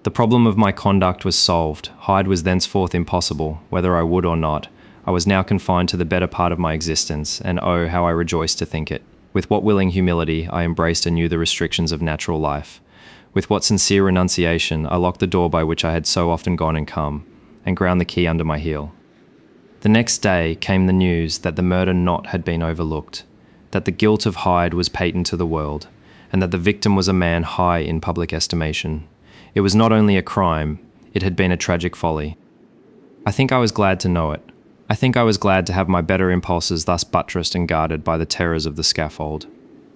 The problem of my conduct was solved. Hyde was thenceforth impossible, whether I would or not. I was now confined to the better part of my existence, and oh, how I rejoiced to think it. With what willing humility I embraced anew the restrictions of natural life. With what sincere renunciation I locked the door by which I had so often gone and come, and ground the key under my heel. The next day came the news that the murder knot had been overlooked, that the guilt of Hyde was patent to the world, and that the victim was a man high in public estimation. It was not only a crime, it had been a tragic folly. I think I was glad to know it. I think I was glad to have my better impulses thus buttressed and guarded by the terrors of the scaffold.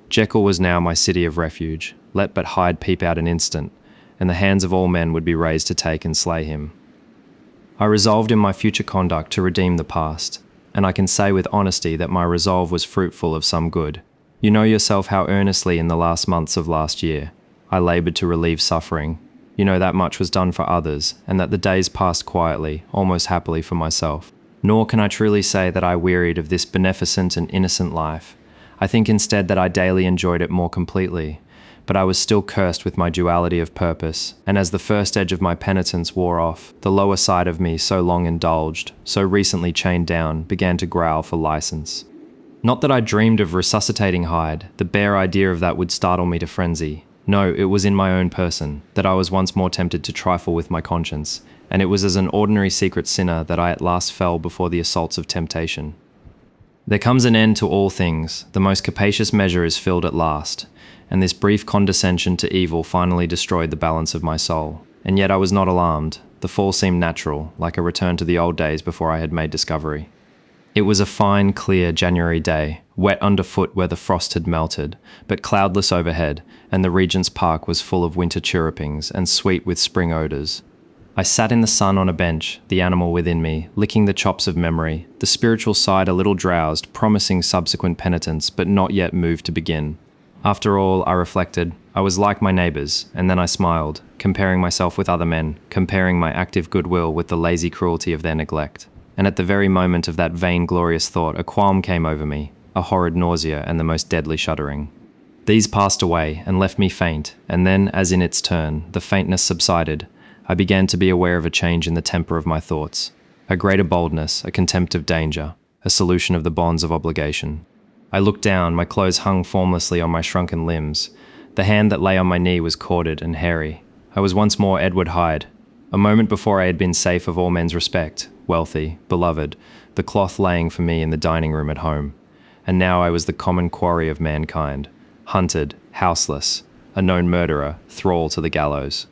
Jekyll was now my city of refuge. Let but Hyde peep out an instant, and the hands of all men would be raised to take and slay him. I resolved in my future conduct to redeem the past, and I can say with honesty that my resolve was fruitful of some good. You know yourself how earnestly in the last months of last year I laboured to relieve suffering. You know that much was done for others, and that the days passed quietly, almost happily for myself. Nor can I truly say that I wearied of this beneficent and innocent life. I think instead that I daily enjoyed it more completely, but I was still cursed with my duality of purpose, and as the first edge of my penitence wore off, the lower side of me, so long indulged, so recently chained down, began to growl for license. Not that I dreamed of resuscitating Hyde, the bare idea of that would startle me to frenzy. No, it was in my own person, that I was once more tempted to trifle with my conscience, and it was as an ordinary secret sinner that I at last fell before the assaults of temptation. There comes an end to all things, the most capacious measure is filled at last, and this brief condescension to evil finally destroyed the balance of my soul. And yet I was not alarmed. The fall seemed natural, like a return to the old days before I had made discovery. It was a fine, clear January day, wet underfoot where the frost had melted, but cloudless overhead, and the Regent's Park was full of winter chirrupings and sweet with spring odours. I sat in the sun on a bench, the animal within me, licking the chops of memory, the spiritual side a little drowsed, promising subsequent penitence, but not yet moved to begin. After all, I reflected, I was like my neighbours, and then I smiled, comparing myself with other men, comparing my active goodwill with the lazy cruelty of their neglect. And at the very moment of that vain-glorious thought, a qualm came over me, a horrid nausea and the most deadly shuddering. These passed away and left me faint, and then, as in its turn, the faintness subsided, I began to be aware of a change in the temper of my thoughts, a greater boldness, a contempt of danger, a solution of the bonds of obligation. I looked down, my clothes hung formlessly on my shrunken limbs. The hand that lay on my knee was corded and hairy. I was once more Edward Hyde. A moment before I had been safe of all men's respect, wealthy, beloved, the cloth laying for me in the dining room at home. And now I was the common quarry of mankind, hunted, houseless, a known murderer, thrall to the gallows.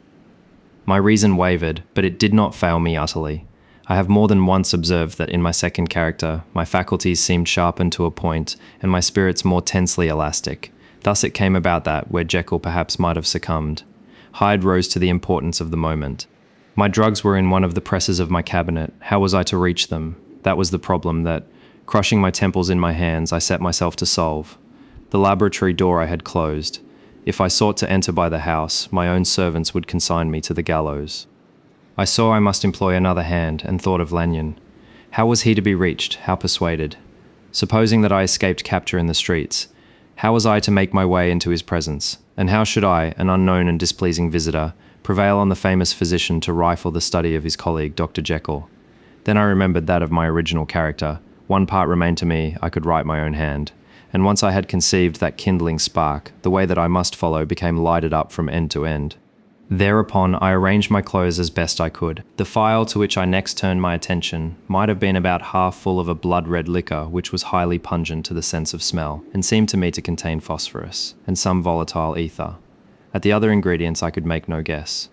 My reason wavered, but it did not fail me utterly. I have more than once observed that in my second character, my faculties seemed sharpened to a point, and my spirits more tensely elastic. Thus it came about that, where Jekyll perhaps might have succumbed, Hyde rose to the importance of the moment. My drugs were in one of the presses of my cabinet. How was I to reach them? That was the problem that, crushing my temples in my hands, I set myself to solve. The laboratory door I had closed. If I sought to enter by the house, my own servants would consign me to the gallows. I saw I must employ another hand, and thought of Lanyon. How was he to be reached? How persuaded? Supposing that I escaped capture in the streets, How was I to make my way into his presence? And how should I, an unknown and displeasing visitor, prevail on the famous physician to rifle the study of his colleague, Dr. Jekyll? Then I remembered that of my original character. One part remained to me, I could write my own hand. And once I had conceived that kindling spark, the way that I must follow became lighted up from end to end. Thereupon, I arranged my clothes as best I could. The phial to which I next turned my attention might have been about half full of a blood-red liquor which was highly pungent to the sense of smell, and seemed to me to contain phosphorus, and some volatile ether. At the other ingredients I could make no guess.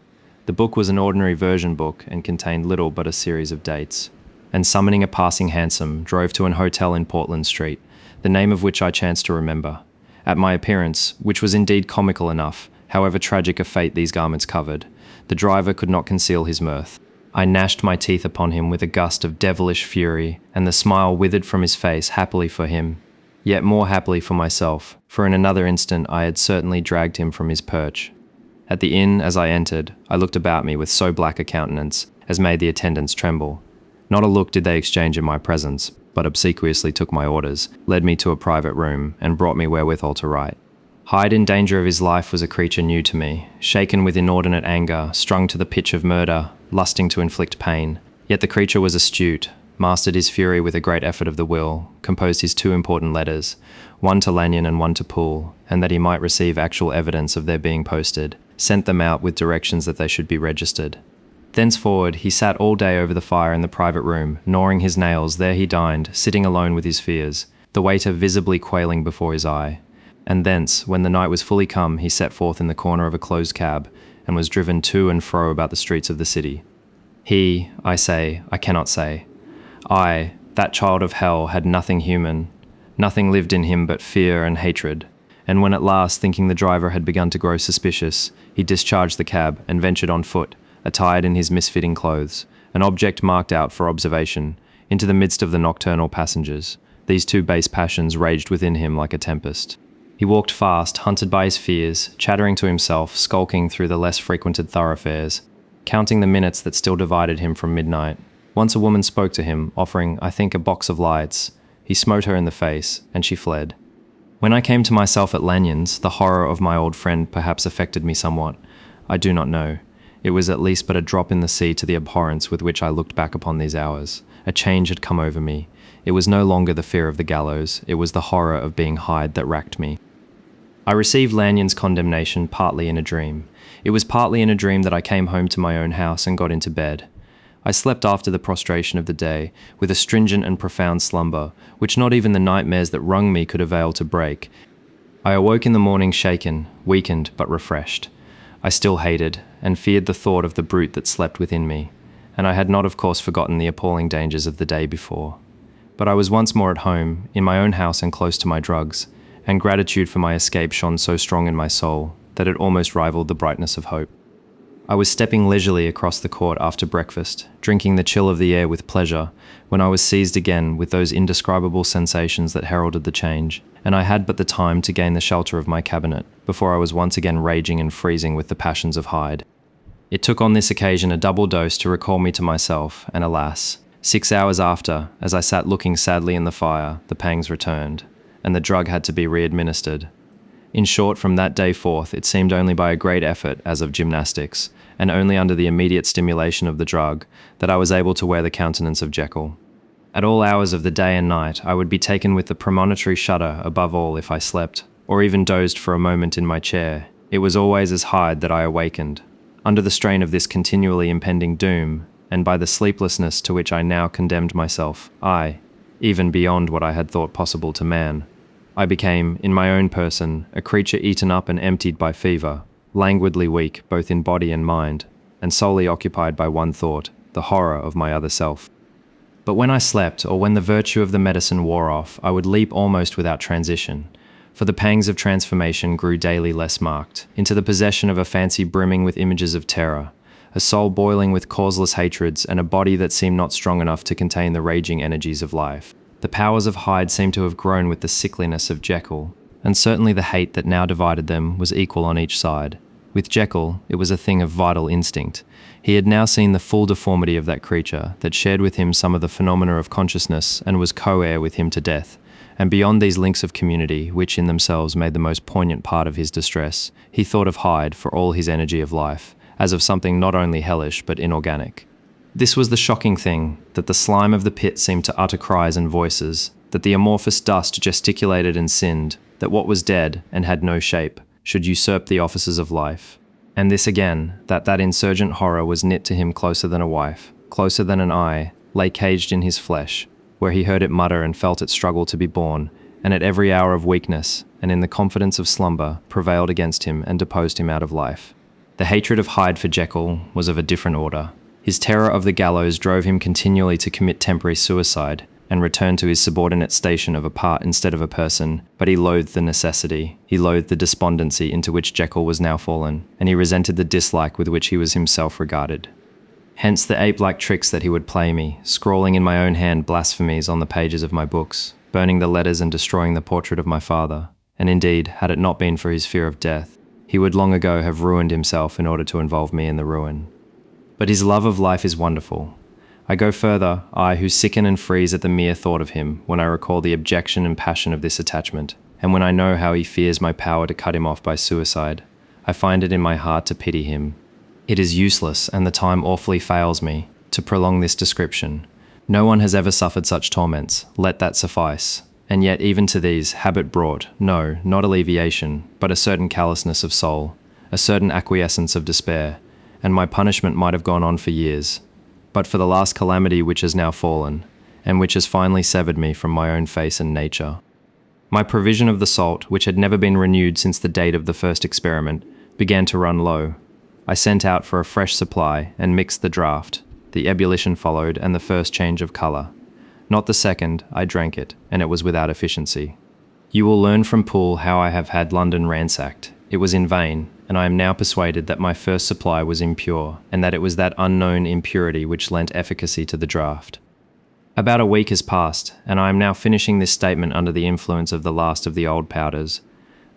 The book was an ordinary version book, and contained little but a series of dates. And summoning a passing hansom, drove to an hotel in Portland Street, the name of which I chanced to remember. At my appearance, which was indeed comical enough, however tragic a fate these garments covered, the driver could not conceal his mirth. I gnashed my teeth upon him with a gust of devilish fury, and the smile withered from his face happily for him, yet more happily for myself, for in another instant I had certainly dragged him from his perch. At the inn, as I entered, I looked about me with so black a countenance as made the attendants tremble. Not a look did they exchange in my presence, but obsequiously took my orders, led me to a private room, and brought me wherewithal to write. Hyde in danger of his life was a creature new to me, shaken with inordinate anger, strung to the pitch of murder, lusting to inflict pain. Yet the creature was astute, mastered his fury with a great effort of the will, composed his 2 important letters, one to Lanyon and one to Poole, and that he might receive actual evidence of their being posted, sent them out with directions that they should be registered. Thenceforward he sat all day over the fire in the private room, gnawing his nails. There he dined, sitting alone with his fears, the waiter visibly quailing before his eye. And thence, when the night was fully come, he set forth in the corner of a closed cab, and was driven to and fro about the streets of the city. He, I say, I cannot say. I, that child of hell, had nothing human. Nothing lived in him but fear and hatred. And when at last, thinking the driver had begun to grow suspicious, he discharged the cab, and ventured on foot, attired in his misfitting clothes, an object marked out for observation, into the midst of the nocturnal passengers. These 2 base passions raged within him like a tempest. He walked fast, hunted by his fears, chattering to himself, skulking through the less frequented thoroughfares, counting the minutes that still divided him from midnight. Once a woman spoke to him, offering, I think, a box of lights. He smote her in the face, and she fled. When I came to myself at Lanyon's, the horror of my old friend perhaps affected me somewhat. I do not know. It was at least but a drop in the sea to the abhorrence with which I looked back upon these hours. A change had come over me. It was no longer the fear of the gallows, it was the horror of being Hyde that racked me. I received Lanyon's condemnation partly in a dream. It was partly in a dream that I came home to my own house and got into bed. I slept after the prostration of the day, with a stringent and profound slumber, which not even the nightmares that wrung me could avail to break. I awoke in the morning shaken, weakened, but refreshed. I still hated, and feared the thought of the brute that slept within me, and I had not of course forgotten the appalling dangers of the day before. But I was once more at home, in my own house and close to my drugs, and gratitude for my escape shone so strong in my soul that it almost rivaled the brightness of hope. I was stepping leisurely across the court after breakfast, drinking the chill of the air with pleasure, when I was seized again with those indescribable sensations that heralded the change, and I had but the time to gain the shelter of my cabinet, before I was once again raging and freezing with the passions of Hyde. It took on this occasion a double dose to recall me to myself, and alas, 6 hours after, as I sat looking sadly in the fire, the pangs returned, and the drug had to be re-administered. In short, from that day forth, it seemed only by a great effort, as of gymnastics, and only under the immediate stimulation of the drug, that I was able to wear the countenance of Jekyll. At all hours of the day and night, I would be taken with the premonitory shudder above all if I slept, or even dozed for a moment in my chair. It was always as Hyde that I awakened, under the strain of this continually impending doom, and by the sleeplessness to which I now condemned myself, even beyond what I had thought possible to man. I became, in my own person, a creature eaten up and emptied by fever, languidly weak both in body and mind, and solely occupied by one thought, the horror of my other self. But when I slept, or when the virtue of the medicine wore off, I would leap almost without transition, for the pangs of transformation grew daily less marked, into the possession of a fancy brimming with images of terror, a soul boiling with causeless hatreds, and a body that seemed not strong enough to contain the raging energies of life. The powers of Hyde seemed to have grown with the sickliness of Jekyll, and certainly the hate that now divided them was equal on each side. With Jekyll, it was a thing of vital instinct. He had now seen the full deformity of that creature that shared with him some of the phenomena of consciousness and was co-heir with him to death, And beyond these links of community, which in themselves made the most poignant part of his distress, he thought of Hyde, for all his energy of life, as of something not only hellish but inorganic. This was the shocking thing, that the slime of the pit seemed to utter cries and voices, that the amorphous dust gesticulated and sinned, that what was dead, and had no shape, should usurp the offices of life. And this again, that insurgent horror was knit to him closer than a wife, closer than an eye, lay caged in his flesh, where he heard it mutter and felt it struggle to be born, and at every hour of weakness, and in the confidence of slumber, prevailed against him and deposed him out of life. The hatred of Hyde for Jekyll was of a different order. His terror of the gallows drove him continually to commit temporary suicide, and return to his subordinate station of a part instead of a person, but he loathed the necessity, he loathed the despondency into which Jekyll was now fallen, and he resented the dislike with which he was himself regarded. Hence the ape-like tricks that he would play me, scrawling in my own hand blasphemies on the pages of my books, burning the letters and destroying the portrait of my father, and indeed, had it not been for his fear of death, he would long ago have ruined himself in order to involve me in the ruin. But his love of life is wonderful. I go further, I who sicken and freeze at the mere thought of him, when I recall the abjection and passion of this attachment, and when I know how he fears my power to cut him off by suicide, I find it in my heart to pity him. It is useless, and the time awfully fails me, to prolong this description. No one has ever suffered such torments, let that suffice, and yet even to these, habit brought, no, not alleviation, but a certain callousness of soul, a certain acquiescence of despair, and my punishment might have gone on for years, but for the last calamity which has now fallen, and which has finally severed me from my own face and nature. My provision of the salt, which had never been renewed since the date of the first experiment, began to run low. I sent out for a fresh supply, and mixed the draught. The ebullition followed, and the first change of colour. Not the second, I drank it, and it was without efficiency. You will learn from Poole how I have had London ransacked. It was in vain, and I am now persuaded that my first supply was impure, and that it was that unknown impurity which lent efficacy to the draught. About a week has passed, and I am now finishing this statement under the influence of the last of the old powders.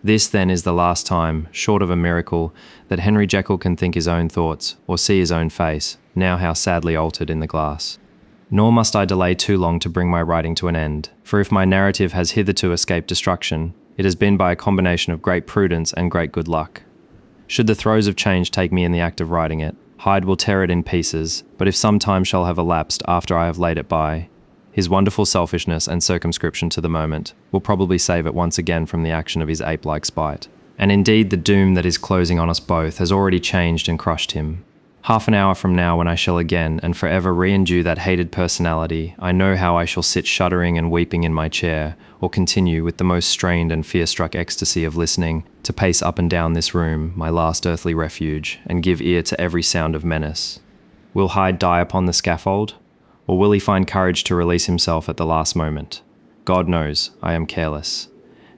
This, then, is the last time, short of a miracle, that Henry Jekyll can think his own thoughts, or see his own face, now how sadly altered in the glass. Nor must I delay too long to bring my writing to an end, for if my narrative has hitherto escaped destruction, it has been by a combination of great prudence and great good luck. Should the throes of change take me in the act of writing it, Hyde will tear it in pieces, but if some time shall have elapsed after I have laid it by, his wonderful selfishness and circumscription to the moment will probably save it once again from the action of his ape-like spite. And indeed the doom that is closing on us both has already changed and crushed him. Half an hour from now, when I shall again and forever re-endue that hated personality, I know how I shall sit shuddering and weeping in my chair, or continue, with the most strained and fear-struck ecstasy of listening, to pace up and down this room, my last earthly refuge, and give ear to every sound of menace. Will Hyde die upon the scaffold? Or will he find courage to release himself at the last moment? God knows, I am careless.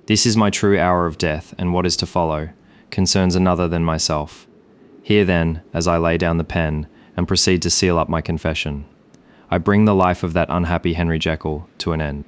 This is my true hour of death, and what is to follow concerns another than myself. Here then, as I lay down the pen, and proceed to seal up my confession, I bring the life of that unhappy Henry Jekyll to an end.